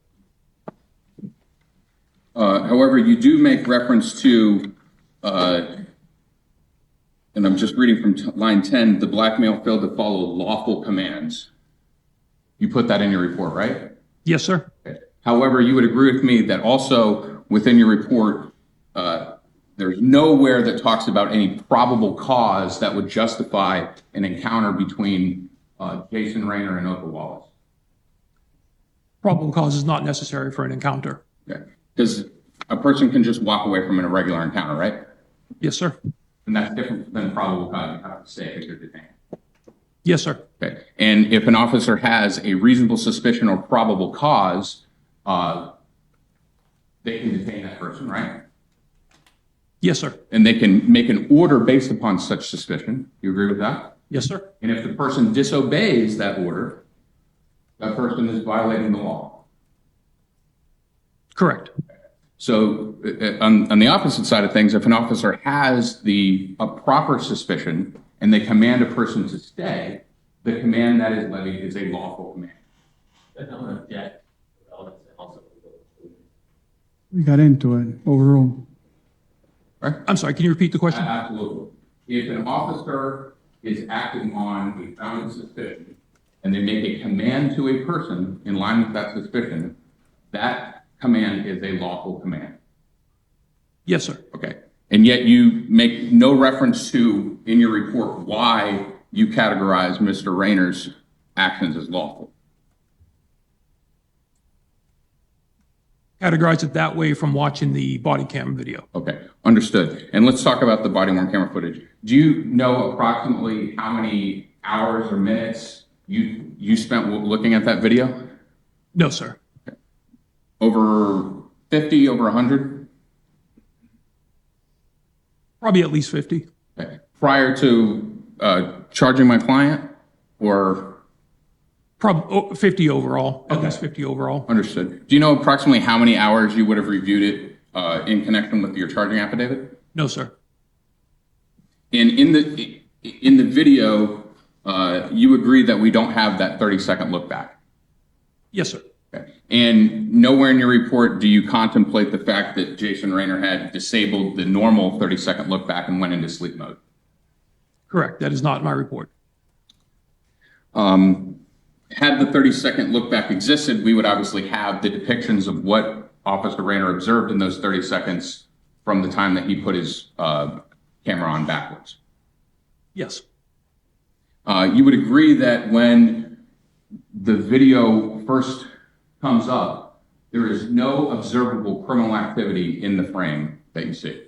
However, you do make reference to, and I'm just reading from line 10, the blackmail failed to follow lawful commands. You put that in your report, right? Yes, sir. Okay. However, you would agree with me that also within your report, there's nowhere that talks about any probable cause that would justify an encounter between Jason Rayner and Othal Wallace. Probable cause is not necessary for an encounter. Okay. Because a person can just walk away from an irregular encounter, right? Yes, sir. And that's different than probable cause. You have to say if you're detained. Yes, sir. Okay. And if an officer has a reasonable suspicion or probable cause, they can detain that person, right? Yes, sir. And they can make an order based upon such suspicion. You agree with that? Yes, sir. And if the person disobeys that order, that person is violating the law. Correct. So on the opposite side of things, if an officer has a proper suspicion and they command a person to stay, the command that is levied is a lawful command. We got into it overall. Right? I'm sorry, can you repeat the question? Absolutely. If an officer is acting on a founded suspicion and they make a command to a person in line with that suspicion, that command is a lawful command. Yes, sir. Okay. And yet you make no reference to, in your report, why you categorize Mr. Rayner's actions as lawful. Categorize it that way from watching the body cam video. Okay, understood. And let's talk about the body-worn camera footage. Do you know approximately how many hours or minutes you spent looking at that video? No, sir. Okay. Over 50, over 100? Probably at least 50. Okay. Prior to charging my client, or? Probably 50 overall, at Okay. least 50 overall. Understood. Do you know approximately how many hours you would have reviewed it in connection with your charging affidavit? No, sir. And in the video, you agree that we don't have that 30-second look back? Yes, sir. Okay. And nowhere in your report do you contemplate the fact that Jason Rayner had disabled the normal 30-second look back and went into sleep mode? Correct. That is not my report. Had the 30-second look back existed, we would obviously have the depictions of what Officer Rayner observed in those 30 seconds from the time that he put his camera on backwards. Yes. You would agree that when the video first comes up, there is no observable criminal activity in the frame that you see.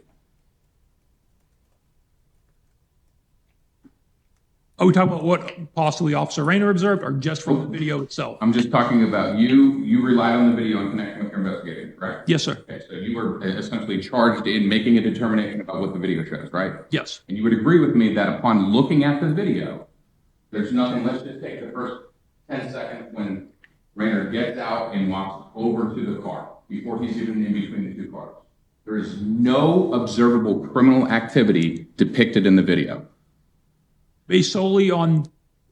Are we talking about what possibly Officer Rayner observed or just from the video itself? I'm just talking about you relied on the video in connection with your investigation, correct? Yes, sir. Okay, so you were essentially charged in making a determination about what the video shows, right? Yes. And you would agree with me that upon looking at the video, there's nothing, let's just take the first 10 seconds when Rayner gets out and walks over to the car before he's even in between the two cars. There is no observable criminal activity depicted in the video. Based solely on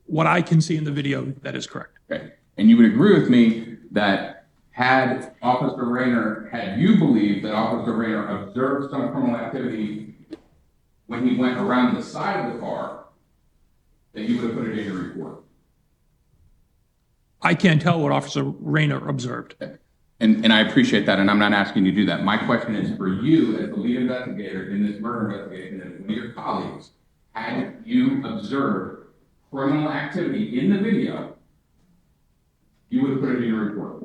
what I can see in the video, that is correct. Okay. And you would agree with me that had you believed that Officer Rayner observed some criminal activity when he went around the side of the car, that you would have put it in your report? I can't tell what Officer Rayner observed. Okay. And I appreciate that, and I'm not asking you to do that. My question is for you as the lead investigator in this murder investigation and one of your colleagues, had you observed criminal activity in the video, you would have put it in your report.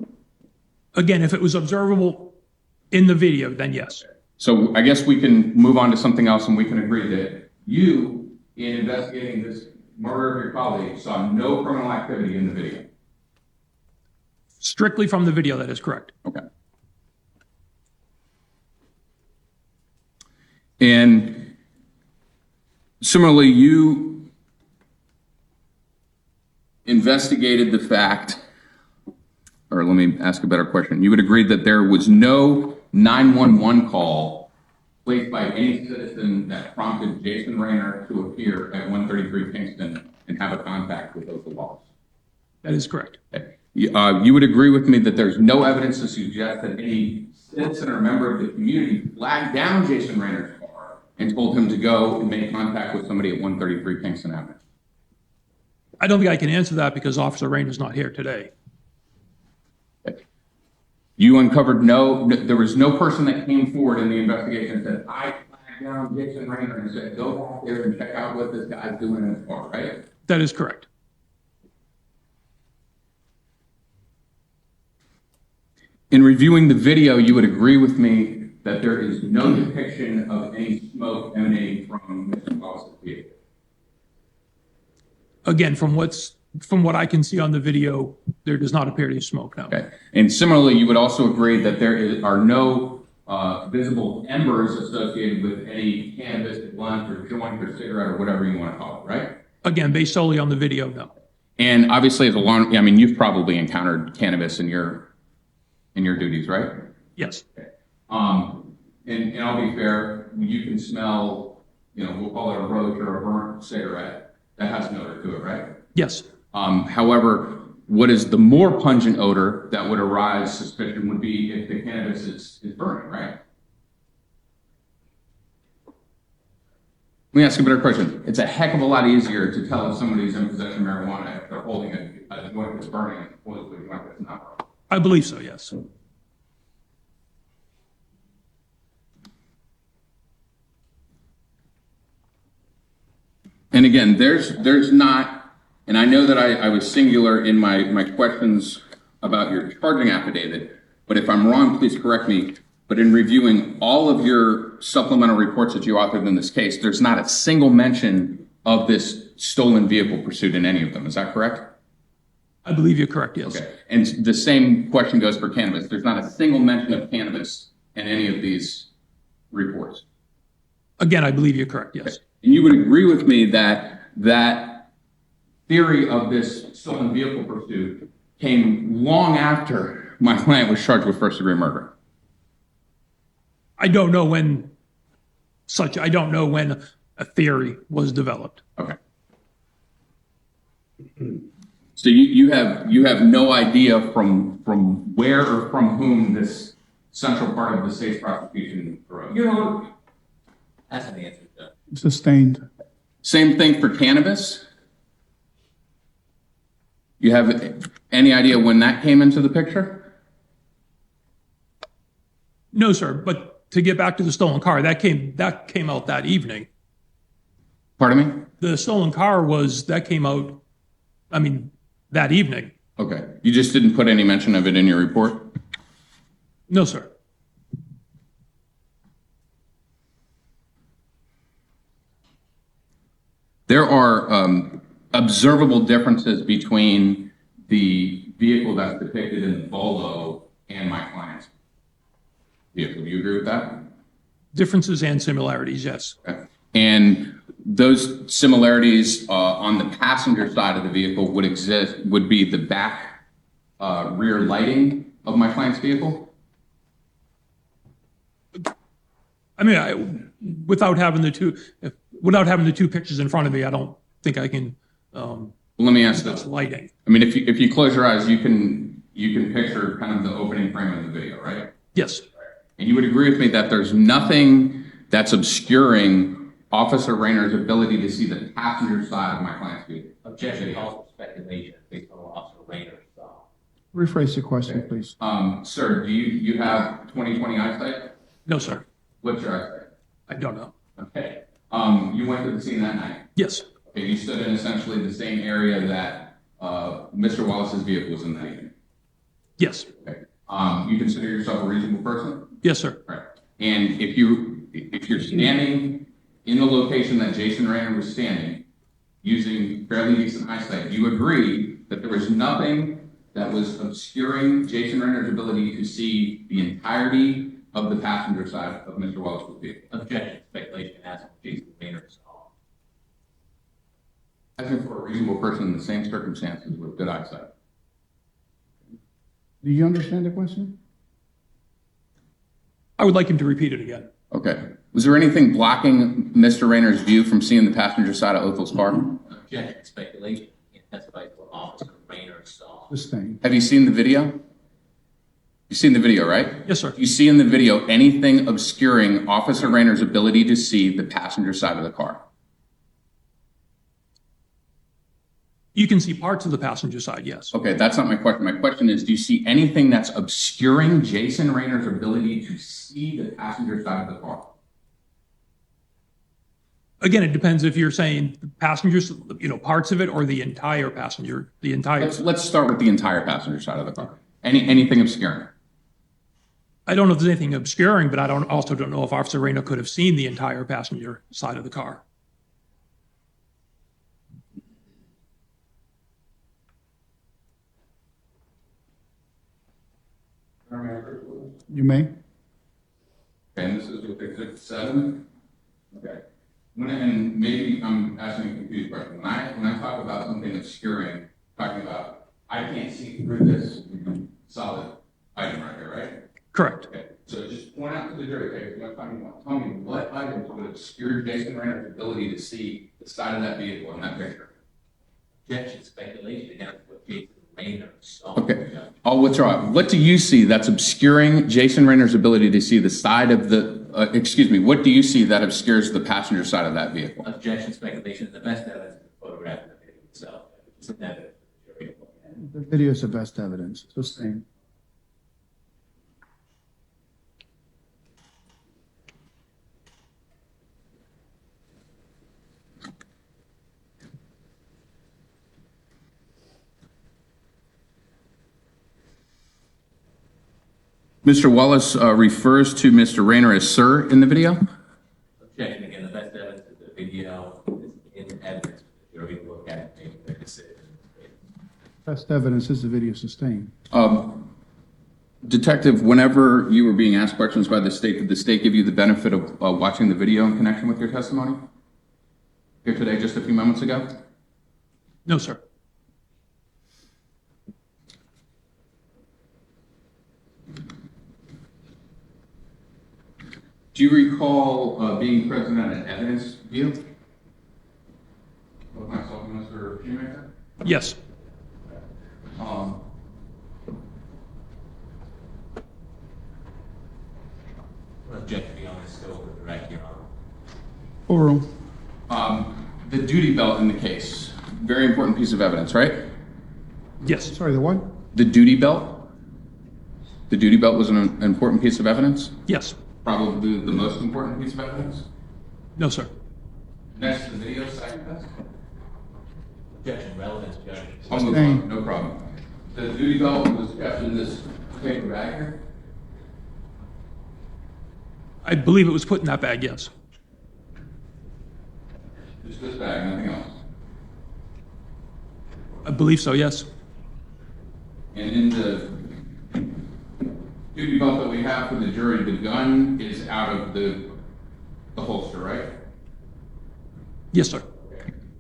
Again, if it was observable in the video, then yes. So I guess we can move on to something else and we can agree that you, in investigating this murder of your colleague saw no criminal activity in the video. Strictly from the video, that is correct. Okay. And similarly, you investigated the fact, or let me ask a better question. You would agree that there was no 911 call placed by any citizen that prompted Jason Rayner to appear at 133 Kingston and have a contact with Othal Wallace? That is correct. Okay. You would agree with me that there's no evidence to suggest that any citizen or member of the community flagged down Jason Rayner's car and told him to go and make contact with somebody at 133 Kingston Avenue? I don't think I can answer that because Officer Rain is not here today. You uncovered there was no person that came forward in the investigation and said, I flagged down Jason Rayner and said, go back there and check out what this guy's doing in his car, right? That is correct. In reviewing the video, you would agree with me that there is no depiction of any smoke emanating from Mr. Wallace's vehicle. Again, from what I can see on the video, there does not appear to be smoke now. Okay. And similarly, you would also agree that there are no visible embers associated with any cannabis, blunt, or joint, or cigarette, or whatever you want to call it, right? Again, based solely on the video, no. And obviously, you've probably encountered cannabis in your duties, right? Yes. Okay. And I'll be fair, you can smell, we'll call it a roach or a burnt cigarette. That has an odor to it, right? Yes. However, what is the more pungent odor that would arise suspicion would be if the cannabis is burning, right? Let me ask you a better question. It's a heck of a lot easier to tell if somebody's in possession of marijuana if they're holding a joint that's burning as opposed to a joint that's not burning. I believe so, yes. And again, there's not, and I know that I was singular in my questions about your charging affidavit, but if I'm wrong, please correct me. But in reviewing all of your supplemental reports that you authored in this case, there's not a single mention of this stolen vehicle pursuit in any of them. Is that correct? I believe you're correct, yes. Okay. And the same question goes for cannabis. There's not a single mention of cannabis in any of these reports. Again, I believe you're correct, yes. Okay. And you would agree with me that that theory of this stolen vehicle pursuit came long after my client was charged with first-degree murder. I don't know when a theory was developed. Okay. So you have no idea from where or from whom this central part of the state's prosecution arose? That's an answer, Judge. Sustained. Same thing for cannabis? You have any idea when that came into the picture? No, sir, but to get back to the stolen car, that came out that evening. Pardon me? The stolen car came out, that evening. Okay. You just didn't put any mention of it in your report? No, sir. There are observable differences between the vehicle that's depicted in the bolo and my client's vehicle. Do you agree with that? Differences and similarities, yes. Okay. And those similarities on the passenger side of the vehicle would be the back rear lighting of my client's vehicle? Without having the two pictures in front of me, I don't think I can. Well, let me ask this. Lighting. If you close your eyes, you can picture kind of the opening frame of the video, right? Yes. And you would agree with me that there's nothing that's obscuring Officer Rayner's ability to see the passenger side of my client's vehicle? Objection calls for speculation based on what Officer Rayner saw. Rephrase the question, please. Sir, do you have 20/20 eyesight? No, sir. What's your eyesight? I don't know. Okay. You went to the scene that night? Yes. Okay, you stood in essentially the same area that Mr. Wallace's vehicle was in that evening? Yes. Okay. You consider yourself a reasonable person? Yes, sir. Right. And if you're standing in the location that Jason Rayner was standing, using fairly decent eyesight, do you agree that there was nothing that was obscuring Jason Rayner's ability to see the entirety of the passenger side of Mr. Wallace's vehicle? Objection, speculation, as Jason Rayner saw. I think for a reasonable person in the same circumstances with good eyesight. Do you understand the question? I would like him to repeat it again. Okay. Was there anything blocking Mr. Rayner's view from seeing the passenger side of Othal's car? Objection, speculation, can't testify to what Officer Rayner saw. Sustained. Have you seen the video? You've seen the video, right? Yes, sir. You see in the video anything obscuring Officer Rayner's ability to see the passenger side of the car? You can see parts of the passenger side, yes. Okay, that's not my question. My question is, do you see anything that's obscuring Jason Rayner's ability to see the passenger side of the car? Again, it depends if you're saying passengers, parts of it, or the entire passenger, the entire. Let's start with the entire passenger side of the car. Anything obscuring? I don't know if there's anything obscuring, but I also don't know if Officer Rayner could have seen the entire passenger side of the car. You may. Okay, and this is with Exhibit 7. Okay. And maybe I'm asking a confused question. When I talk about something obscuring, talking about I can't see through this solid item right here, right? Correct. Okay. So just point out to the jury, okay, what I'm talking about. Tell me what items would obscure Jason Rayner's ability to see the side of that vehicle in that picture. Objection, speculation, against what Jason Rayner saw. Okay. I'll withdraw. What do you see that's obscuring Jason Rayner's ability to see the side of the, what do you see that obscures the passenger side of that vehicle? Objection, speculation, the best evidence is the photograph of the vehicle itself. It's an evidence for the jury to look at. The video is the best evidence. Sustained. Mr. Wallace refers to Mr. Rayner as sir in the video. Objection, again, the best evidence is the video is in evidence for the jury to look at and make their decision. Best evidence is the video sustained. Detective, whenever you were being asked questions by the state, did the state give you the benefit of watching the video in connection with your testimony? Here today, just a few moments ago? No, sir. Do you recall being present at an evidence view? With myself and Mr. Shoemaker? Yes. Objection beyond the scope of the direct, Your Honor. Overruled. The duty belt in the case, very important piece of evidence, right? Yes. Sorry, the what? The duty belt? The duty belt was an important piece of evidence? Yes. Probably the most important piece of evidence? No, sir. Next to the video, second best? Objection, relevance, judge. I'll move on, no problem. The duty belt was kept in this paper bag here? I believe it was put in that bag, yes. Just this bag, nothing else? I believe so, yes. And in the duty belt that we have for the jury, the gun is out of the holster, right? Yes, sir.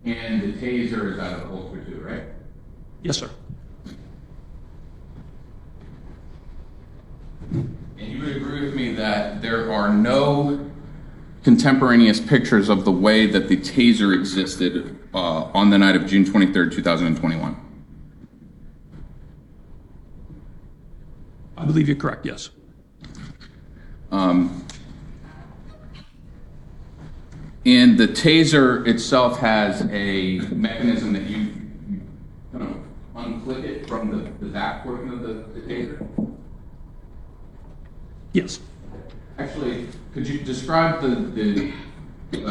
And the taser is out of the holster too, right? Yes, sir. And you would agree with me that there are no contemporaneous pictures of the way that the taser existed on the night of June 23rd, 2021? I believe you're correct, yes. And the taser itself has a mechanism that you kind of unclick it from the back portion of the taser? Yes. Actually, could you describe the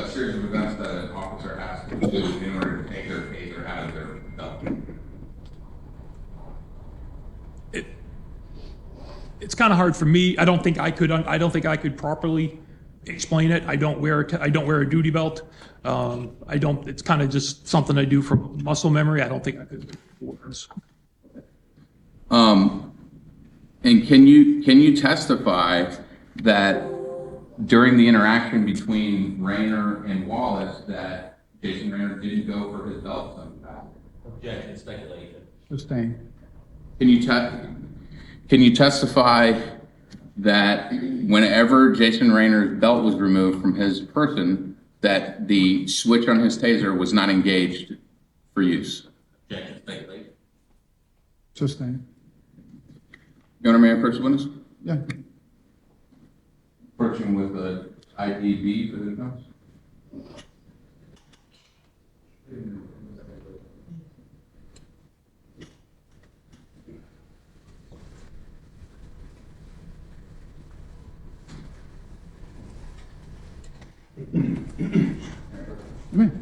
series of events that an officer has to do in order to take their taser out of their belt? It's kind of hard for me. I don't think I could properly explain it. I don't wear a duty belt. It's kind of just something I do from muscle memory. I don't think I could words. And can you testify that during the interaction between Rayner and Wallace that Jason Rayner didn't go for his belt? Objection, speculation. Sustained. Can you testify that whenever Jason Rayner's belt was removed from his person, that the switch on his taser was not engaged for use? Objection, speculation. Sustained. Your Honor, may I approach the witness? Yeah. Approaching with the IDB for the defense. Come in.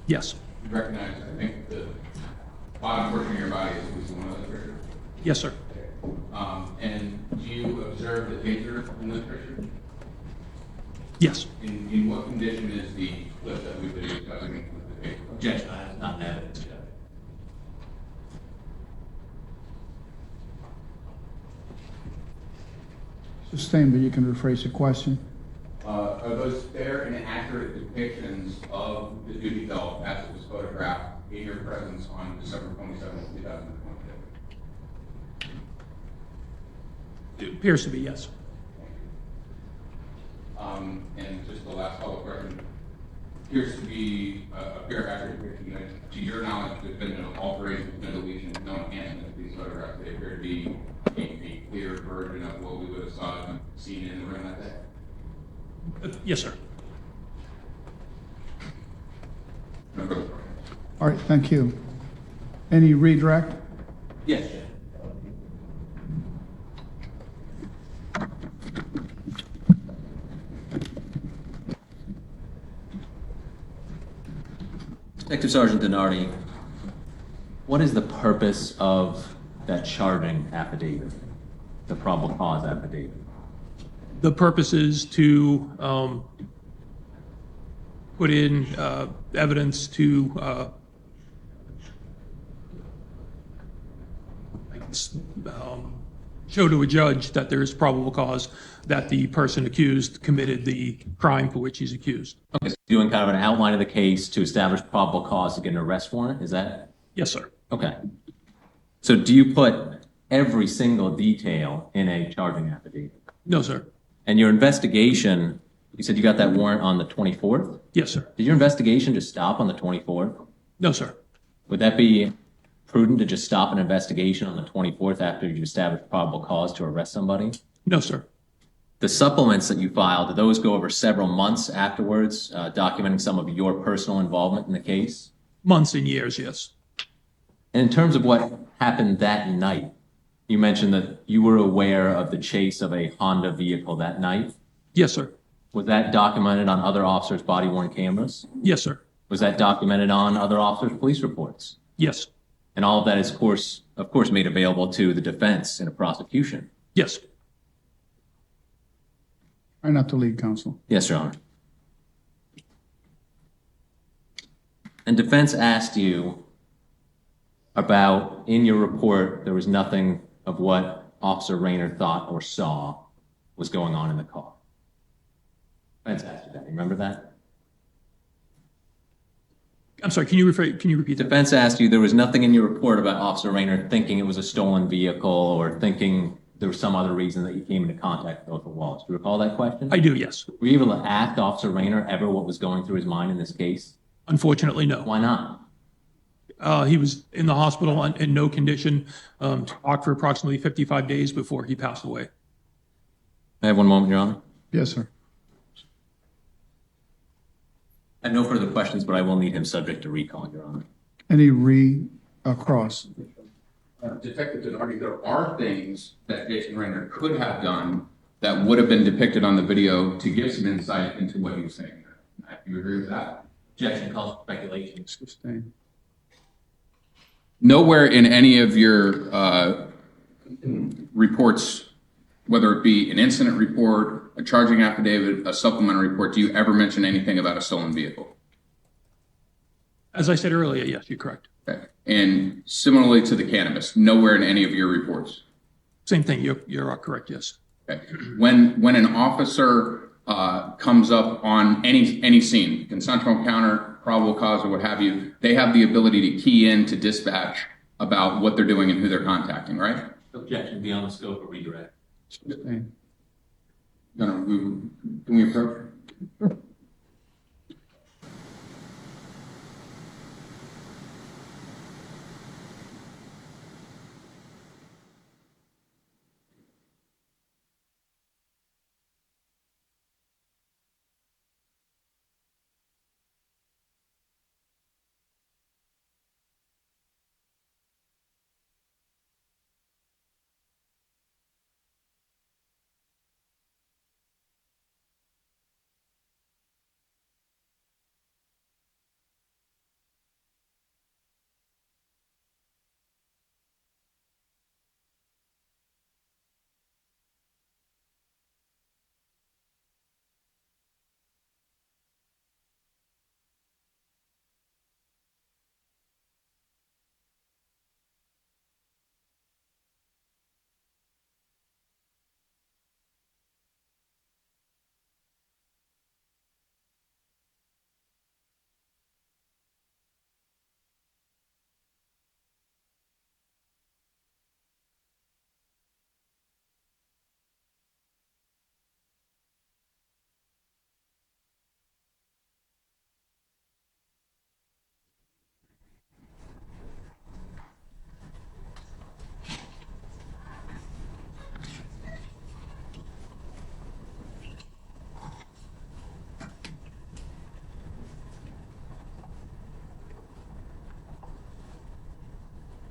Yes. You recognize, I think, the bottom portion of your body is one of those pictures. Yes, sir. And do you observe the taser in this picture? Yes. In what condition is the clip that we've been discussing with the taser? Objection, I have not evidence yet. Sustained, but you can rephrase the question. Are those fair and accurate depictions of the duty belt as it was photographed in your presence on December 27, 2022? It appears to be yes. And just the last follow-up question. Appears to be a fair, accurate depiction. To your knowledge, there's been no alteration, no deletion, no enhancement of these photographs. They appear to be a clear version of what we would have seen in the room that day. Yes, sir. All right, thank you. Any redirect? Yes, Judge. Detective Sergeant Denardi, what is the purpose of that charging affidavit, the probable cause affidavit? The purpose is to put in evidence to show to a judge that there is probable cause that the person accused committed the crime for which he's accused. Okay, so doing kind of an outline of the case to establish probable cause to get an arrest warrant, is that? Yes, sir. Okay. So do you put every single detail in a charging affidavit? No, sir. And your investigation, you said you got that warrant on the 24th? Yes, sir. Did your investigation just stop on the 24th? No, sir. Would that be prudent to just stop an investigation on the 24th after you establish probable cause to arrest somebody? No, sir. The supplements that you filed, did those go over several months afterwards, documenting some of your personal involvement in the case? Months and years, yes. And in terms of what happened that night, you mentioned that you were aware of the chase of a Honda vehicle that night. Yes, sir. Was that documented on other officers' body-worn cameras? Yes, sir. Was that documented on other officers' police reports? Yes. And all of that is, of course, made available to the defense in a prosecution? Yes. Try not to lead, counsel. Yes, Your Honor. And defense asked you about, in your report, there was nothing of what Officer Rayner thought or saw was going on in the car. Defense asked you that. Remember that? I'm sorry, can you repeat that? Defense asked you there was nothing in your report about Officer Rayner thinking it was a stolen vehicle or thinking there was some other reason that you came into contact with Othal Wallace. Do you recall that question? I do, yes. Were you able to ask Officer Rayner ever what was going through his mind in this case? Unfortunately, no. Why not? He was in the hospital in no condition to talk for approximately 55 days before he passed away. I have one moment, Your Honor. Yes, sir. I have no further questions, but I will need him subject to recall, Your Honor. Any across? Detective Denardi, there are things that Jason Rayner could have done that would have been depicted on the video to give some insight into what he was saying. Do you agree with that? Objection calls for speculation. Sustained. Nowhere in any of your reports, whether it be an incident report, a charging affidavit, a supplementary report, do you ever mention anything about a stolen vehicle? As I said earlier, yes, you're correct. Okay. And similarly to the cannabis, nowhere in any of your reports? Same thing, you're correct, yes. Okay. When an officer comes up on any scene, consensual encounter, probable cause, or what have you, they have the ability to key in to dispatch about what they're doing and who they're contacting, right? Objection beyond the scope of redirect. Can we approach?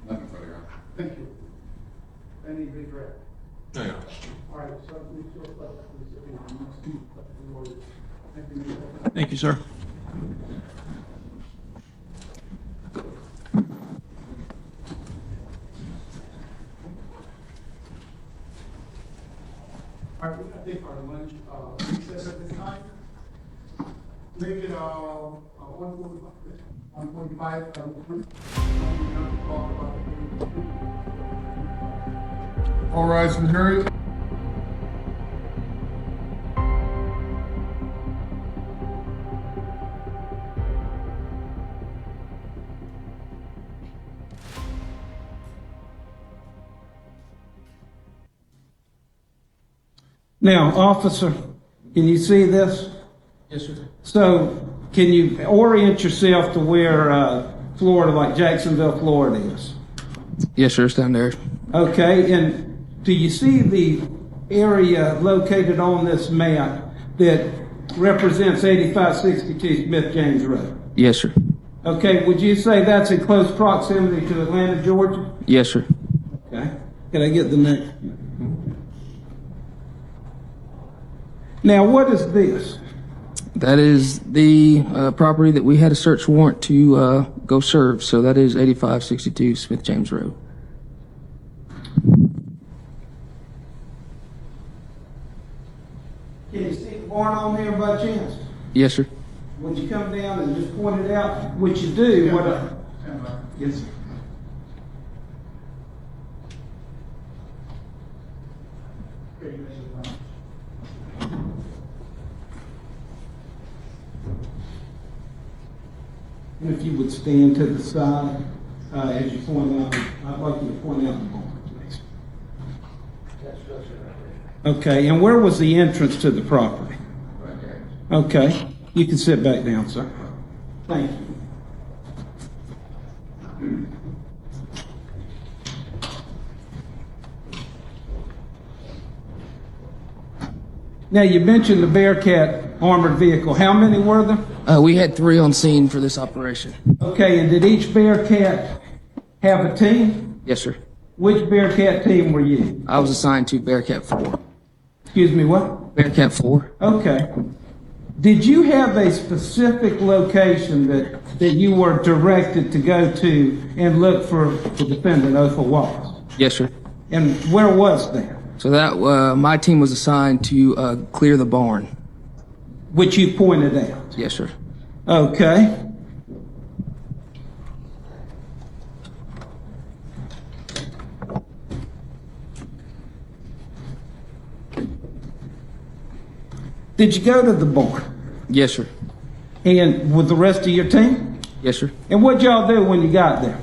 Nothing further, Your Honor. Thank you. Any redirect? No, Your All right, so we still Thank you. Thank you, sir. All right, we're gonna take our lunch, recess at this time. Make it, 1:45, All rise and hurry. Now, officer, can you see this? Yes, sir. So, can you orient yourself to where Florida, like Jacksonville, Florida is? Yes, sir, it's down there. Okay, and do you see the area located on this map that represents 8562 Smith James Road? Yes, sir. Okay, would you say that's in close proximity to Atlanta, Georgia? Yes, sir. Okay. Can I get the next? Now, what is this? That is the property that we had a search warrant to go serve. So that is 8562 Smith James Road. Can you see the barn on there by chance? Yes, sir. Would you come down and just point it out? What you do? Yes, sir. And if you would stand to the side as you point out, I'd like you to point out the barn, please. Okay, and where was the entrance to the property? Right there. Okay, you can sit back down, sir. Thank you. Now, you mentioned the Bearcat armored vehicle. How many were there? We had 3 on scene for this operation. Okay, and did each Bearcat have a team? Yes, sir. Which Bearcat team were you? I was assigned to Bearcat 4. Excuse me, what? Bearcat 4. Okay. Did you have a specific location that you were directed to go to and look for the defendant, Othal Wallace? Yes, sir. And where was that? So that my team was assigned to clear the barn. Which you pointed out? Yes, sir. Okay. Did you go to the barn? Yes, sir. And with the rest of your team? Yes, sir. And what'd y'all do when you got there?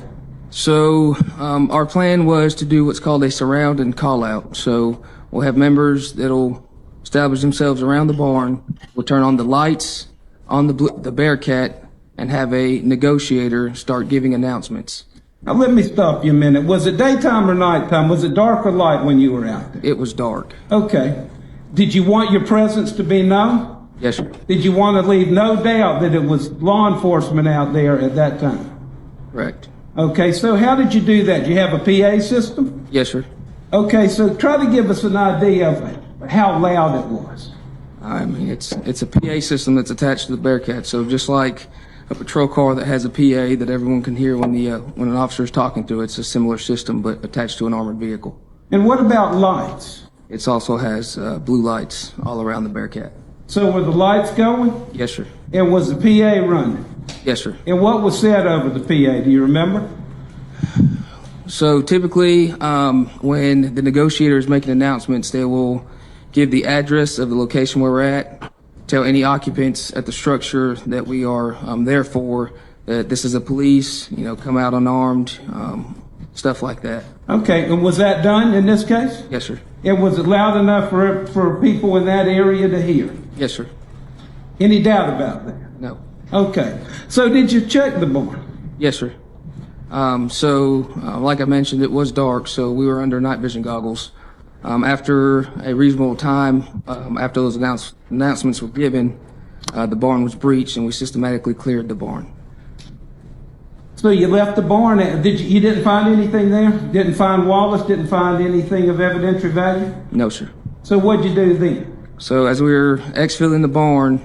So our plan was to do what's called a surround and call out. So we'll have members that'll establish themselves around the barn. We'll turn on the lights on the Bearcat and have a negotiator start giving announcements. Now let me stop you a minute. Was it daytime or nighttime? Was it dark or light when you were out there? It was dark. Okay. Did you want your presence to be known? Yes, sir. Did you want to leave no doubt that it was law enforcement out there at that time? Correct. Okay, so how did you do that? Did you have a PA system? Yes, sir. Okay, so try to give us an idea of how loud it was. I mean, it's a PA system that's attached to the Bearcat. So just like a patrol car that has a PA that everyone can hear when an officer is talking to, it's a similar system but attached to an armored vehicle. And what about lights? It also has blue lights all around the Bearcat. So were the lights going? Yes, sir. And was the PA running? Yes, sir. And what was said over the PA? Do you remember? So typically, when the negotiator is making announcements, they will give the address of the location where we're at, tell any occupants at the structure that we are there for, that this is a police, come out unarmed, stuff like that. Okay, and was that done in this case? Yes, sir. And was it loud enough for people in that area to hear? Yes, sir. Any doubt about that? No. Okay. So did you check the barn? Yes, sir. Like I mentioned, it was dark, so we were under night vision goggles. After a reasonable time, after those announcements were given, the barn was breached and we systematically cleared the barn. So you left the barn. You didn't find anything there? Didn't find Wallace? Didn't find anything of evidentiary value? No, sir. So what'd you do then? So as we were exfilling the barn,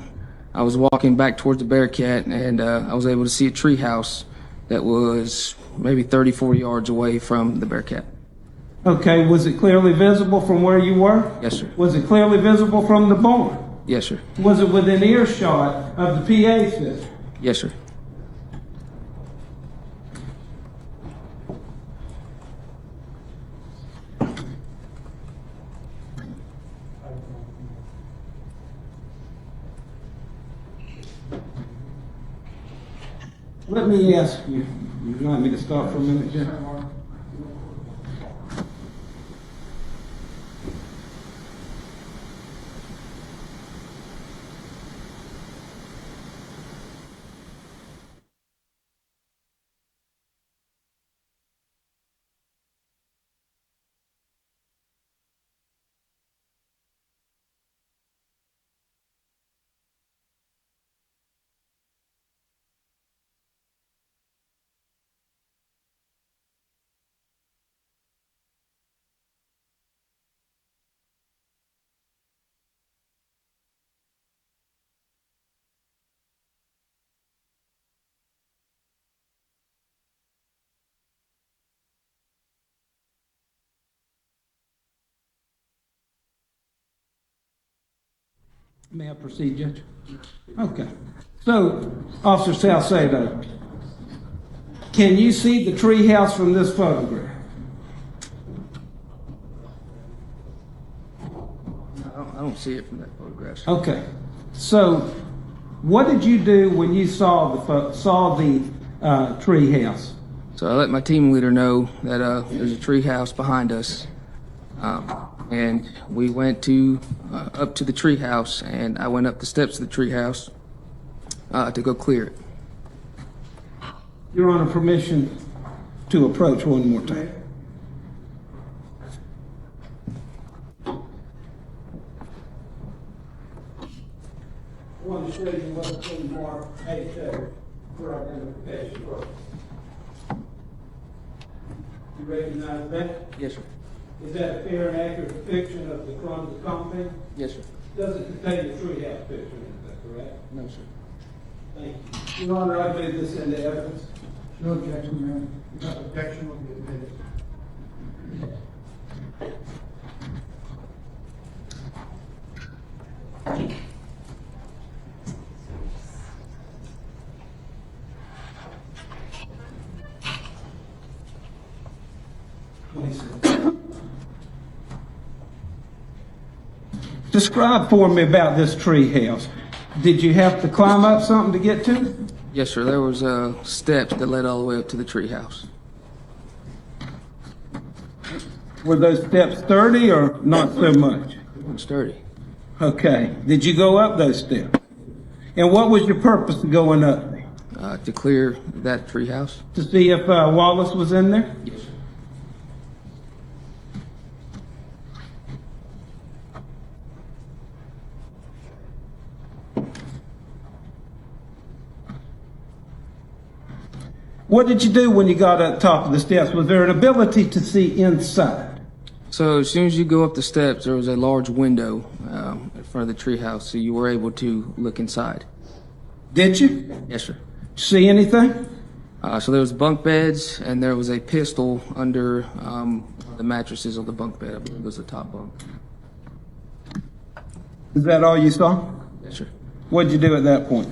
I was walking back towards the Bearcat and I was able to see a tree house that was maybe 34 yards away from the Bearcat. Okay, was it clearly visible from where you were? Yes, sir. Was it clearly visible from the barn? Yes, sir. Was it within earshot of the PA system? Yes, sir. Let me ask you, you want me to stop for a minute, Jim? May I proceed, Judge? Okay. So, Officer Salcedo, can you see the tree house from this photograph? I don't see it from that photograph. Okay. So, what did you do when you saw the tree house? So I let my team leader know that there's a tree house behind us. And we went up to the tree house, and I went up the steps of the tree house to go clear it. Your Honor, permission to approach one more time. I want to show you what's been marked A2 for identification. You recognize that? Yes, sir. Is that a fair and accurate depiction of the front of the compound? Yes, sir. Doesn't contain the treehouse picture, is that correct? No, sir. Thank you. Your Honor, I believe this into evidence. No objection, Mayor. Objection will be admitted. Describe for me about this tree house. Did you have to climb up something to get to it? Yes, sir. There was steps that led all the way up to the treehouse. Were those steps sturdy or not so much? Sturdy. Okay. Did you go up those steps? And what was your purpose of going up there? To clear that treehouse. To see if Wallace was in there? Yes, sir. What did you do when you got up top of the steps? Was there an ability to see inside? So as soon as you go up the steps, there was a large window in front of the treehouse, so you were able to look inside. Did you? Yes, sir. See anything? So there was bunk beds, and there was a pistol under the mattresses on the bunk bed. I believe it was the top bunk. Is that all you saw? Yes, sir. What did you do at that point?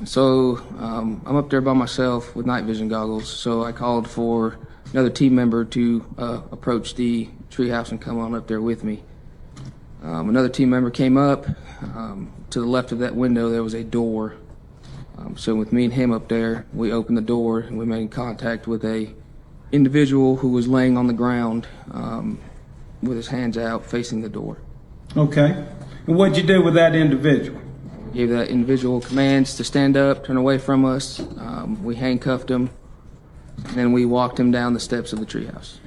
So I'm up there by myself with night vision goggles, so I called for another team member to approach the treehouse and come on up there with me. Another team member came up. To the left of that window, there was a door. So with me and him up there, we opened the door and we made contact with a individual who was laying on the ground with his hands out facing the door. Okay. And what'd you do with that individual? Gave that individual commands to stand up, turn away from us. We handcuffed him, and then we walked him down the steps of the treehouse.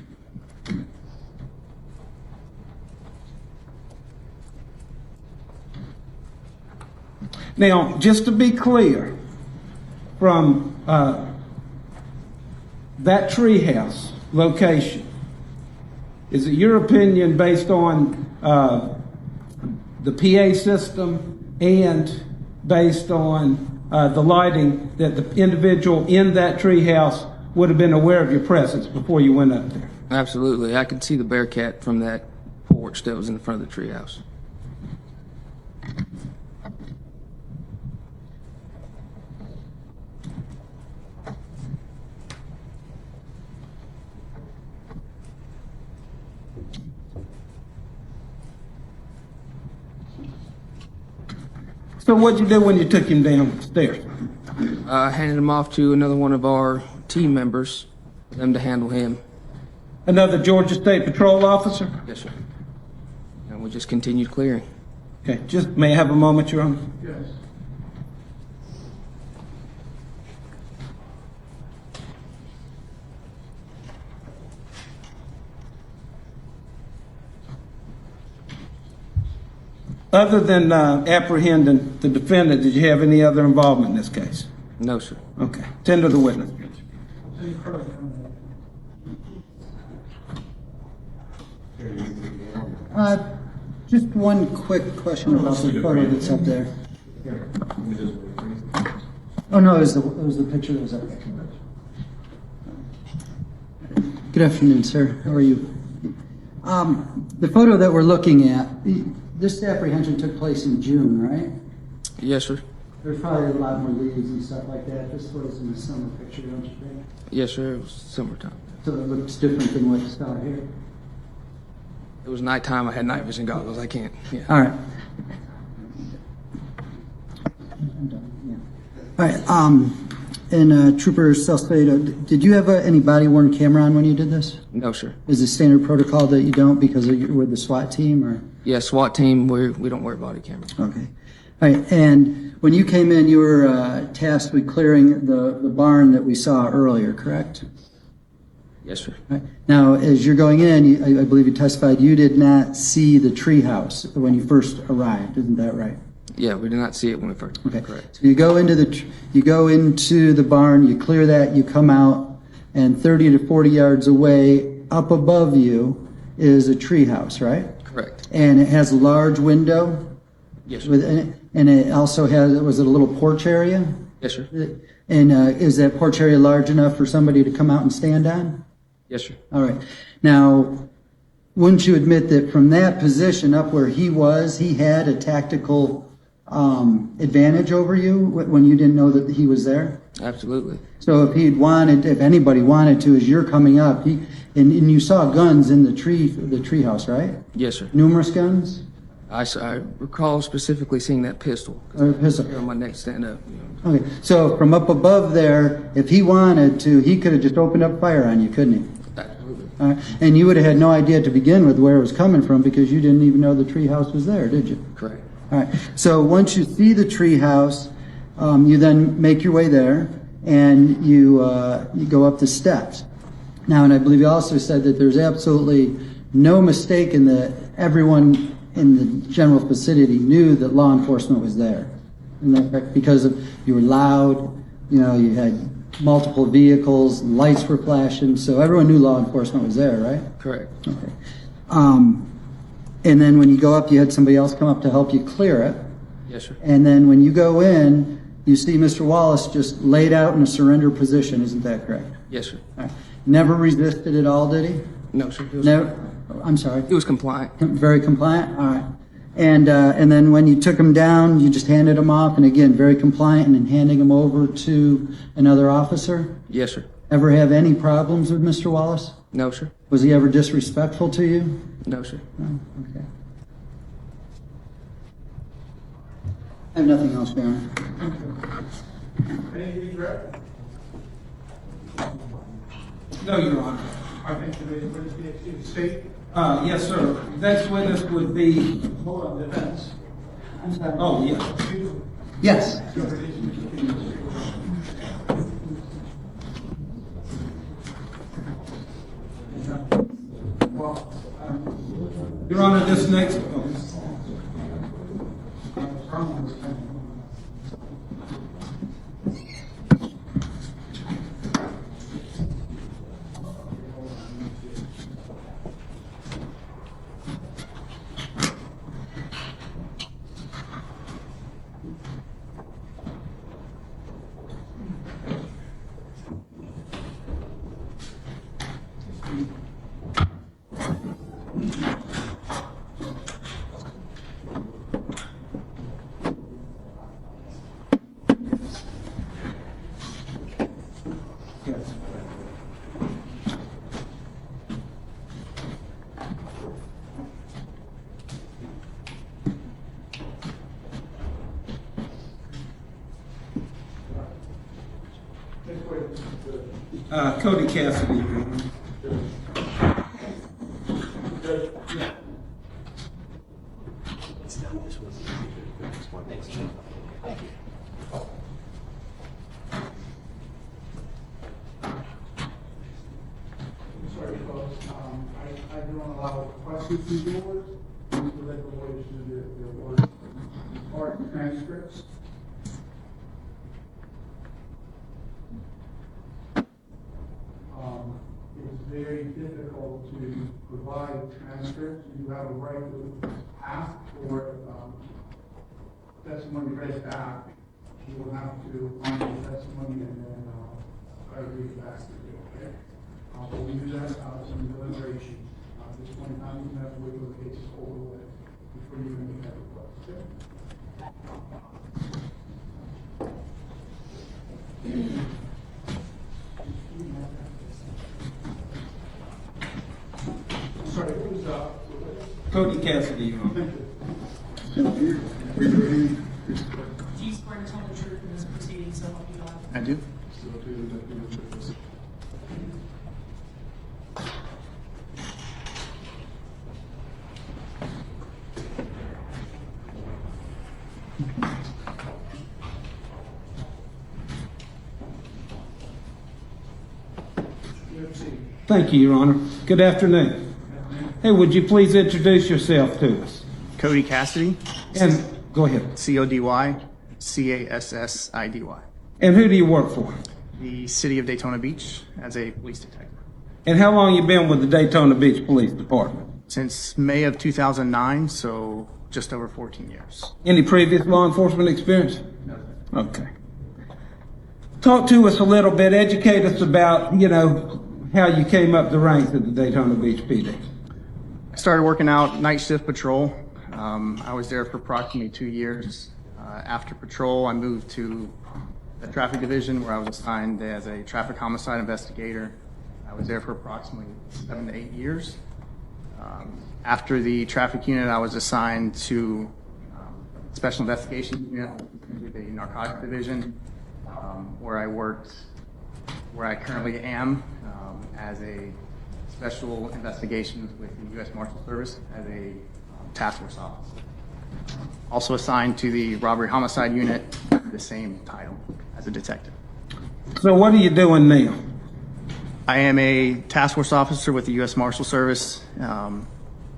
Now, just to be clear, from that treehouse location, is it your opinion based on the PA system and based on the lighting that the individual in that treehouse would have been aware of your presence before you went up there? Absolutely. I could see the Bearcat from that porch that was in front of the treehouse. So what'd you do when you took him downstairs? I handed him off to another one of our team members for them to handle him. Another Georgia State Patrol officer? Yes, sir. And we just continued clearing. Okay, just may I have a moment, Your Honor? Yes. Other than apprehending the defendant, did you have any other involvement in this case? No, sir. Okay. Tender the witness. Just one quick question about the photo that's up there. Oh, no, it was the picture that was up there. Good afternoon, sir. How are you? The photo that we're looking at, this apprehension took place in June, right? Yes, sir. There's probably a lot more leaves and stuff like that. This was in the summer picture, don't you think? Yes, sir. It was summertime. So it looks different than what's out here. It was nighttime. I had night vision goggles. I can't. Yeah. All right. I'm done. Yeah. All right. And Trooper Salcedo, did you have any body-worn camera on when you did this? No, sir. Is it standard protocol that you don't because you're with the SWAT team, or? Yeah, SWAT team. We don't wear body cameras. Okay. All right. And when you came in, you were tasked with clearing the barn that we saw earlier, correct? Yes, sir. Right. Now, as you're going in, I believe you testified you did not see the treehouse when you first arrived. Isn't that right? Yeah, we did not see it when we first. Okay. Correct. So you go into the barn, you clear that, you come out, and 30 to 40 yards away, up above you, is a treehouse, right? Correct. And it has a large window. Yes, sir. And it also has, was it a little porch area? Yes, sir. And is that porch area large enough for somebody to come out and stand on? Yes, sir. All right. Now, wouldn't you admit that from that position up where he was, he had a tactical advantage over you when you didn't know that he was there? Absolutely. So if he'd wanted, if anybody wanted to, as you're coming up, and you saw guns in the tree house, right? Yes, sir. Numerous guns? I recall specifically seeing that pistol. Or a pistol. Here on my neck, stand up. Okay, so from up above there, if he wanted to, he could have just opened up fire on you, couldn't he? Absolutely. And you would have had no idea to begin with where it was coming from because you didn't even know the tree house was there, did you? Correct. All right. So once you see the tree house, you then make your way there and you go up the steps. Now, and I believe you also said that there's absolutely no mistake in that everyone in the general vicinity knew that law enforcement was there. Isn't that correct? Because you were loud, you had multiple vehicles, lights were flashing, so everyone knew law enforcement was there, right? Correct. Okay. And then when you go up, you had somebody else come up to help you clear it. Yes, sir. And then when you go in, you see Mr. Wallace just laid out in a surrender position, isn't that correct? Yes, sir. All right. Never resisted at all, did he? No, sir. Never. I'm sorry. He was compliant. Very compliant. All right. And then when you took him down, you just handed him off, and again, very compliant, and then handing him over to another officer. Yes, sir. Ever have any problems with Mr. Wallace? No, sir. Was he ever disrespectful to you? No, sir. No. Okay. I have nothing else, Baron. Anything, Brett? No, Your Honor. I think the witness in the state. Yes, sir. Next witness would be, Hold on, defense. I'm sorry. oh, yeah. Yes. Your Honor, this next, Cody Cassidy, Your Honor. Sorry, folks. I don't allow questions from yours. We will let the lawyers do their work. Art transcripts. It's very difficult to provide transcripts. You have a right to ask for testimony read back. You will have to honor the testimony and then try to read it back to you, okay? But we do that some deliberation. At this point in time, you have to wait till the case is over with before you can make that request, okay? Sorry, who was Cody Cassidy, Your Honor. Raise your hand. Do you swear to tell the truth in this proceeding, so help you God? I do. Thank you, Your Honor. Good afternoon. Hey, would you please introduce yourself to us? Cody Cassidy. And go ahead. CODY, CASSIDY. And who do you work for? The City of Daytona Beach as a police detective. And how long you been with the Daytona Beach Police Department? Since May of 2009, so just over 14 years. Any previous law enforcement experience? No. Okay. Talk to us a little bit, educate us about, how you came up the ranks at the Daytona Beach PD. I started working out night shift patrol. I was there for approximately 2 years. After patrol, I moved to the traffic division where I was assigned as a traffic homicide investigator. I was there for approximately 7 to 8 years. After the traffic unit, I was assigned to special investigation unit, the narcotics division, where I currently am as a special investigations with the U.S. Marshal Service as a task force officer. Also assigned to the robbery homicide unit, the same title as a detective. So what are you doing now? I am a task force officer with the U.S. Marshal Service,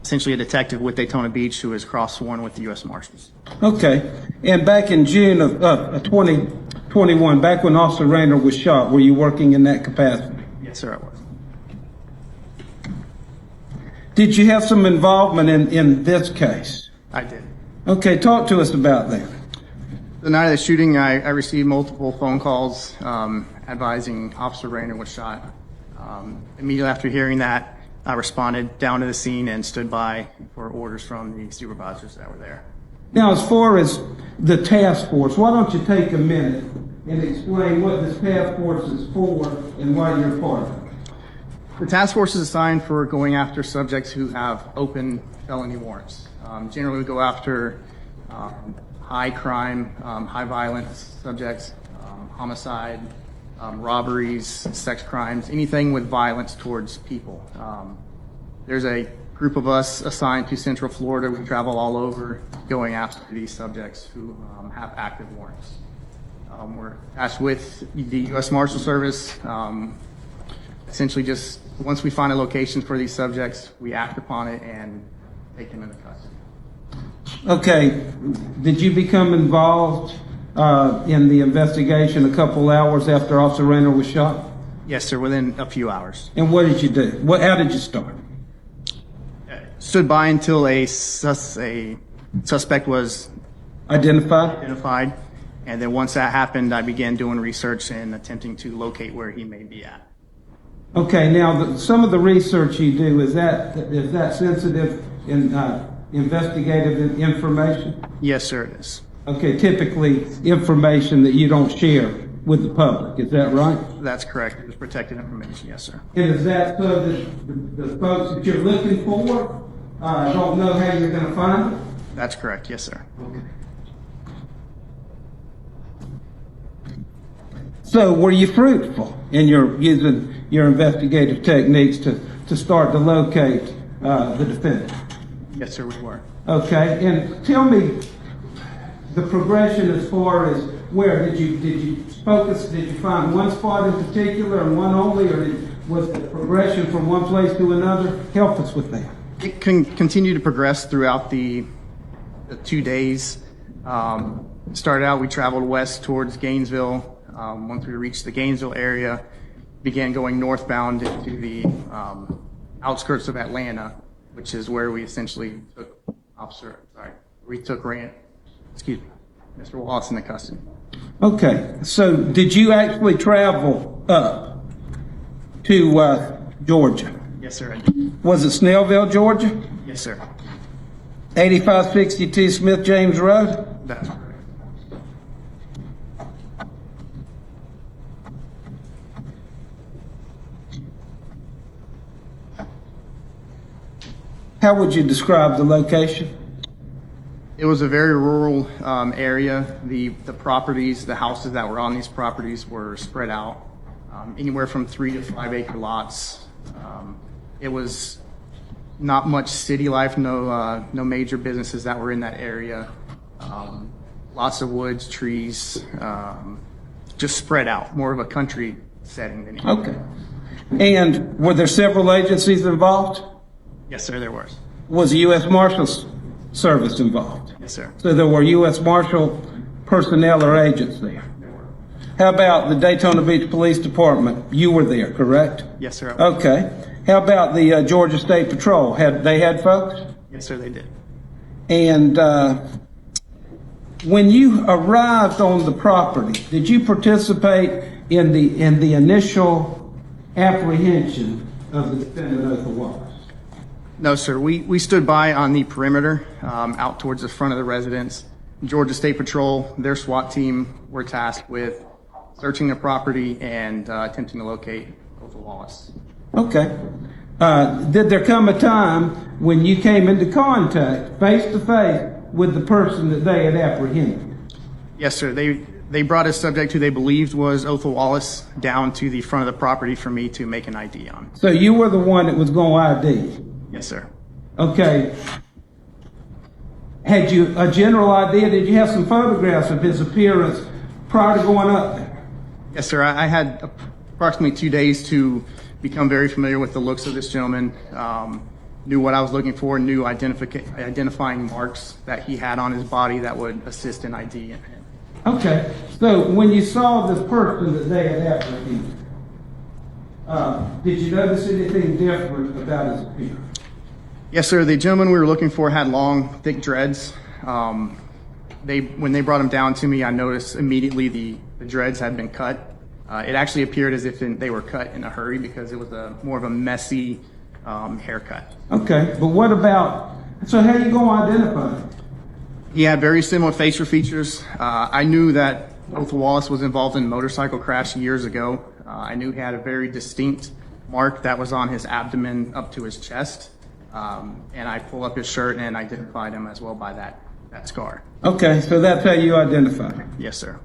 essentially a detective with Daytona Beach who is cross-sworn with the U.S. Marshals. Okay. And back in June of 2021, back when Officer Rayner was shot, were you working in that capacity? Yes, sir, I was. Did you have some involvement in this case? I did. Okay, talk to us about that. The night of the shooting, I received multiple phone calls advising Officer Rayner was shot. Immediately after hearing that, I responded down to the scene and stood by for orders from the supervisors that were there. Now, as far as the task force, why don't you take a minute and explain what this task force is for and why you're part of it? The task force is assigned for going after subjects who have open felony warrants. Generally, we go after high crime, high violence subjects, homicide, robberies, sex crimes, anything with violence towards people. There's a group of us assigned to Central Florida. We travel all over going after these subjects who have active warrants. We're tasked with the U.S. Marshal Service. Essentially just once we find a location for these subjects, we act upon it and take them into custody. Okay, did you become involved in the investigation a couple hours after Officer Rayner was shot? Yes, sir, within a few hours. And what did you do? How did you start? Stood by until a suspect was identified, and then once that happened, I began doing research and attempting to locate where he may be at. Okay, now some of the research you do, is that sensitive in investigative information? Yes, sir, it is. Okay, typically information that you don't share with the public, is that right? That's correct. It's protected information, yes, sir. And is that so that the folks that you're looking for don't know how you're going to find them? That's correct, yes, sir. Okay. So were you fruitful in using your investigative techniques to start to locate the defendant? Yes, sir, we were. Okay, and tell me the progression as far as where did you focus? Did you find one spot in particular and one only, or was the progression from one place to another? Help us with that. It can continue to progress throughout the 2 days. Started out, we traveled west towards Gainesville. Once we reached the Gainesville area, began going northbound into the outskirts of Atlanta, which is where we essentially took Mr. Wallace into custody. Okay, so did you actually travel up to Georgia? Yes, sir, I did. Was it Snellville, Georgia? Yes, sir. 8562 Smith James Road? That's correct. How would you describe the location? It was a very rural area. The properties, the houses that were on these properties were spread out, anywhere from 3 to 5 acre lots. It was not much city life, no major businesses that were in that area. Lots of woods, trees, just spread out, more of a country setting than anything. Okay. And were there several agencies involved? Yes, sir, there was. Was the U.S. Marshals Service involved? Yes, sir. So there were U.S. Marshal personnel or agents there? There were. How about the Daytona Beach Police Department? You were there, correct? Yes, sir. I was. Okay. How about the Georgia State Patrol? They had folks? Yes, sir, they did. And when you arrived on the property, did you participate in the initial apprehension of the defendant Othal Wallace? No, sir. We stood by on the perimeter out towards the front of the residence. Georgia State Patrol, their SWAT team, were tasked with searching the property and attempting to locate Othal Wallace. Okay. Did there come a time when you came into contact face to face with the person that they had apprehended? Yes, sir. They brought a subject who they believed was Othal Wallace down to the front of the property for me to make an ID on. So you were the one that was going to ID? Yes, sir. Okay. Had you a general idea? Did you have some photographs of his appearance prior to going up there? Yes, sir. I had approximately 2 days to become very familiar with the looks of this gentleman, knew what I was looking for, knew identifying marks that he had on his body that would assist in ID him. Okay. So when you saw this person that they had apprehended, did you notice anything different about his appearance? Yes, sir. The gentleman we were looking for had long, thick dreads. When they brought him down to me, I noticed immediately the dreads had been cut. It actually appeared as if they were cut in a hurry because it was more of a messy haircut. Okay, but what about, so how you going to identify him? He had very similar facial features. I knew that Othal Wallace was involved in a motorcycle crash years ago. I knew he had a very distinct mark that was on his abdomen up to his chest. And I pulled up his shirt and identified him as well by that scar. Okay, so that's how you identify him? Yes, sir.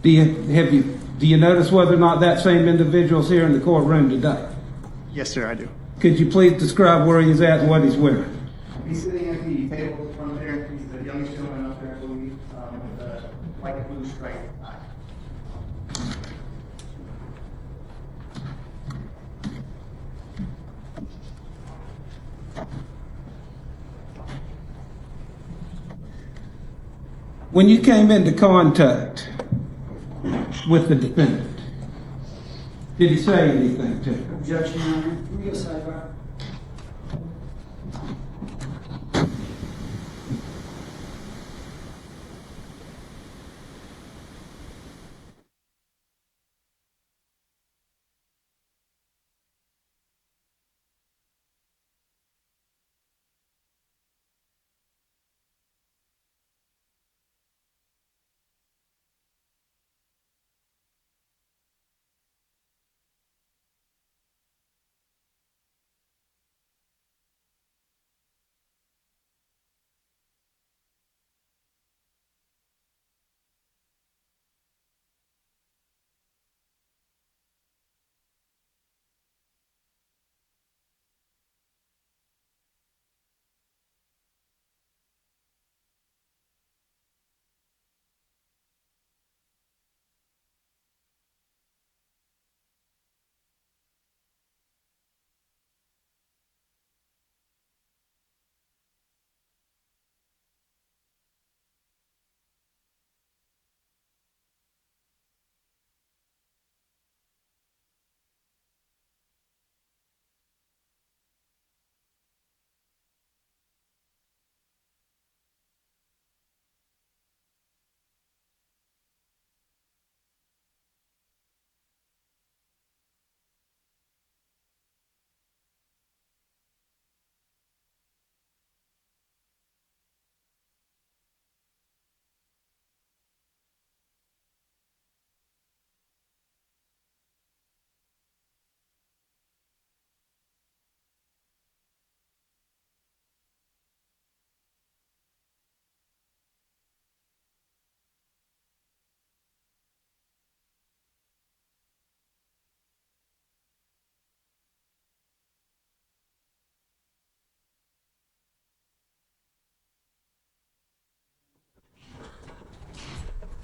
Do you notice whether or not that same individual is here in the courtroom today? Yes, sir, I do. Could you please describe where he's at and what he's wearing? He's sitting at the table in front there. He's the youngest gentleman up there, I believe, with a light blue stripe tie. When you came into contact with the defendant, did he say anything to you? Objection, Your Honor. Can we get a sidebar?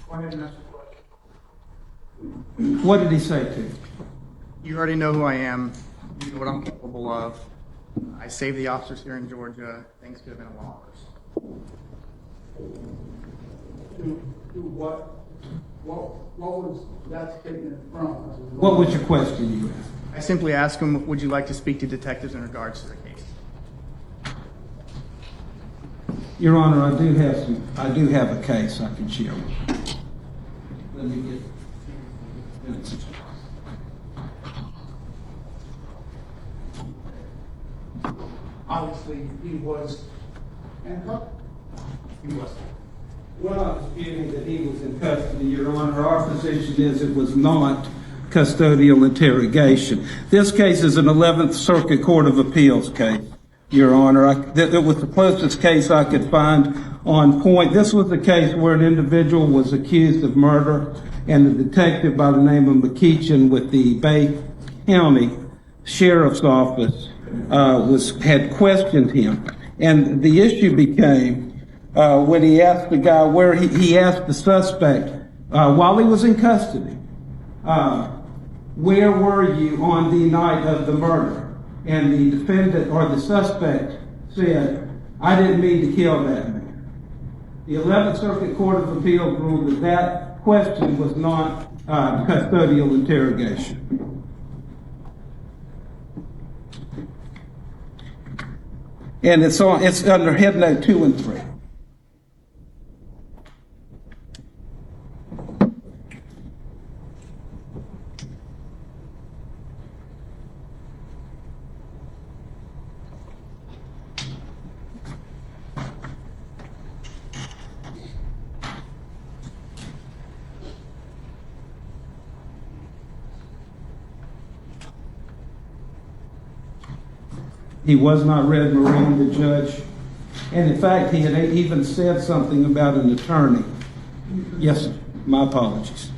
Go ahead and ask your question. What did he say to you? You already know who I am. You know what I'm capable of. I saved the officers here in Georgia. Things could have been a lot worse. To what? What was that statement from? What was your question you asked? I simply asked him, would you like to speak to detectives in regards to the case? Your Honor, I do have a case I can share with you. Let me get minutes. Obviously, he was handcuffed. He was. We're not disputing that he was in custody, Your Honor. Our position is it was not custodial interrogation. This case is an 11th Circuit Court of Appeals case, Your Honor. It was the closest case I could find on point. This was the case where an individual was accused of murder, and the detective by the name of McKeechin with the Bay County Sheriff's Office had questioned him. And the issue became when he asked the guy where he asked the suspect while he was in custody, where were you on the night of the murder? And the defendant or the suspect said, I didn't mean to kill that man. The 11th Circuit Court of Appeals ruled that question was not custodial interrogation. And it's under head note 2 and 3. He was not read Miranda, Judge. And in fact, he had even said something about an attorney. Yes, sir. My apologies.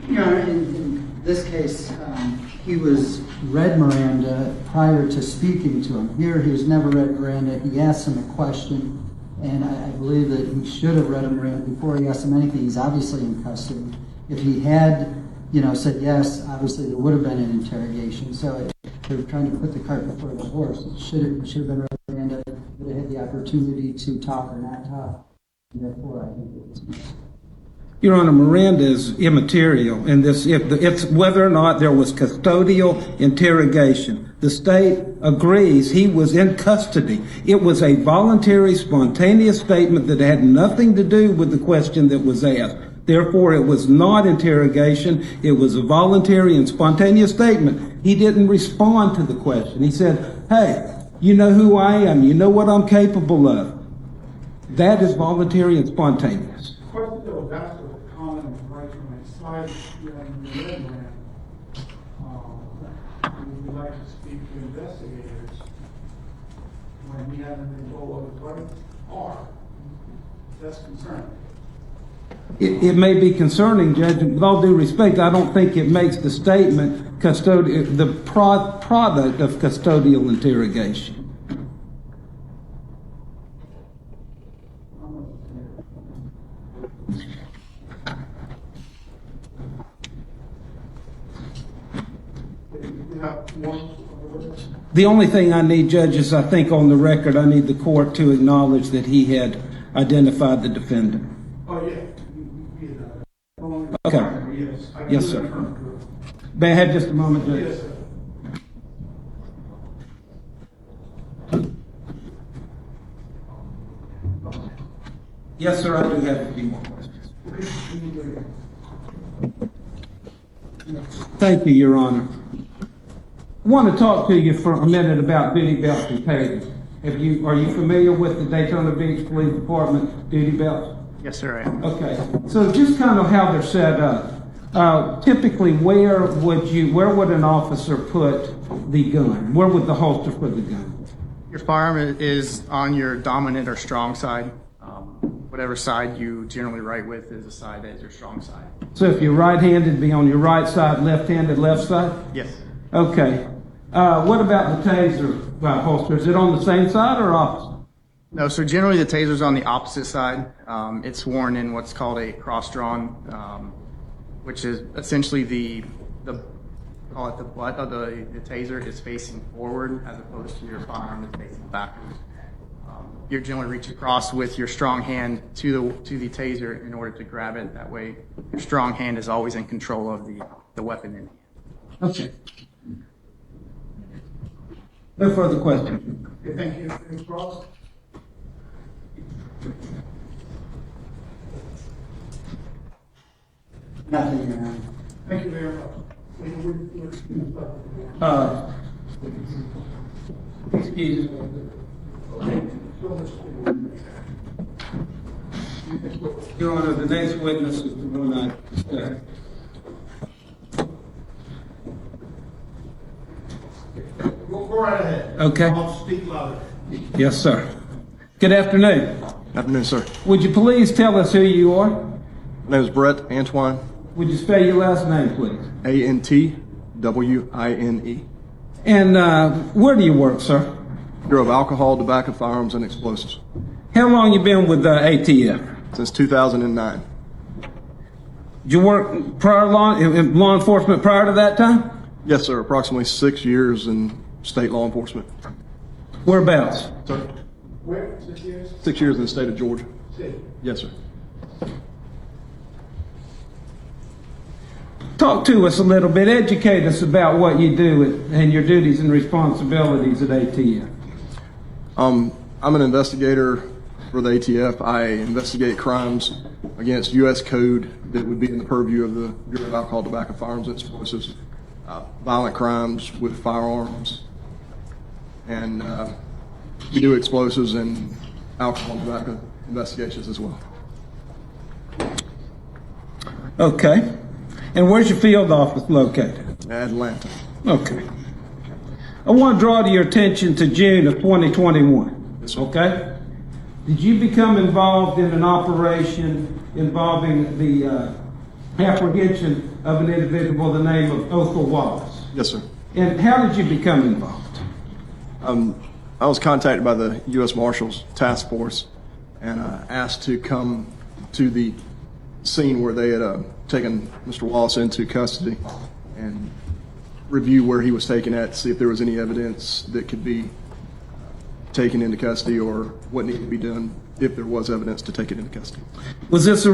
You know, in this case, he was read Miranda prior to speaking to him. Here, he was never read Miranda. He asked him a question, and I believe that he should have read him Miranda before he asked him anything. He's obviously in custody. If he had, said yes, obviously there would have been an interrogation. So they're trying to put the cart before the horse. It should have been read Miranda. Would have had the opportunity to talk or not talk. And therefore, I think it was. Your Honor, Miranda is immaterial in this. It's whether or not there was custodial interrogation. The state agrees he was in custody. It was a voluntary, spontaneous statement that had nothing to do with the question that was asked. Therefore, it was not interrogation. It was a voluntary and spontaneous statement. He didn't respond to the question. He said, hey, you know who I am. You know what I'm capable of. That is voluntary and spontaneous. The question that was asked was a comment right from my side in the red line. Would you like to speak to investigators when we haven't been told what the rights are? That's concerning. It may be concerning, Judge. With all due respect, I don't think it makes the statement the product of custodial interrogation. The only thing I need, Judge, is I think on the record I need the court to acknowledge that he had identified the defendant. Oh, yeah. Okay. Yes, sir. May I have just a moment, Judge? Yes, sir. Yes, sir, I do have a few more questions. Thank you, Your Honor. I want to talk to you for a minute about duty belts and tasers. Are you familiar with the Daytona Beach Police Department duty belts? Yes, sir, I am. Okay, so just kind of how they're set up. Typically, where would an officer put the gun? Where would the holster put the gun? Your firearm is on your dominant or strong side. Whatever side you generally write with is the side that is your strong side. So if you're right-handed, be on your right side, left-handed, left side? Yes. Okay. What about the taser holster? Is it on the same side or opposite? No, so generally the taser's on the opposite side. It's worn in what's called a cross-drawn, which is essentially the call it the butt of the taser is facing forward as opposed to your firearm is facing backwards. You generally reach across with your strong hand to the taser in order to grab it. That way, your strong hand is always in control of the weapon in hand. Okay. No further questions. Okay, thank you. Ms. Cross? Nothing, Your Honor. Thank you very much. Excuse me. Your Honor, the next witness is the one I discussed. Go right ahead. Okay. I'll speak louder. Yes, sir. Good afternoon. Afternoon, sir. Would you please tell us who you are? My name is Brett Antoine. Would you spell your last name, please? Antwine. And where do you work, sir? Bureau of Alcohol, Tobacco, Firearms, and Explosives. How long you been with ATF? Since 2009. Did you work in law enforcement prior to that time? Yes, sir. Approximately 6 years in state law enforcement. Whereabouts? Sir? Where? 6 years? 6 years in the state of Georgia. State. Yes, sir. Talk to us a little bit. Educate us about what you do and your duties and responsibilities at ATF. I'm an investigator for the ATF. I investigate crimes against U.S. code that would be in the purview of the Bureau of Alcohol, Tobacco, Firearms, and Explosives. Violent crimes with firearms. And we do explosives and alcohol and tobacco investigations as well. Okay. And where's your field office located? Atlanta. Okay. I want to draw to your attention to June of 2021. Yes, sir. Okay? Did you become involved in an operation involving the apprehension of an individual by the name of Othal Wallace? Yes, sir. And how did you become involved? I was contacted by the U.S. Marshals Task Force and asked to come to the scene where they had taken Mr. Wallace into custody and review where he was taken at, see if there was any evidence that could be taken into custody or what needed to be done if there was evidence to take it into custody. Was this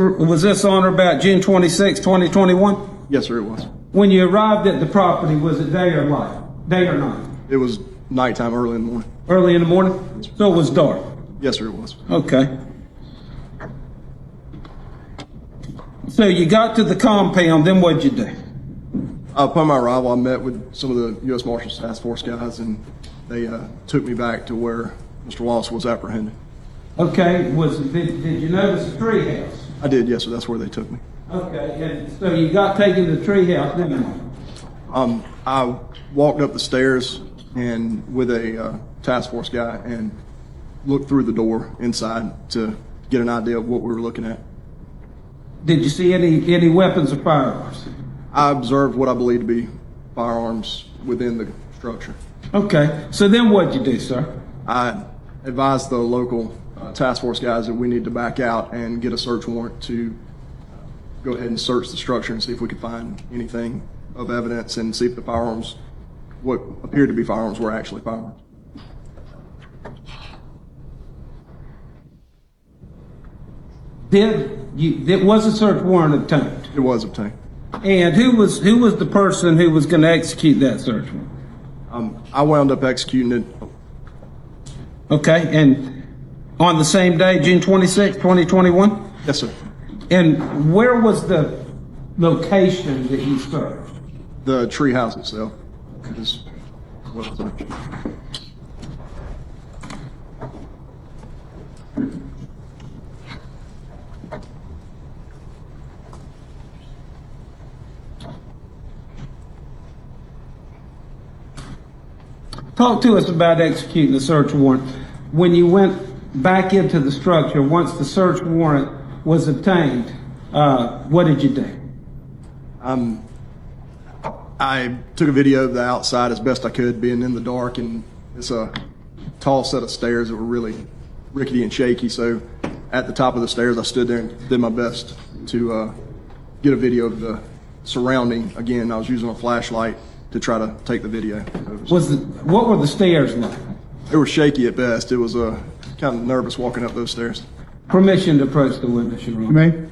on or about June 26, 2021? Yes, sir, it was. When you arrived at the property, was it day or night? Day or night? It was nighttime, early in the morning. Early in the morning? So it was dark? Yes, sir, it was. Okay. So you got to the compound, then what'd you do? Upon my arrival, I met with some of the U.S. Marshals Task Force guys, and they took me back to where Mr. Wallace was apprehended. Okay, did you notice the tree house? I did, yes, sir. That's where they took me. Okay, and so you got taken to the tree house, didn't you? I walked up the stairs and with a task force guy and looked through the door inside to get an idea of what we were looking at. Did you see any weapons or firearms? I observed what I believe to be firearms within the structure. Okay, so then what'd you do, sir? I advised the local task force guys that we need to back out and get a search warrant to go ahead and search the structure and see if we could find anything of evidence and see if the firearms, what appeared to be firearms, were actually firearms. Was a search warrant obtained? It was obtained. And who was the person who was going to execute that search warrant? I wound up executing it. Okay, and on the same day, June 26, 2021? Yes, sir. And where was the location that you searched? The tree house itself is what was searched. Talk to us about executing the search warrant. When you went back into the structure, once the search warrant was obtained, what did you do? I took a video of the outside as best I could, being in the dark, and it's a tall set of stairs that were really rickety and shaky. So at the top of the stairs, I stood there and did my best to get a video of the surrounding. Again, I was using a flashlight to try to take the video. What were the stairs like? They were shaky at best. It was kind of nervous walking up those stairs. Permission to approach the witness, Your Honor. You may.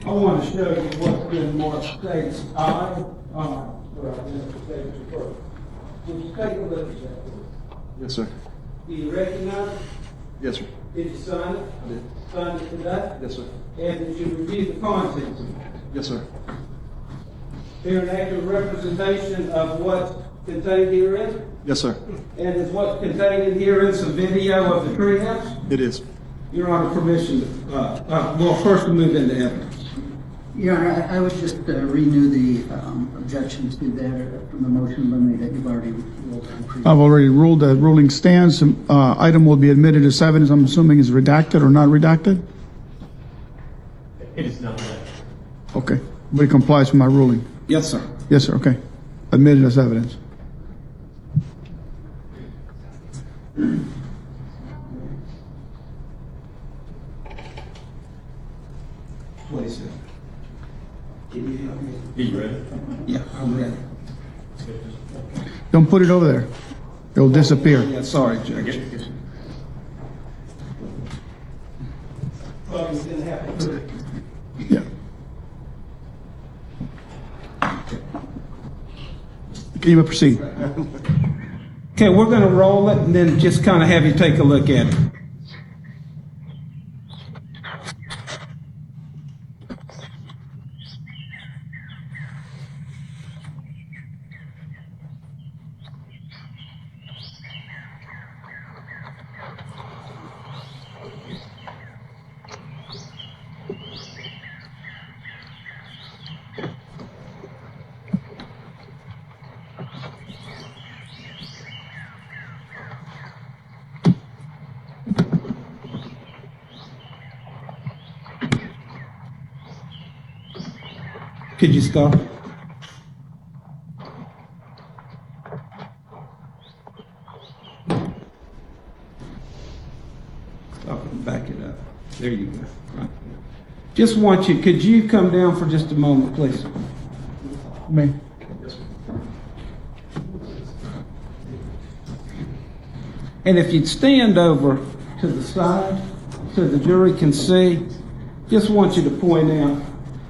I want to show you what's been marked states I. Would you take a look at that, please? Yes, sir. Do you recognize it? Yes, sir. Did you sign it? I did. Signed it today? Yes, sir. And did you review the contents of it? Yes, sir. Here an accurate representation of what's contained herein? Yes, sir. And is what's contained in here is a video of the treehouse? It is. Your Honor, permission to, well, first to move into evidence. Your Honor, I would just renew the objection to that from the motion limit that you've already ruled on. I've already ruled that ruling stands. Item will be admitted as evidence. I'm assuming is redacted or not redacted? It is not that. Okay. But it complies with my ruling. Yes, sir. Yes, sir. Okay. Admitted as evidence. Please, sir. Can you help me? Are you ready? Yeah, I'm ready. Don't put it over there. It'll disappear. Yeah, sorry, Judge. Well, you didn't have to. Yeah. Can you proceed? Okay, we're going to roll it and then just kind of have you take a look at it. Could you stop? Stop and back it up. There you go. Right. Just want you, could you come down for just a moment, please? Me. And if you'd stand over to the side so the jury can see, just want you to point out,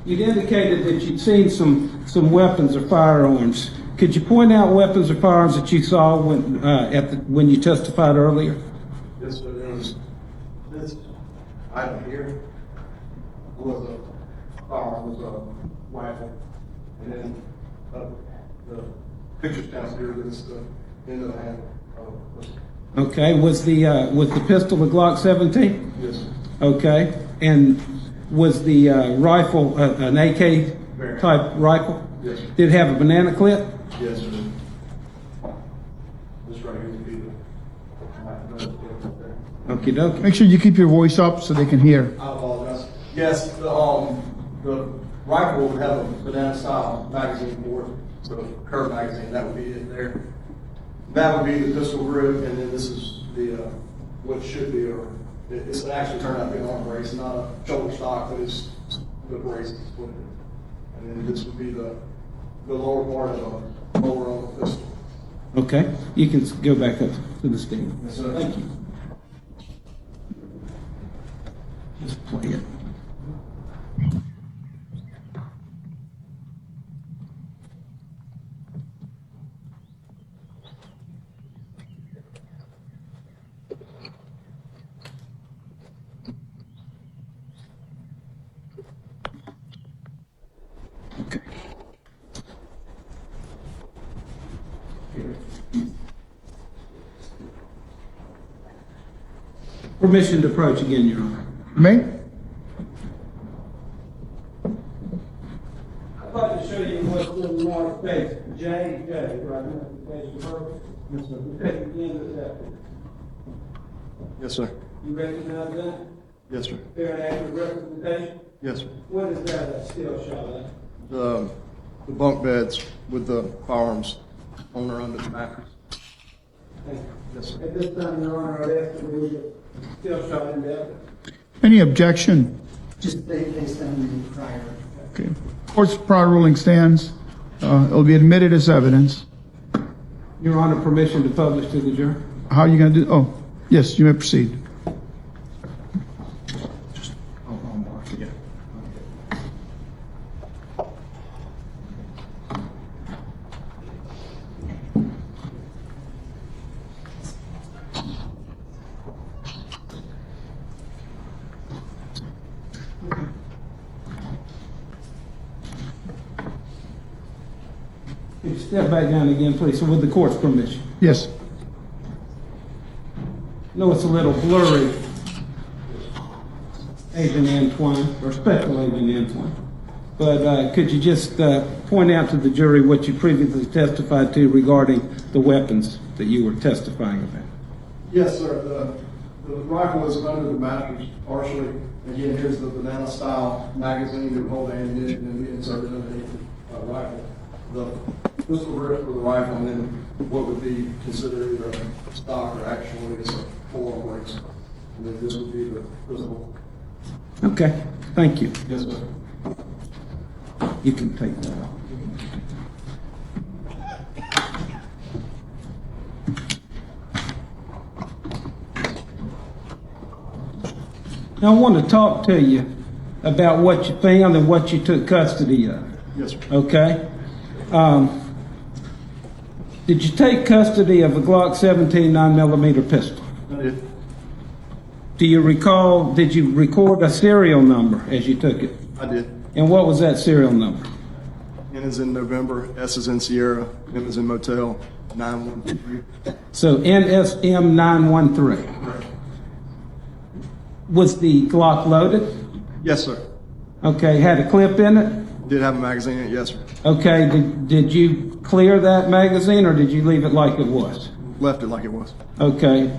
you'd indicated that you'd seen some weapons or firearms. Could you point out weapons or firearms that you saw when you testified earlier? Yes, sir. There was this item here was a rifle. And then the pictures down here, that's the end of the handle. Okay, was the pistol a Glock 17? Yes. Okay, and was the rifle an AK type rifle? Yes. Did it have a banana clip? Yes, sir. This right here would be the. Okie dokie. Make sure you keep your voice up so they can hear. I apologize. Yes, the rifle would have a banana style magazine for it, so curved magazine, that would be it there. That would be the pistol grip, and then this is the, what should be, or it's actually turned out to be an arm brace, not a shoulder stock, but it's the brace. Is what it is. And then this would be the lower part of a lower on the pistol. Okay, you can go back up to the stand. Yes, sir. Thank you. Just play it. Okay. Permission to approach again, Your Honor. May? I'd like to show you what's in the United States. J, for identification purposes. Yes, sir. Take again this after. Yes, sir. You recognize that? Yes, sir. Fair and accurate representation? Yes, sir. What is that still shot at? The bunk beds with the firearms on or under the mattress. Thank you. Yes, sir. At this time, Your Honor, I'd ask that we still shot in depth. Any objection? Just based on the prior. Okay. Court's prior ruling stands. It'll be admitted as evidence. Your Honor, permission to publish to the jury? How are you going to do? Oh, yes, you may proceed. Could you step back down again, please, so with the court's permission? Yes. No, it's a little blurry. Agent Antoine, or Special Agent Antoine. But could you just point out to the jury what you previously testified to regarding the weapons that you were testifying about? Yes, sir. The rifle is under the mattress partially. Again, here's the banana style magazine that would hold the ammunition and be inserted underneath the rifle. The pistol grip for the rifle, and then what would be considered either stock or actually it's a full-on brace. And then this would be the pistol. Okay, thank you. Yes, sir. You can take that off. Now, I want to talk to you about what you found and what you took custody of. Yes, sir. Okay? Did you take custody of a Glock 17 9mm pistol? I did. Do you recall, did you record a serial number as you took it? I did. And what was that serial number? N is in November, S is in Sierra, M is in Motel, 913. So NSM 913. Right. Was the Glock loaded? Yes, sir. Okay, had a clip in it? Did have a magazine in it, yes, sir. Okay, did you clear that magazine or did you leave it like it was? Left it like it was. Okay.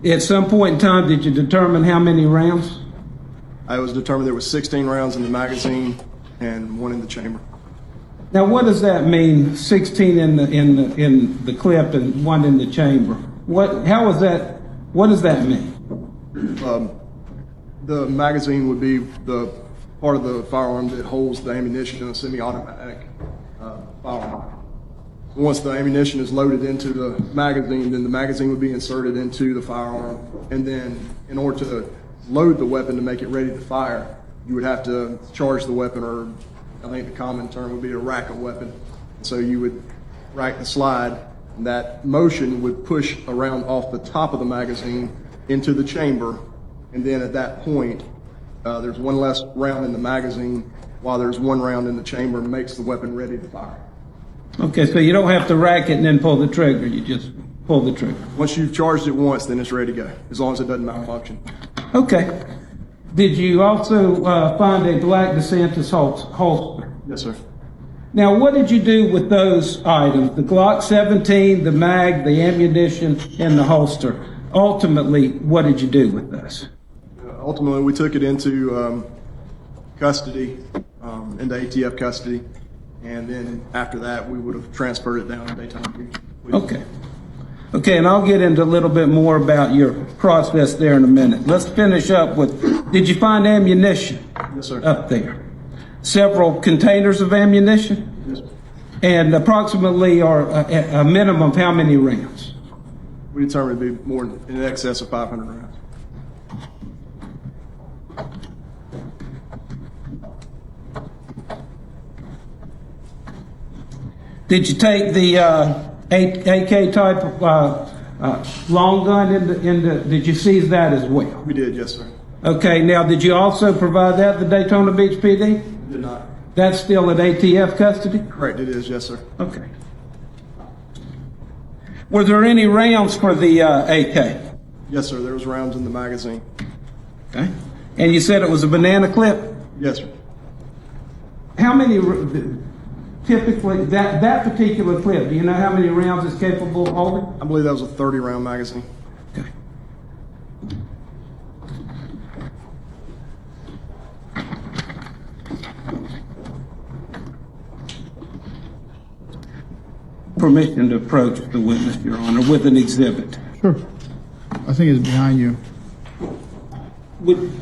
At some point in time, did you determine how many rounds? I was determined there was 16 rounds in the magazine and 1 in the chamber. Now, what does that mean? 16 in the clip and 1 in the chamber. What does that mean? The magazine would be the part of the firearm that holds the ammunition in a semi-automatic firearm. Once the ammunition is loaded into the magazine, then the magazine would be inserted into the firearm. And then in order to load the weapon to make it ready to fire, you would have to charge the weapon, or I think the common term would be to rack a weapon. So you would rack the slide, and that motion would push around off the top of the magazine into the chamber. And then at that point, there's one less round in the magazine, while there's one round in the chamber, makes the weapon ready to fire. Okay, so you don't have to rack it and then pull the trigger, you just pull the trigger. Once you've charged it once, then it's ready to go, as long as it doesn't malfunction. Okay. Did you also find a black DeSantis holster? Yes, sir. Now, what did you do with those items? The Glock 17, the mag, the ammunition, and the holster. Ultimately, what did you do with those? Ultimately, we took it into custody, into ATF custody, and then after that, we would have transferred it down to Daytona Beach. Okay. Okay, and I'll get into a little bit more about your process there in a minute. Let's finish up with, did you find ammunition? Yes, sir. Up there? Several containers of ammunition? Yes, sir. And approximately, or a minimum of how many rounds? We determined it to be more in excess of 500 rounds. Did you take the AK type of long gun did you seize that as well? We did, yes, sir. Okay, now did you also provide that to Daytona Beach PD? We did not. That's still at ATF custody? Correct, it is, yes, sir. Okay. Were there any rounds for the AK? Yes, sir, there was rounds in the magazine. Okay. And you said it was a banana clip? Yes, sir. How many, typically, that particular clip, do you know how many rounds it's capable of holding? I believe that was a 30-round magazine. Okay. Permission to approach the witness, Your Honor, with an exhibit. Sure. I think it's behind you. Would,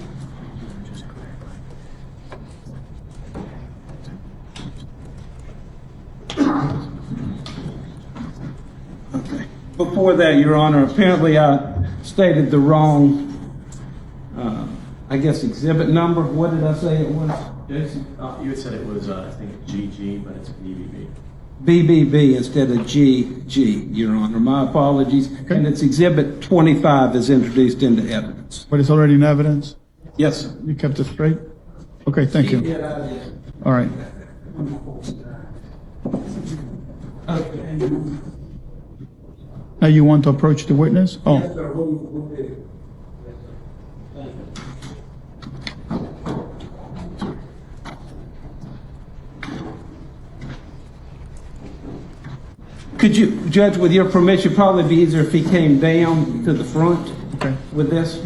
okay. Before that, Your Honor, apparently I stated the wrong, I guess, exhibit number. What did I say it was, Jason? You had said it was, I think, GG, but it's BBB. BBB instead of GG, Your Honor. My apologies. Okay. And it's Exhibit 25 is introduced into evidence. But it's already in evidence? Yes, sir. You kept it straight? Okay, thank you. Yeah, I did. All right. Okay. Now you want to approach the witness? Oh. Yes, sir. We'll do. Yes, sir. Thank you. Could you, Judge, with your permission, probably be easier if he came down to the front with this?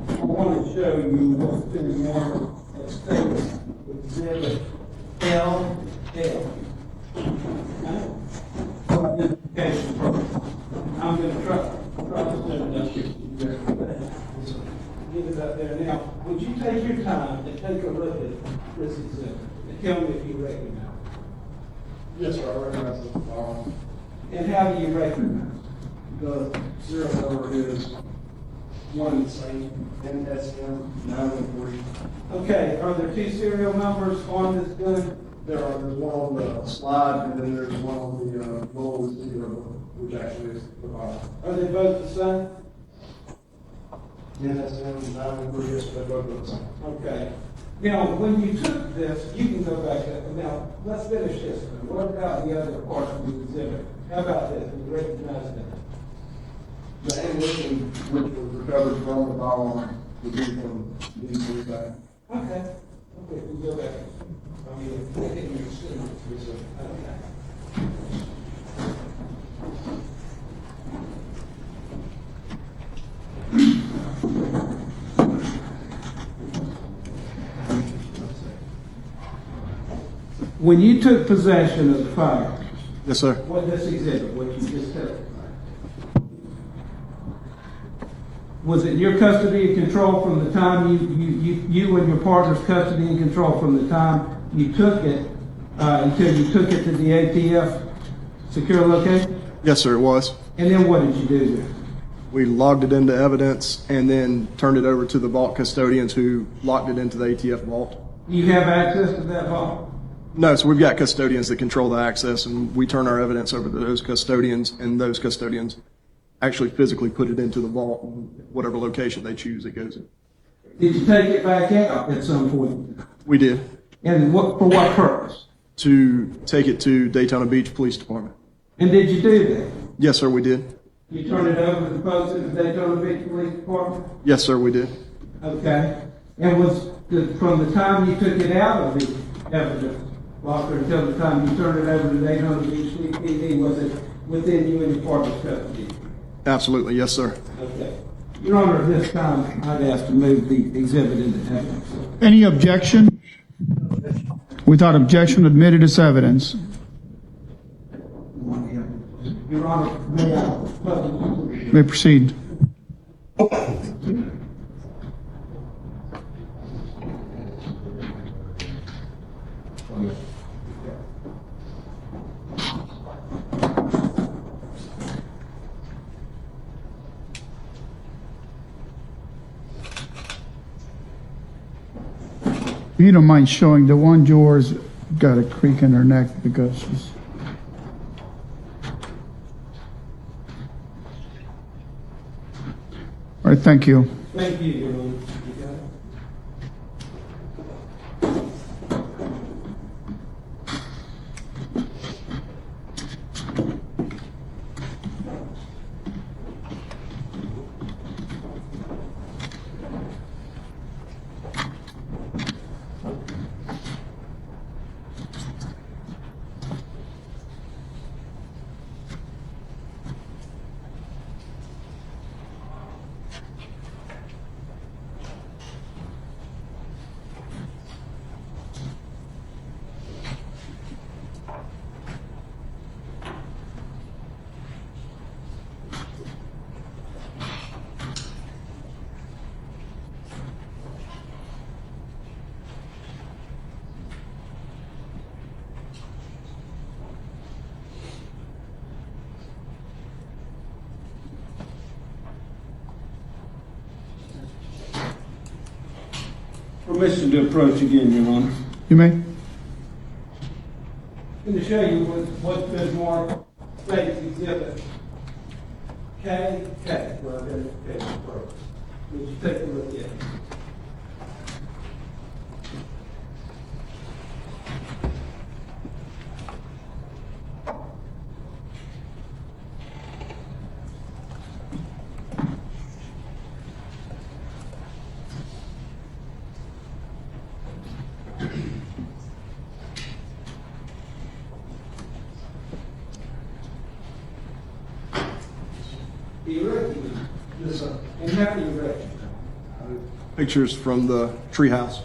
I want to show you what's been more at stake with exhibit LL. Identification program. I'm going to try to send it up here. Get it up there. Now, would you take your time and take a look at this exhibit and tell me if you recognize it? Yes, sir, I recognize it. And how do you recognize The serial number is one and the same, NSM 913. Okay, are there two serial numbers on this gun? There's one on the slide, and then there's one on the roll receiver, which actually is the bottom. Are they both the same? NSM 913, yes, they're both the same. Okay. Now, when you took this, you can go back up. Now, let's finish this one. What about the other part of the exhibit? How about this? Do you recognize that? The ammunition which was recovered from the firearm would be from these three bags. Okay. Okay, we go back. I mean, I think you're assuming it's okay. When you took possession of the firearms, yes, sir. What this exhibit, what you just testified, was it your custody and control from the time you and your partner's custody and control from the time you took it until you took it to the ATF secure location? Yes, sir, it was. And then what did you do there? We logged it into evidence and then turned it over to the vault custodians who locked it into the ATF vault. You have access to that vault? No, so we've got custodians that control the access, and we turn our evidence over to those custodians, and those custodians actually physically put it into the vault, and whatever location they choose, it goes in. Did you take it back out at some point? We did. And for what purpose? To take it to Daytona Beach Police Department. And did you do that? Yes, sir, we did. You turned it over to the folks at the Daytona Beach Police Department? Yes, sir, we did. Okay. And from the time you took it out of the evidence locker until the time you turned it over to Daytona Beach PD, was it within you and your partner's custody? Absolutely, yes, sir. Okay. Your Honor, at this time, I'd ask to move the exhibit into evidence. Any objection? Without objection, admitted as evidence. Your Honor, may I? May proceed. If you don't mind showing, the one Jore's got a creak in her neck because she's... All right, thank you. Thank you, Your Honor. Permission to approach again, Your Honor. You may. I'm going to show you what's been marked State's Exhibit K. Well, would you take a look at it? Yes, sir. And how do you reckon? Pictures from the treehouse.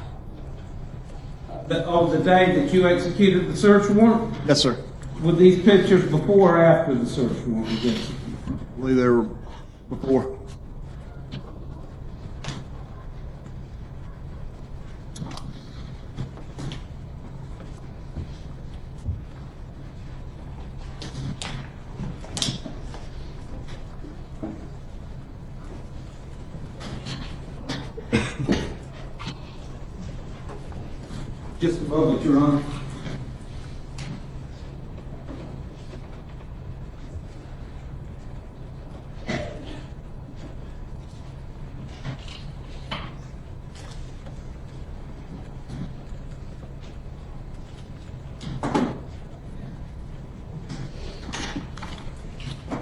Of the day that you executed the search warrant? Yes, sir. Were these pictures before or after the search warrant was executed? I believe they were before. Just a moment, Your Honor.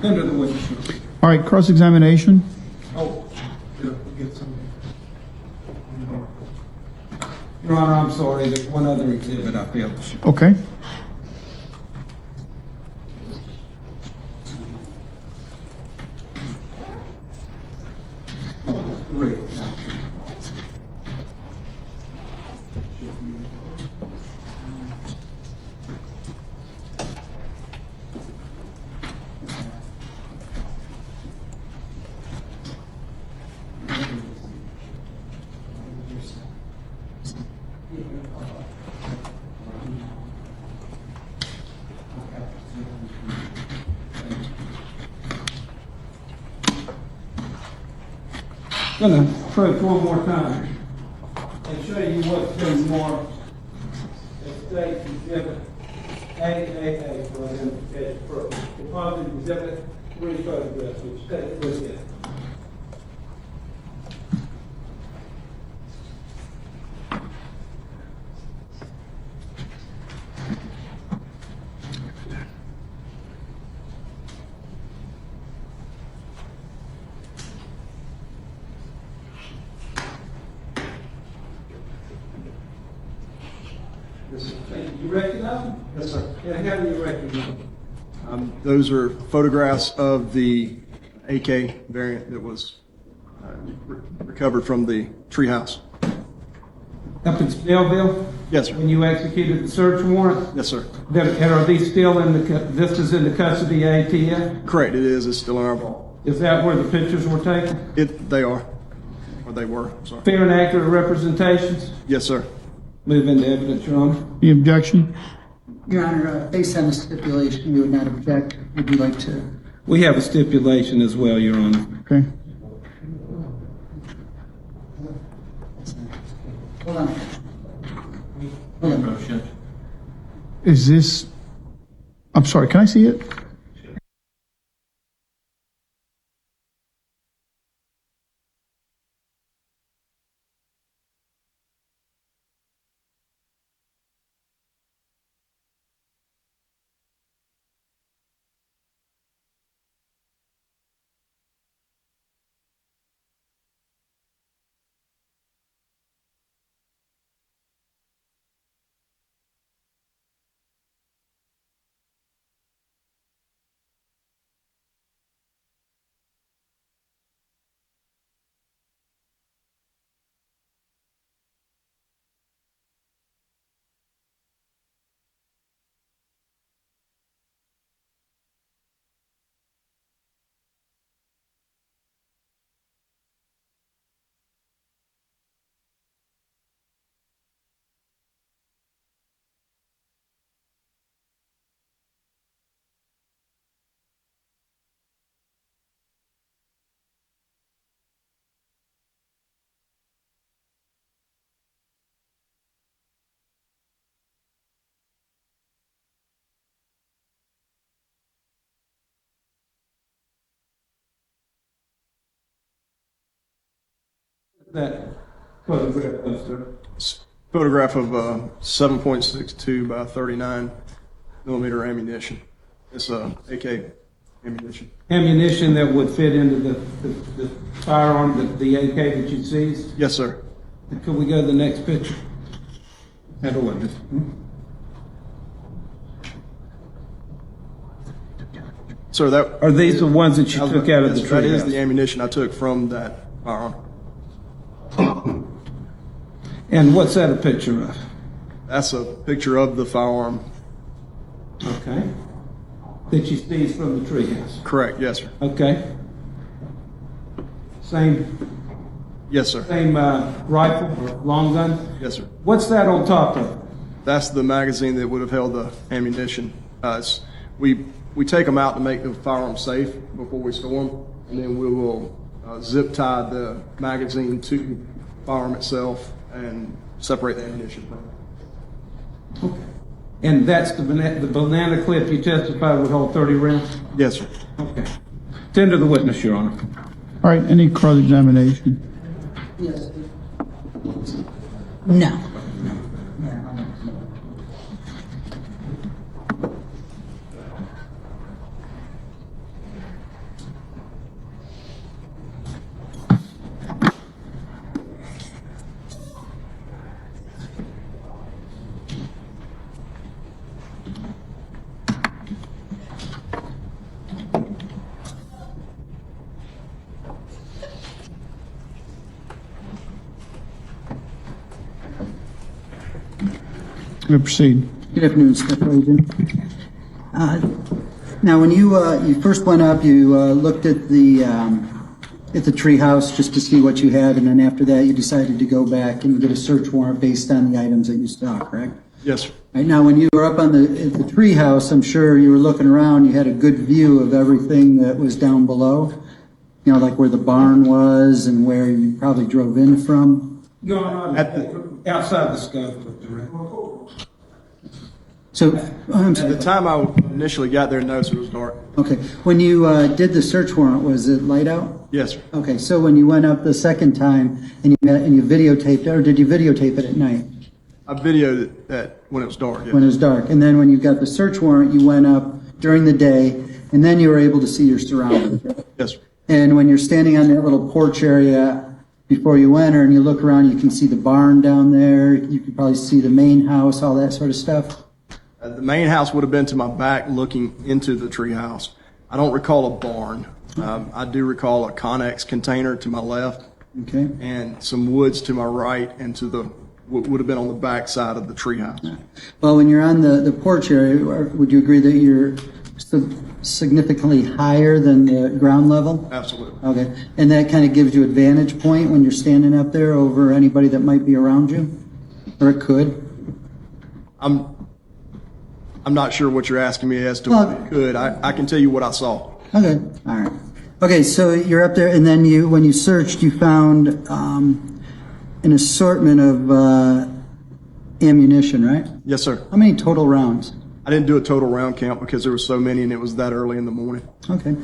Under the witness. All right, cross-examination. Oh, get some. Your Honor, I'm sorry, there's one other exhibit I failed to show. Okay. Great. I'm going to approach one more time and show you what's been marked as State's exhibit AAA for identification purposes. Deposit exhibit 3 photographs, which take a look at. You recognize them? Yes, sir. Yeah, how do you recognize them? Those are photographs of the AK variant that was recovered from the treehouse. Up in Snellville? Yes, sir. When you executed the search warrant? Yes, sir. And are these still in this is in the custody of ATF? Correct, it is. It's still in our vault. Is that where the pictures were taken? They are. Or they were, sorry. Fair and accurate representations? Yes, sir. Move into evidence, Your Honor. The objection? Your Honor, based on the stipulation, you would not object. Would you like to? We have a stipulation as well, Your Honor. Okay. Hold on. Hold on. Motion. Is this, I'm sorry, can I see it? That photograph, sir. Photograph of 7.62 by 39 millimeter ammunition. It's AK ammunition. Ammunition that would fit into the firearm, the AK that you seized? Yes, sir. Could we go to the next picture? How do I do? Sir, that Are these the ones that you took out of the That is treehouse? the ammunition I took from that firearm. And what's that a picture of? That's a picture of the firearm. Okay. That you seized from the treehouse? Correct, yes, sir. Okay. Same Yes, sir. rifle or long gun? Yes, sir. What's that on top of? That's the magazine that would have held the ammunition. We take them out to make the firearm safe before we store them, and then we will zip tie the magazine to the firearm itself and separate the ammunition from it. Okay. And that's the banana clip you testified would hold 30 rounds? Yes, sir. Okay. Tender the witness, Your Honor. All right, any cross-examination? Yes. No. You may proceed. Good afternoon, Step Agent. Now, when you first went up, you looked at the treehouse just to see what you had, and then after that, you decided to go back and get a search warrant based on the items that you saw, correct? Yes, sir. Right now, when you were up on the treehouse, I'm sure you were looking around. You had a good view of everything that was down below. You know, like where the barn was and where you probably drove in from. No, outside the scope of the record. So, I'm At sorry. the time I initially got there, no, sir, it was dark. Okay. When you did the search warrant, was it light out? Yes, sir. Okay. So when you went up the second time and you videotaped it, or did you videotape it at night I videoed it when it was dark, yes. when it was dark? And then when you got the search warrant, you went up during the day, and then you were able to see your surroundings. Right? Yes, sir. And when you're standing on that little porch area before you enter and you look around, you can see the barn down there. You can probably see the main house, all that sort of stuff. The main house would have been to my back looking into the tree house. I don't recall a barn. I do recall a Connex container to my left. Okay. And some woods to my right and to the, what would have been on the back side of the tree house. Well, when you're on the porch area, would you agree that you're significantly higher than the ground level? Absolutely. Okay. And that kind of gives you advantage point when you're standing up there over anybody that might be around you? Or it could? I'm not sure what you're asking me as to what it could. I can tell you what I saw. Okay. All right. Okay, so you're up there, and then when you searched, you found an assortment of ammunition, right? Yes, sir. How many total rounds? I didn't do a total round count because there were so many and it was that early in the morning. Okay.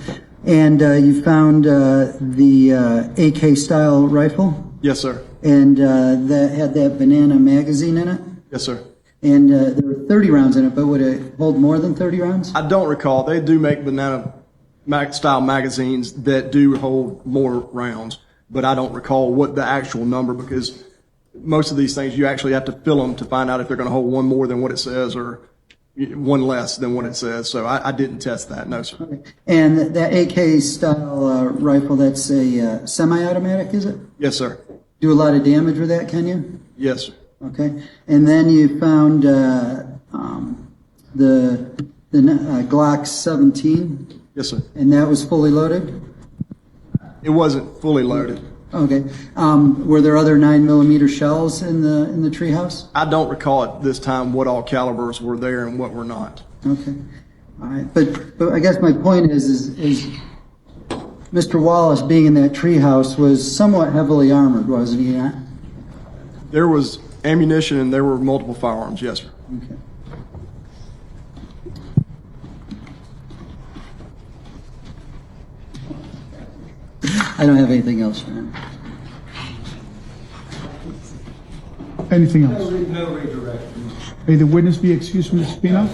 And you found the AK style rifle? Yes, sir. And that had that banana magazine in it? Yes, sir. And there were 30 rounds in it, but would it hold more than 30 rounds? I don't recall. They do make banana style magazines that do hold more rounds, but I don't recall what the actual number, because most of these things you actually have to fill them to find out if they're going to hold one more than what it says or one less than what it says. So I didn't test that. No, sir. Okay. And that AK style rifle, that's a semi-automatic, is it? Yes, sir. Do a lot of damage with that, can you? Yes, sir. Okay. And then you found the Glock 17. Yes, sir. And that was fully loaded? It wasn't fully loaded. Okay. Were there other 9mm shells in the treehouse? I don't recall at this time what all calibers were there and what were not. Okay. All right. But I guess my point is Mr. Wallace being in that treehouse was somewhat heavily armored, wasn't he not? There was ammunition and there were multiple firearms. Yes, sir. Okay. I don't have anything else, man. Anything else? No redirection. May the witness be excused from the subpoena?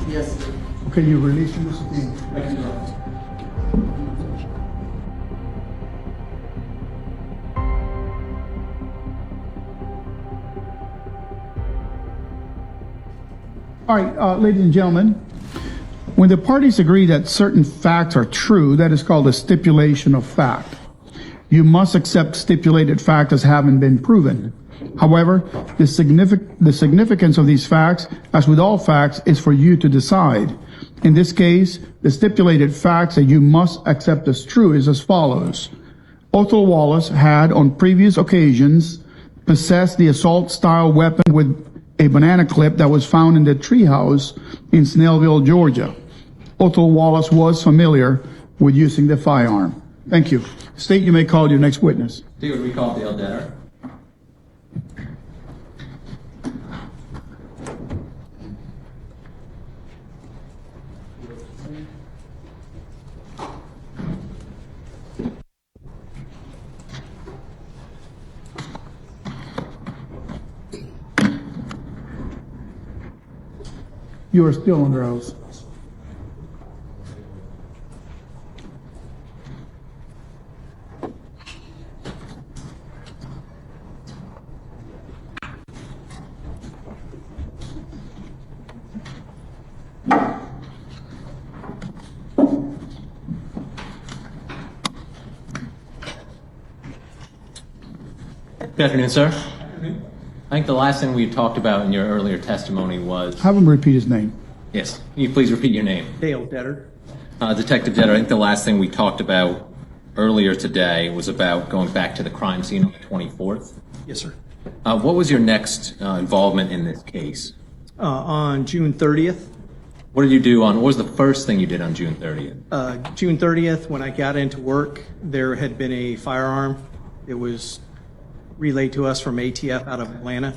Yes, sir. Okay, you're released from the subpoena. Thank you. All right, ladies and gentlemen, when the parties agree that certain facts are true, that is called a stipulation of fact. You must accept stipulated fact as having been proven. However, the significance of these facts, as with all facts, is for you to decide. In this case, the stipulated facts that you must accept as true is as follows. Othal Wallace had, on previous occasions, possessed the assault-style weapon with a banana clip that was found in the treehouse in Snellville, Georgia. Othal Wallace was familiar with using the firearm. Thank you. State, you may call your next witness. Do you recall Dale Denner? You are still under oath. Good afternoon, sir. I think the last thing we talked about in your earlier testimony was... Have him repeat his name. Yes. Can you please repeat your name? Dale Detter. Detective Detter, I think the last thing we talked about earlier today was about going back to the crime scene on the 24th. Yes, sir. What was your next involvement in this case? On June 30th. What did you do what was the first thing you did on June 30th? June 30th, when I got into work, there had been a firearm. It was relayed to us from ATF out of Atlanta.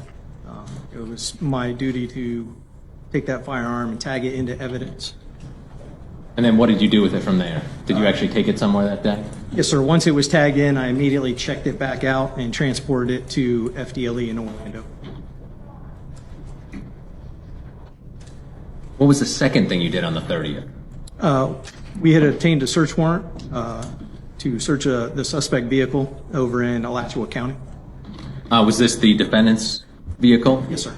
It was my duty to take that firearm and tag it into evidence. And then what did you do with it from there? Did you actually take it somewhere that day? Yes, sir. Once it was tagged in, I immediately checked it back out and transported it to FDLE in Orlando. What was the second thing you did on the 30th? We had obtained a search warrant to search the suspect vehicle over in Alachua County. Was this the defendant's vehicle? Yes, sir.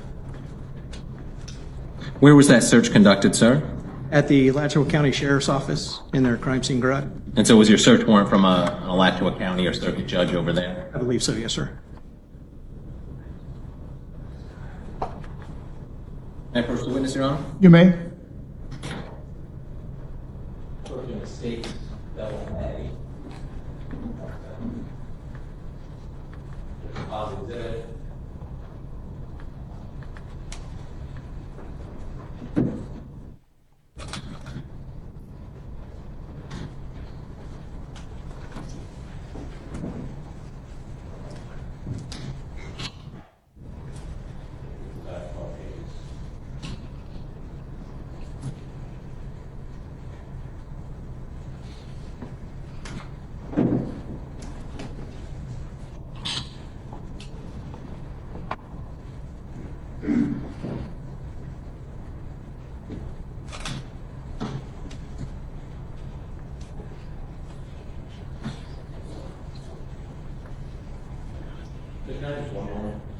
Where was that search conducted, sir? At the Alachua County Sheriff's Office in their crime scene garage. And so was your search warrant from an Alachua County or circuit judge over there? I believe so, yes, sir. May I approach the witness, Your Honor? You may. State level A. Positive.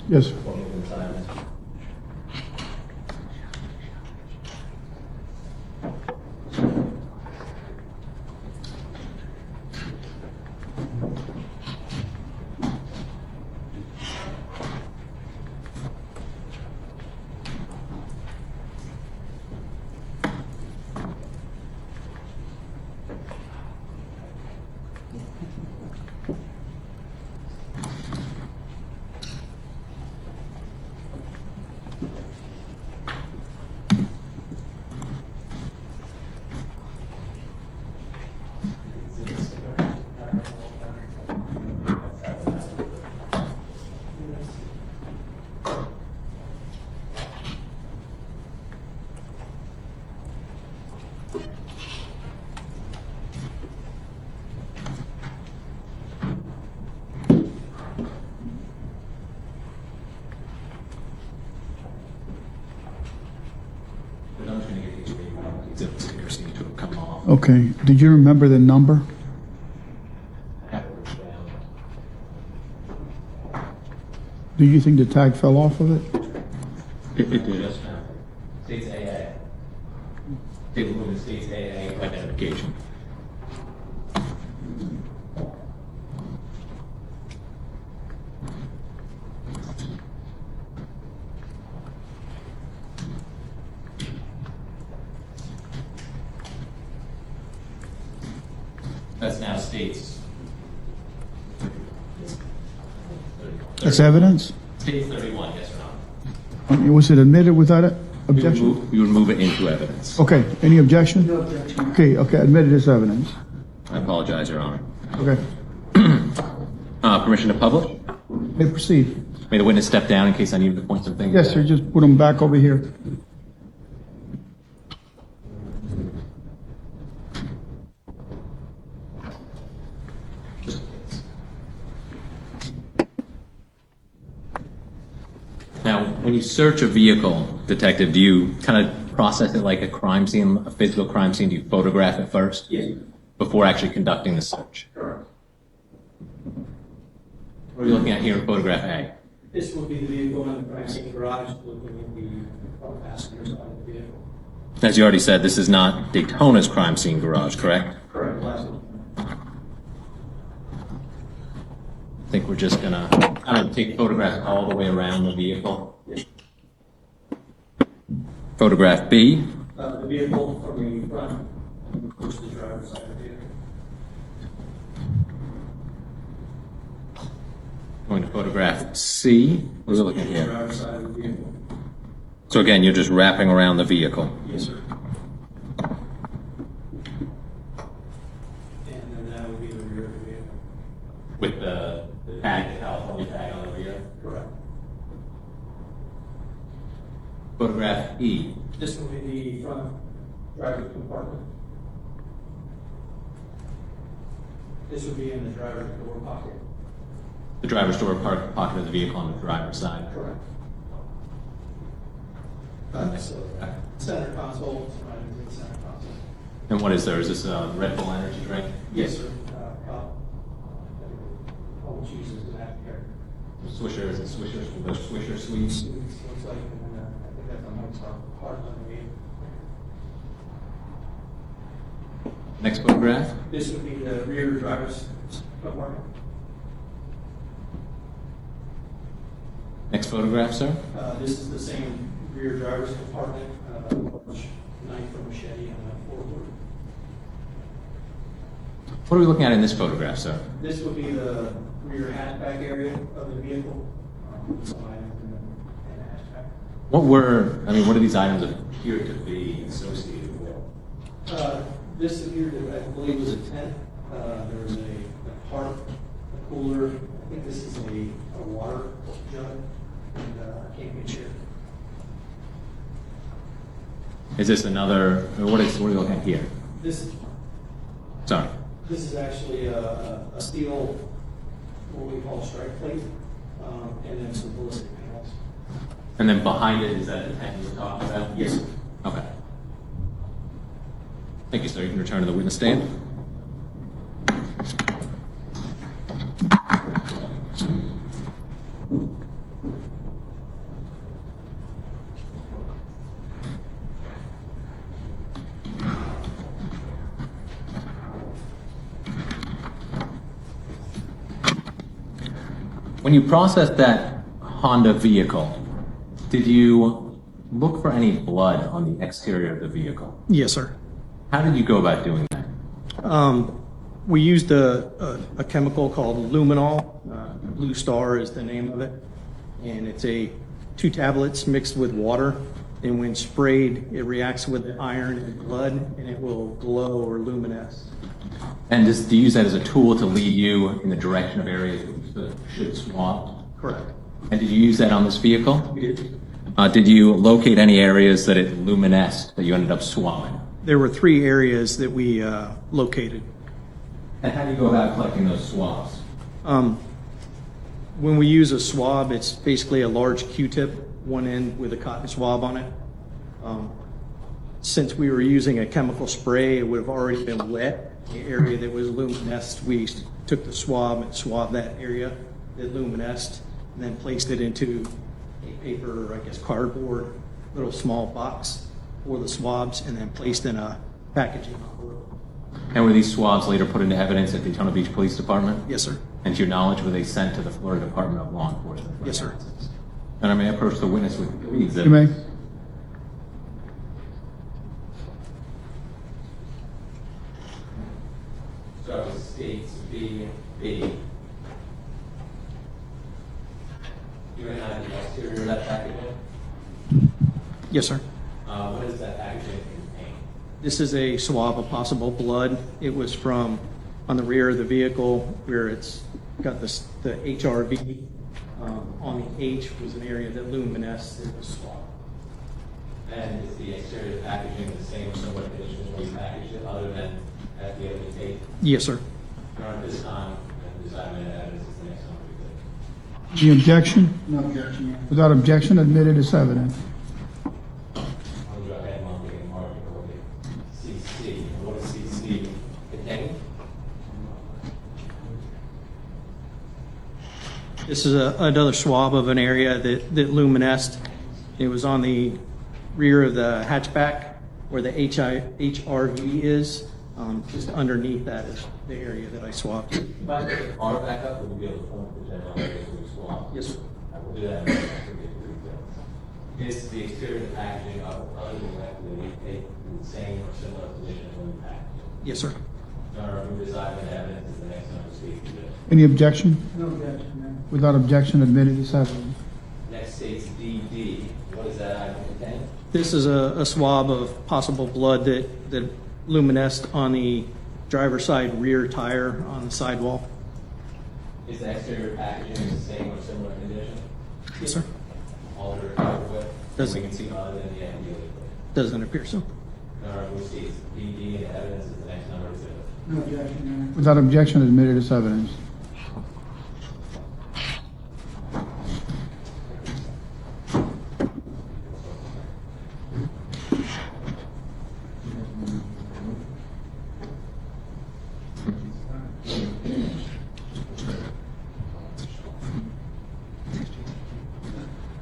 Yes. Okay. Did you remember the number? Do you think the tag fell off of it? It did. States AA. Table movement states AA identification. That's now states. That's evidence? State 31, yes or no? Was it admitted without objection? We would move it into evidence. Okay. Any objection? No objection. Okay. Admitted as evidence. I apologize, Your Honor. Okay. Permission to publish? May proceed. May the witness step down in case I need to point some things Yes, out? sir. Just put them back over here. Now, when you search a vehicle, detective, do you kind of process it like a crime scene, a physical crime scene? Do you photograph it first? Yes. Before actually conducting the search? Correct. What are you looking at here in photograph A? This will be the vehicle in the crime scene garage, looking at the passenger side of the vehicle. As you already said, this is not Daytona's crime scene garage, correct? Correct. I think we're just gonna kind of take photographs all the way around the vehicle. Photograph B. The vehicle from the front, of course, the driver's side of the vehicle. Going to photograph C. What are we looking at here? Driver's side of the vehicle. So again, you're just wrapping around the vehicle. Yes, sir. And then that would be the rear of the vehicle. With the tag, the California tag on the rear. Correct. Photograph E. This will be the front driver's compartment. This would be in the driver's door pocket. The driver's door pocket of the vehicle on the driver's side. Correct. So center console, surrounding the center console. And what is there? Is this a Red Bull energy drink? Yes, sir. Always uses an aftercare. Swisher, is it Swisher? The Swisher sweets? Looks like, and I think that's a Mozart part underneath. Next photograph. This would be the rear driver's compartment. Next photograph, sir. This is the same rear driver's compartment, knife or machete and a forward. What are we looking at in this photograph, sir? This would be the rear hatchback area of the vehicle. Some items in the hatchback. What do these items appear to be associated with? This appeared to, I believe, was a tent. There was a tarp, a cooler. I think this is a water jug and a camping chair. Is this another, what are we looking at here? Sorry. This is actually a steel, what we call strike plate, and then some ballistic panels. And then behind it, is that the tank you were talking about? Yes, sir. Okay. Thank you, sir. You can return to the witness stand. When you processed that Honda vehicle, did you look for any blood on the exterior of the vehicle? Yes, sir. How did you go about doing that? We used a chemical called luminol. Blue Star is the name of it. And it's 2 tablets mixed with water. And when sprayed, it reacts with the iron and blood, and it will glow or luminesce. And do you use that as a tool to lead you in the direction of areas that should swab? Correct. And did you use that on this vehicle? We did. Did you locate any areas that it luminesced that you ended up swabbing? There were 3 areas that we located. And how do you go about collecting those swabs? When we use a swab, it's basically a large Q-tip, one end with a cotton swab on it. Since we were using a chemical spray, it would have already been wet. The area that was luminesced, we took the swab and swabbed that area that luminesced, and then placed it into a paper, or I guess cardboard, little small box for the swabs, and then placed in a packaging envelope. And were these swabs later put into evidence at Daytona Beach Police Department? Yes, sir. And to your knowledge, were they sent to the Florida Department of Law Enforcement? Yes, sir. And I may approach the witness with exhibit. You may. So it states B. Do you have the exterior of that packaging? Yes, sir. What is that packaging contain? This is a swab of possible blood. It was from on the rear of the vehicle where it's got the HRV. On the H was an area that luminesced. It was swabbed. And is the exterior packaging the same or similar conditions when you packaged it, other than at the other tape? Yes, sir. During this time, and this item of evidence is the next one we did. Any objection? No objection, Your Honor. Without objection, admitted as evidence. I'll go ahead and mark it and mark it over CC. What is CC contain? This is another swab of an area that luminesced. It was on the rear of the hatchback where the HRV is. Just underneath that is the area that I swabbed. If I put the car back up, we'll be able to point the general areas we swab. Yes, sir. I will do that. Is the exterior of the packaging other than that we take the same or similar position when we package it? Yes, sir. This item of evidence is the next one we speak to. Any objection? No objection, ma'am. Without objection, admitted as evidence. Next states DD. What does that item contain? This is a swab of possible blood that luminesced on the driver's side rear tire on the sidewall. Is the exterior packaging the same or similar condition? Yes, sir. All the recovered with? Does- We can see other than the ambulance. Doesn't appear so. We'll see, it's PD and evidence is the next number two. No objection, Your Honor. Without objection, admitted as evidence.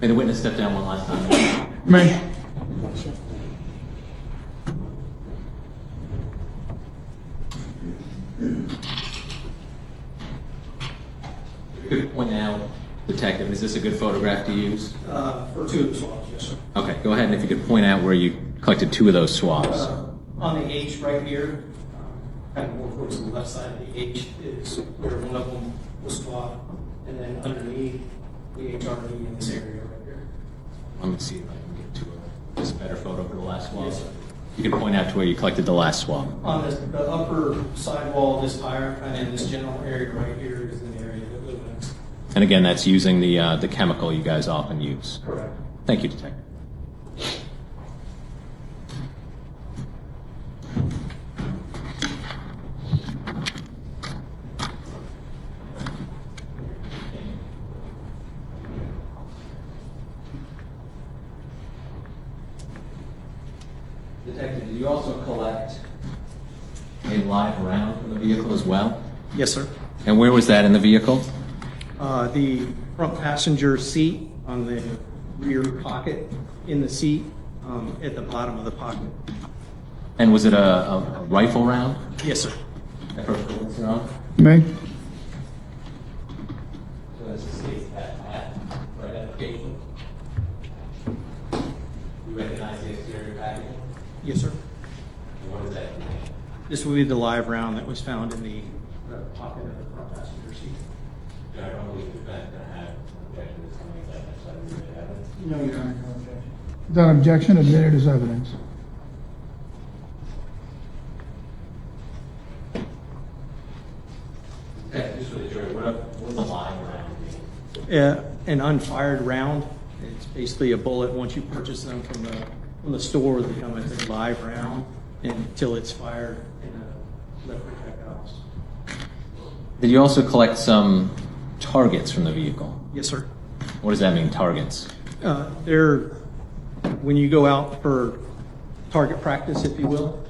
May the witness step down one last time. May. Could point out, Detective, is this a good photograph to use? For two of the swabs, yes, sir. Okay, go ahead, and if you could point out where you collected two of those swabs. On the H right here, kind of more towards the left side of the H is where one of them was swabbed, and then underneath the HRE in this area right here. Let me see if I can get to this better photo for the last swab. You can point out to where you collected the last swab. On the upper sidewall of this tire, kind of in this general area right here is an area that illuminates. And again, that's using the chemical you guys often use. Correct. Thank you, Detective. Detective, did you also collect a live round from the vehicle as well? Yes, sir. And where was that in the vehicle? The front passenger seat on the rear pocket in the seat at the bottom of the pocket. And was it a rifle round? Yes, sir. May. You recognize the exterior packaging? Yes, sir. What is that? This will be the live round that was found in the pocket of the front passenger seat. I don't believe the defense going to have objection to something like that. So I don't really have it. No, Your Honor, no objection. Without objection, admitted as evidence. Okay, just for the jury, what does a live round mean? An unfired round. It's basically a bullet. Once you purchase them from the store, they come as a live round until it's fired in a lead projectiles. Did you also collect some targets from the vehicle? Yes, sir. What does that mean, targets? They're when you go out for target practice, if you will.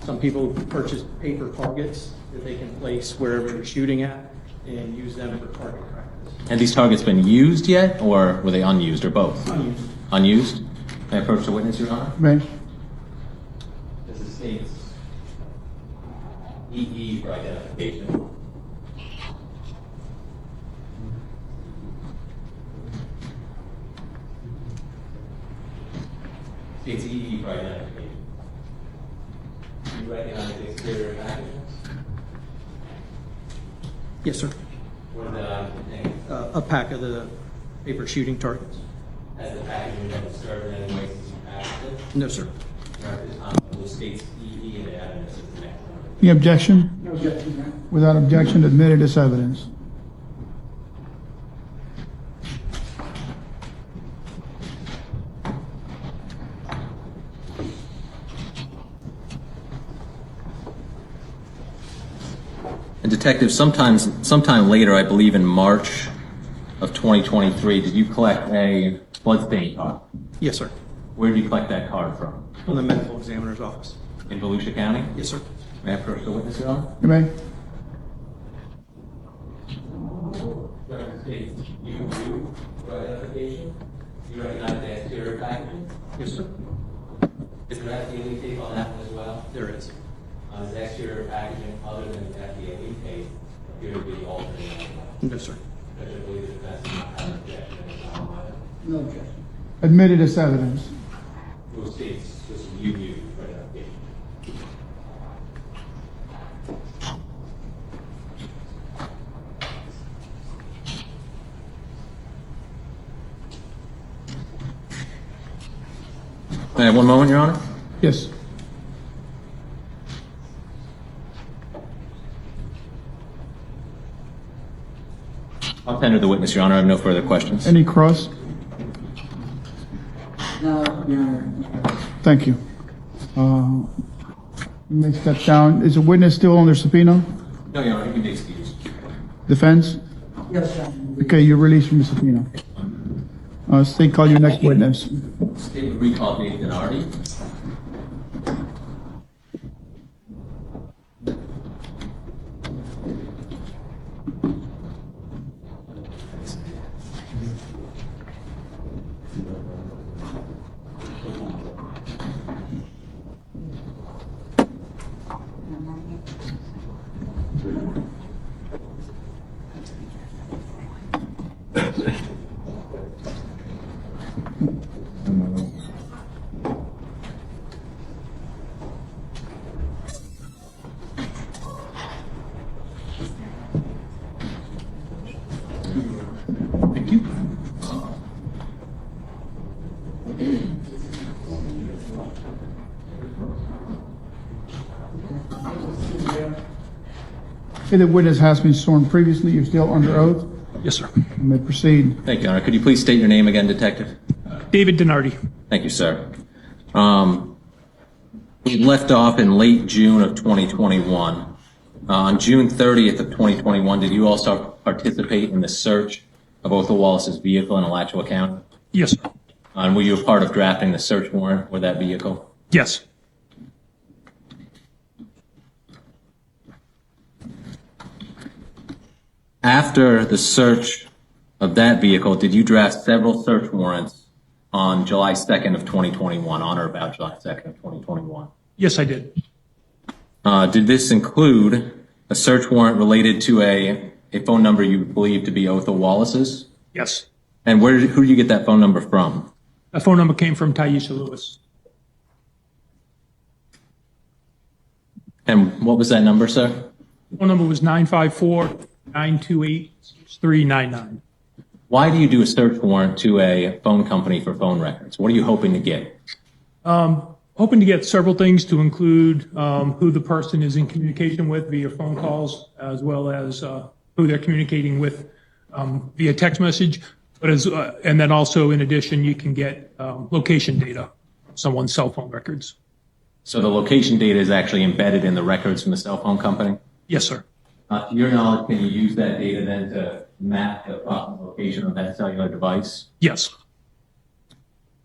Some people purchase paper targets that they can place wherever they're shooting at and use them for target practice. Have these targets been used yet, or were they unused, or both? Unused. Unused? May I approach the witness, Your Honor? May. This is states EE for identification. States EE for identification. Do you recognize the exterior packages? Yes, sir. What does that item contain? A pack of the paper shooting targets. Has the packaging been disturbed in any way since you packaged it? No, sir. The states EE and the evidence is the next one. Any objection? No objection, Your Honor. Without objection, admitted as evidence. And Detective, sometime later, I believe in March of 2023, did you collect a bloodstain card? Yes, sir. Where did you collect that card from? From the medical examiner's office. In Volusia County? Yes, sir. May I approach the witness, Your Honor? You may. States UU for identification. Do you recognize the exterior packaging? Yes, sir. Is there FDA tape on that one as well? There is. Is the exterior packaging other than the FDA tape appear to be alternate? No, sir. Because I believe that that's not an objection. No objection. Admitted as evidence. Rule states this is UU for identification. May I have one moment, Your Honor? Yes. I'll tender the witness, Your Honor. I have no further questions. Any cross? No, Your Honor. Thank you. You may step down. Is the witness still under subpoena? No, Your Honor, you can be excused. Defense? Yes, sir. Okay, you're released from the subpoena. State, call your next witness. State would recall David Denardi. Thank you. Okay, the witness has been sworn previously. You're still under oath. Yes, sir. You may proceed. Thank you, Your Honor. Could you please state your name again, Detective? David Denardi. Thank you, sir. We left off in late June of 2021. On June 30th of 2021, did you also participate in the search of Othal Wallace's vehicle in Alachua County? Yes, sir. And were you a part of drafting the search warrant for that vehicle? Yes. After the search of that vehicle, did you draft several search warrants on July 2nd of 2021, on or about July 2nd of 2021? Yes, I did. Did this include a search warrant related to a phone number you believe to be Othal Wallace's? Yes. And who did you get that phone number from? That phone number came from Taisha Lewis. And what was that number, sir? Phone number was 954-928-6399. Why do you do a search warrant to a phone company for phone records? What are you hoping to get? Hoping to get several things, to include who the person is in communication with via phone calls, as well as who they're communicating with via text message. But and then also, in addition, you can get location data from someone's cell phone records. So the location data is actually embedded in the records from the cell phone company? Yes, sir. To your knowledge, can you use that data then to map the approximate location of that cellular device? Yes.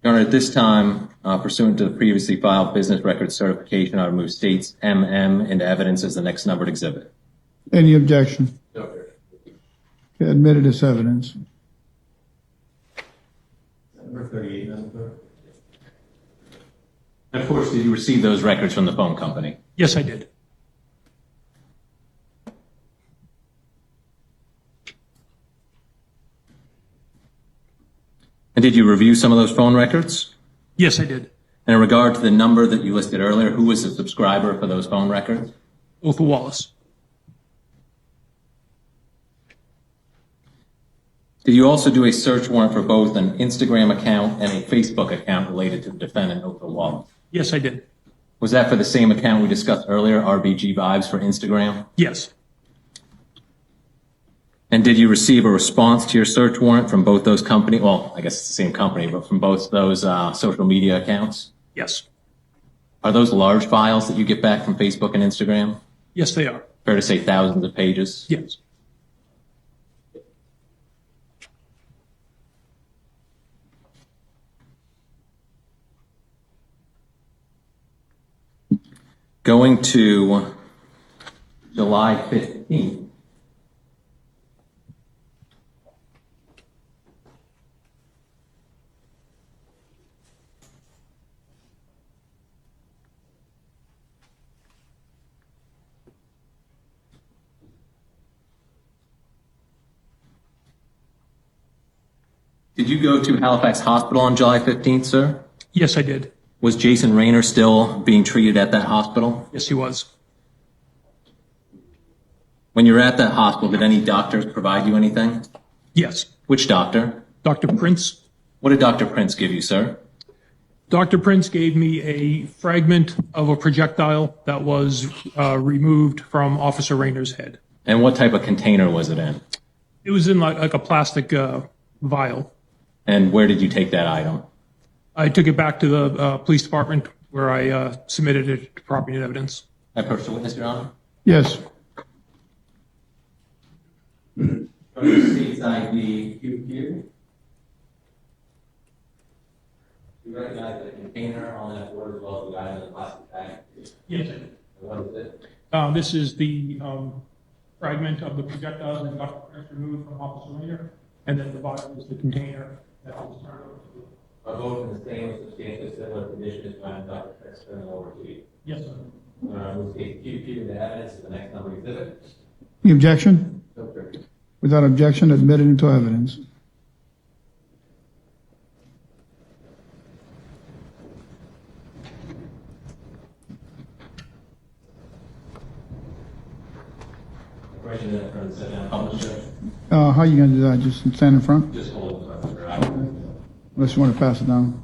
Your Honor, at this time, pursuant to the previously filed business record certification, I would move states MM into evidence as the next numbered exhibit. Any objection? No, sir. Okay, admitted as evidence. Number 38, Madam Clerk. And of course, did you receive those records from the phone company? Yes, I did. And did you review some of those phone records? Yes, I did. And in regard to the number that you listed earlier, who was the subscriber for those phone records? Othal Wallace. Did you also do a search warrant for both an Instagram account and a Facebook account related to the defendant, Othal Wallace? Yes, I did. Was that for the same account we discussed earlier, RBG Vibes for Instagram? Yes. And did you receive a response to your search warrant from both those companies? Well, I guess it's the same company, but from both those social media accounts? Yes. Are those large files that you get back from Facebook and Instagram? Yes, they are. Fair to say thousands of pages? Yes. Going to July 15th. Did you go to Halifax Hospital on July 15th, sir? Yes, I did. Was Jason Rayner still being treated at that hospital? Yes, he was. When you were at that hospital, did any doctors provide you anything? Yes. Which doctor? Dr. Prince. What did Dr. Prince give you, sir? Dr. Prince gave me a fragment of a projectile that was removed from Officer Rayner's head. And what type of container was it in? It was in like a plastic vial. And where did you take that item? I took it back to the police department where I submitted it to property and evidence. I approach the witness, Your Honor. Yes. From the state's ID QQ. You recognize the container on that board as well as the item in the plastic bag? Yes. And what is it? This is the fragment of the projectile that Dr. Chris removed from Officer Rayner, and then the bottom is the container that was turned over to. Are both in the same or substantially similar condition as when Dr. Chris turned them over to you? Yes, sir. We'll take QQ into evidence in the next number exhibit. Any objection? No, sir. Without objection, admitted into evidence. Question in front of the sit down publisher. How you gonna do that? Just stand in front? Just hold the question. Unless you want to pass it down.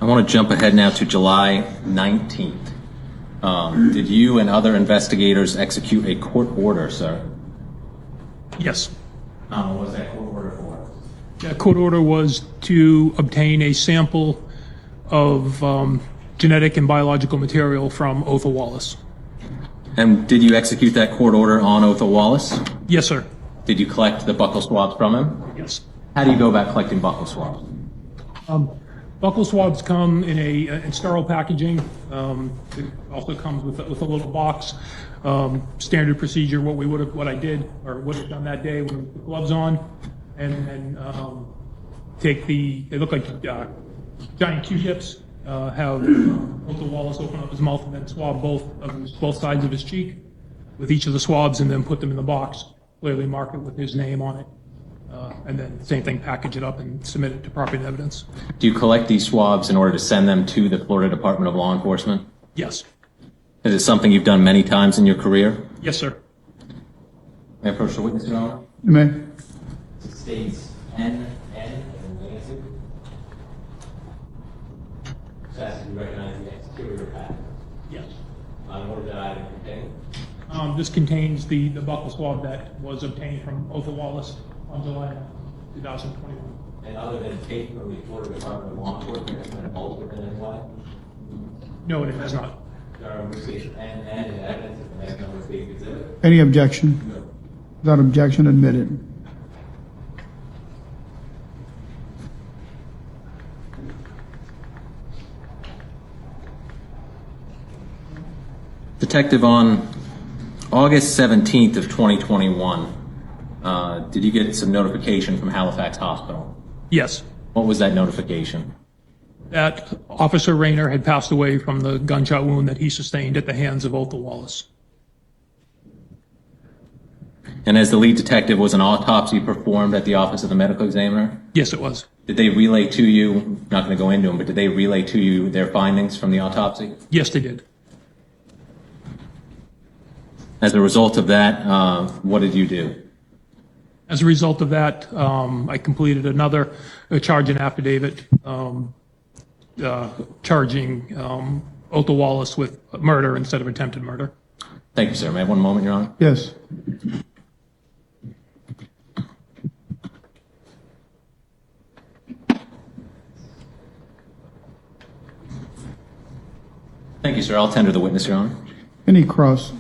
I want to jump ahead now to July 19th. Did you and other investigators execute a court order, sir? Yes. What was that court order for? That court order was to obtain a sample of genetic and biological material from Othal Wallace. And did you execute that court order on Othal Wallace? Yes, sir. Did you collect the buccal swabs from him? Yes. How do you go about collecting buccal swabs? Buccal swabs come in sterile packaging. It also comes with a little box. Standard procedure. What I did or would have done that day with the gloves on, and take they look like giant Q-tips. Have Othal Wallace open up his mouth and then swab both sides of his cheek with each of the swabs, and then put them in the box. Clearly mark it with his name on it. And then same thing, package it up and submit it to property and evidence. Do you collect these swabs in order to send them to the Florida Department of Law Enforcement? Yes. Is it something you've done many times in your career? Yes, sir. May I approach the witness, Your Honor? You may. It states N, and Nancy. Says you recognize the exterior pattern. Yes. What does that item contain? This contains the buccal swab that was obtained from Othal Wallace on July 2021. And other than taking from the Florida Department of Law Enforcement, has been involved with it in any way? No, it has not. We state N in evidence at the next number of state exhibit. Any objection? Without objection, admitted. Detective, on August 17th of 2021, did you get some notification from Halifax Hospital? Yes. What was that notification? That Officer Rayner had passed away from the gunshot wound that he sustained at the hands of Othal Wallace. And as the lead detective, was an autopsy performed at the Office of the Medical Examiner? Yes, it was. Did they relay to you, I'm not going to go into them, but did they relay to you their findings from the autopsy? Yes, they did. As a result of that, what did you do? As a result of that, I completed another charge and affidavit charging Othal Wallace with murder instead of attempted murder. Thank you, sir. May I have one moment, Your Honor? Yes. Thank you, sir. I'll tender the witness, Your Honor. Any cross?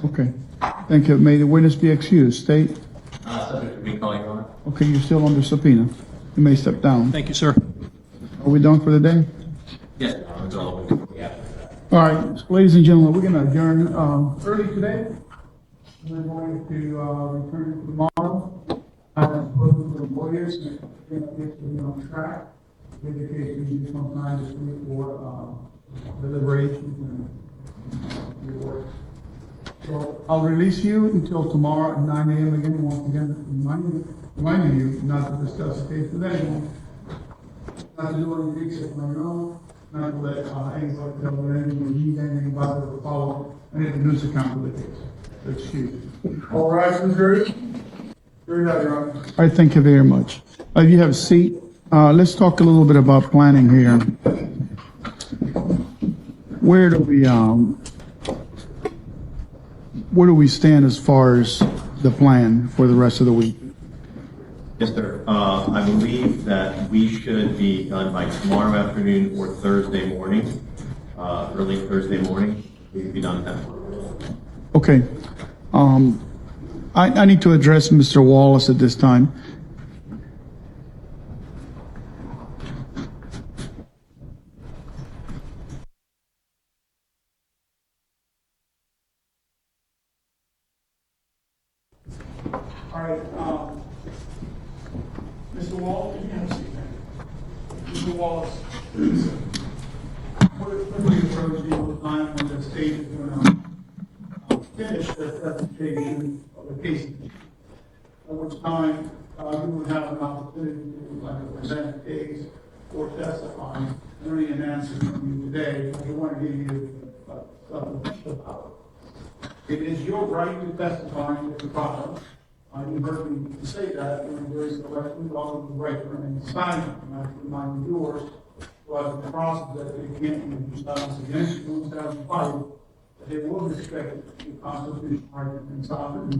Okay. Thank you. May the witness be excused. State. Subject to recall, Your Honor. Okay, you're still under subpoena. You may step down. Thank you, sir. Are we done for the day? Yes, Your Honor. It's all open. Yeah. All right, ladies and gentlemen, we're going to adjourn early today. We're going to return tomorrow. Looking for lawyers and get on track. In the case we need some time this week for deliberations and reports. So I'll release you until tomorrow at 9 a.m. again, once again, reminding you not to discuss the case with anyone, not to do anything except on your own, not to let anybody tell you anything, or need anything about it, or follow any of the news account of the case. Excuse me. All right, Mr. Your Honor. All right, thank you very much. You have a seat. Let's talk a little bit about planning here. Where do we stand as far as the plan for the rest of the week? Yes, sir. I believe that we should be done by tomorrow afternoon or Thursday morning, early Thursday morning. We should be done at that. Okay. I need to address Mr. Wallace at this time. All right, Mr. Wallace, you have a seat. Mr. Wallace, what do you approach the time when the state is going to finish their presentation of the case? At which time you would have an opportunity to present a case or testify, learning an answer from you today. I want to give you something to think about. It is your right to testify if the problem. You heard me say that during various elections, all of the right to remain silent, and I remind yours was the process that they can't use violence against you in 2005, that they will respect the constitutional right to remain silent.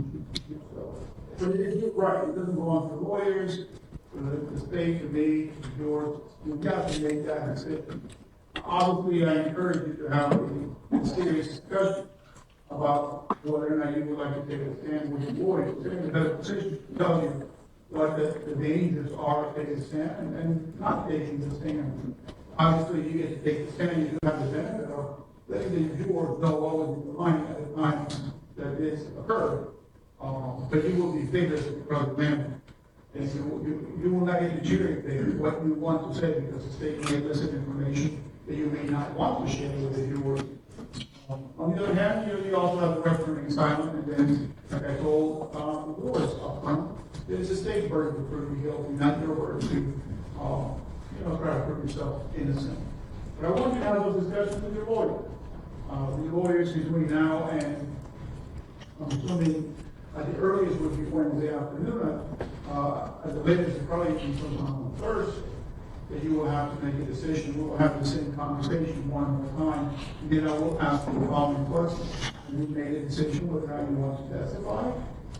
But it is your right. It doesn't go on for lawyers, for the state, for me, for yours. You've got to make that decision. Obviously, I encourage you to have a serious discussion about whether or not you would like to take a stand with the lawyers. They're in a better position to tell you what the dangers are of taking a stand and not taking the stand. Obviously, you get to take the stand, you do have the benefit of letting the jurors know what was in your mind at the time that this occurred. But you will be vigorous with the cross-examination. And so you will not get to cherry pick what you want to say because the state may elicit information that you may not want to share with the jurors. On the other hand, you also have the right to remain silent, and then, like I told the lawyers up front, it is the state's burden to prove you guilty, not your burden to try to prove yourself innocent. But I want you to have those discussions with your lawyer. The lawyers between now and I'm assuming the earliest would be Wednesday afternoon. At the latest, it probably be sometime on Thursday. That you will have to make a decision. We will have the same conversation one more time. And then I will ask you the following question. You made a decision whether or not you want to testify.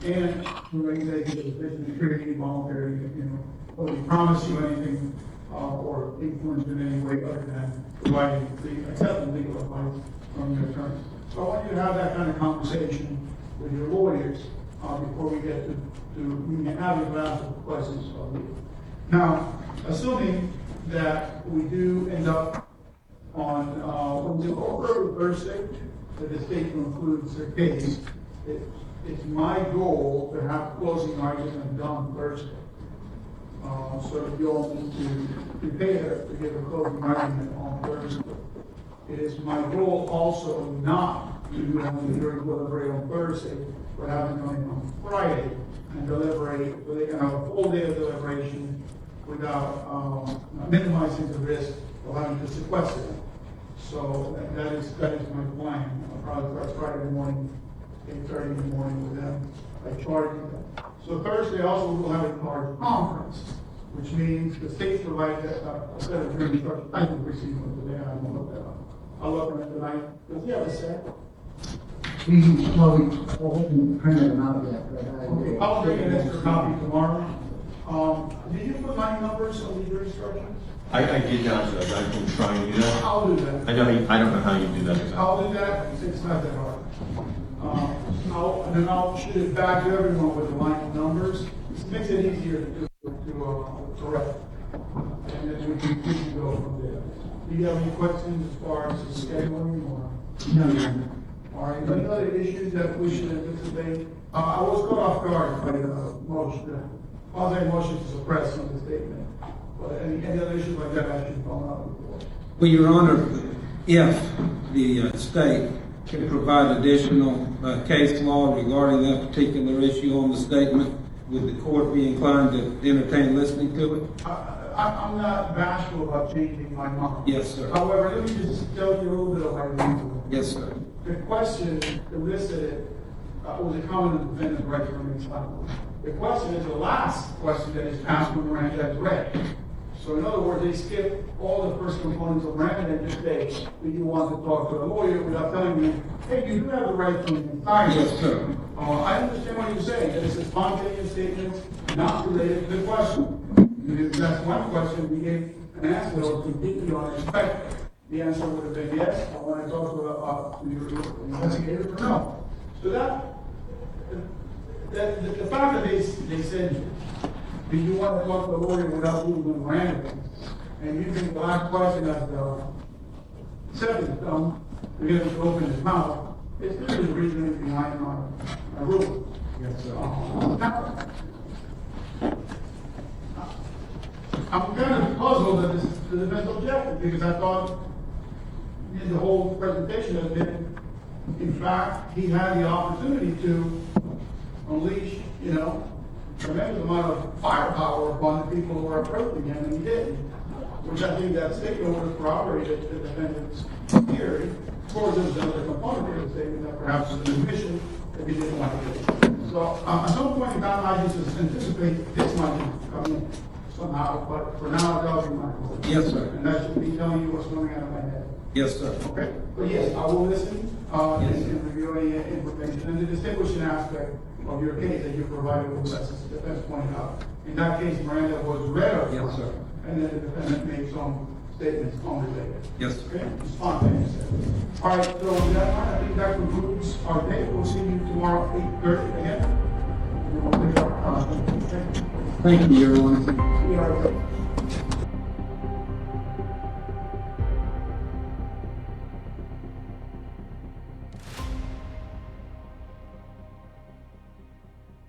And we're going to make a decision to create any voluntary, whether we promise you anything or influence in any way other than providing accepting legal advice from your attorney. So I want you to have that kind of conversation with your lawyers before we get to have you ask questions of you. Now, assuming that we do end up on Wednesday or Thursday, that the state concludes their case, it's my goal to have closing argument done Thursday. So you all need to prepare to give a closing argument on Thursday. It is my goal also not to have the jury deliberate on Thursday, but have them come in on Friday and deliberate, so they can have a full day of deliberation without minimizing the risk of having to sequester them. So that is my plan. I'll probably start Friday morning, 8:30 in the morning with them. I charge them. So Thursday also we'll have a large conference, which means the state provides a set of jury instructions. I can receive one today. I won't look that up. I'll look at it tonight. Does he have a set? Well, we haven't printed them out yet, but Okay, I'll bring an extra copy tomorrow. Did you put my numbers on the jury instructions? I did not, Judge. I can try and do that. I'll do that. I don't know how you do that exactly. I'll do that. It's not that hard. And then I'll shoot it back to everyone with the line of numbers. It makes it easier to correct. And then we can go from there. Do you have any questions as far as the scheduling or? no. All right, any other issues that we should anticipate? I was caught off guard by the motion to suppress on the statement. But any other issues like that I should phone up before? Well, Your Honor, if the state can provide additional case law regarding that particular issue on the statement, would the court be inclined to entertain listening to it? I'm not bashful about changing my mind. Yes, sir. However, let me just tell you a little bit of my reason. Yes, sir. The question elicited was a comment of the defendant's right to remain silent. The question is the last question that is asked when Miranda is read. So in other words, they skip all the first components of Miranda and just say, do you want to talk to a lawyer without telling me, hey, you do have the right to remain silent. Yes, sir. I understand what you're saying, that it's a spontaneous statement not related to the question. If that's one question, we gave an answer that was completely unexpected. The answer would have been yes, I want to talk to your investigator, or no. So the fact that they said, do you want to talk to a lawyer without moving Miranda, and you think the last question as the seventh thumb, to get him to open his mouth, it's really the reasoning behind my rule. Yes, sir. I'm kind of puzzled that this is the defense objective, because I thought the whole presentation has been, in fact, he had the opportunity to unleash, tremendous amount of firepower upon the people who were approaching him, and he didn't. Which I think that statement would have corroborated the defendant's theory. Of course, there's another component of the statement that perhaps was an admission that he didn't want to do. So at some point in time, I just anticipate this might come in somehow, but for now, I'll be my vote. Yes, sir. And that should be telling you what's coming out of my head. Yes, sir. Okay. But yes, I will listen and review any information. And the distinguishing aspect of your case that you provided with us, as the defense pointed out. In that case, Miranda was read up. Yes, sir. And then the defendant made some statements unrelated. Yes, sir. Okay? Spontaneous. All right, so with that, I think that concludes our day. We'll see you tomorrow at 8:30 again. And we'll pick up. Thank you, everyone. We are.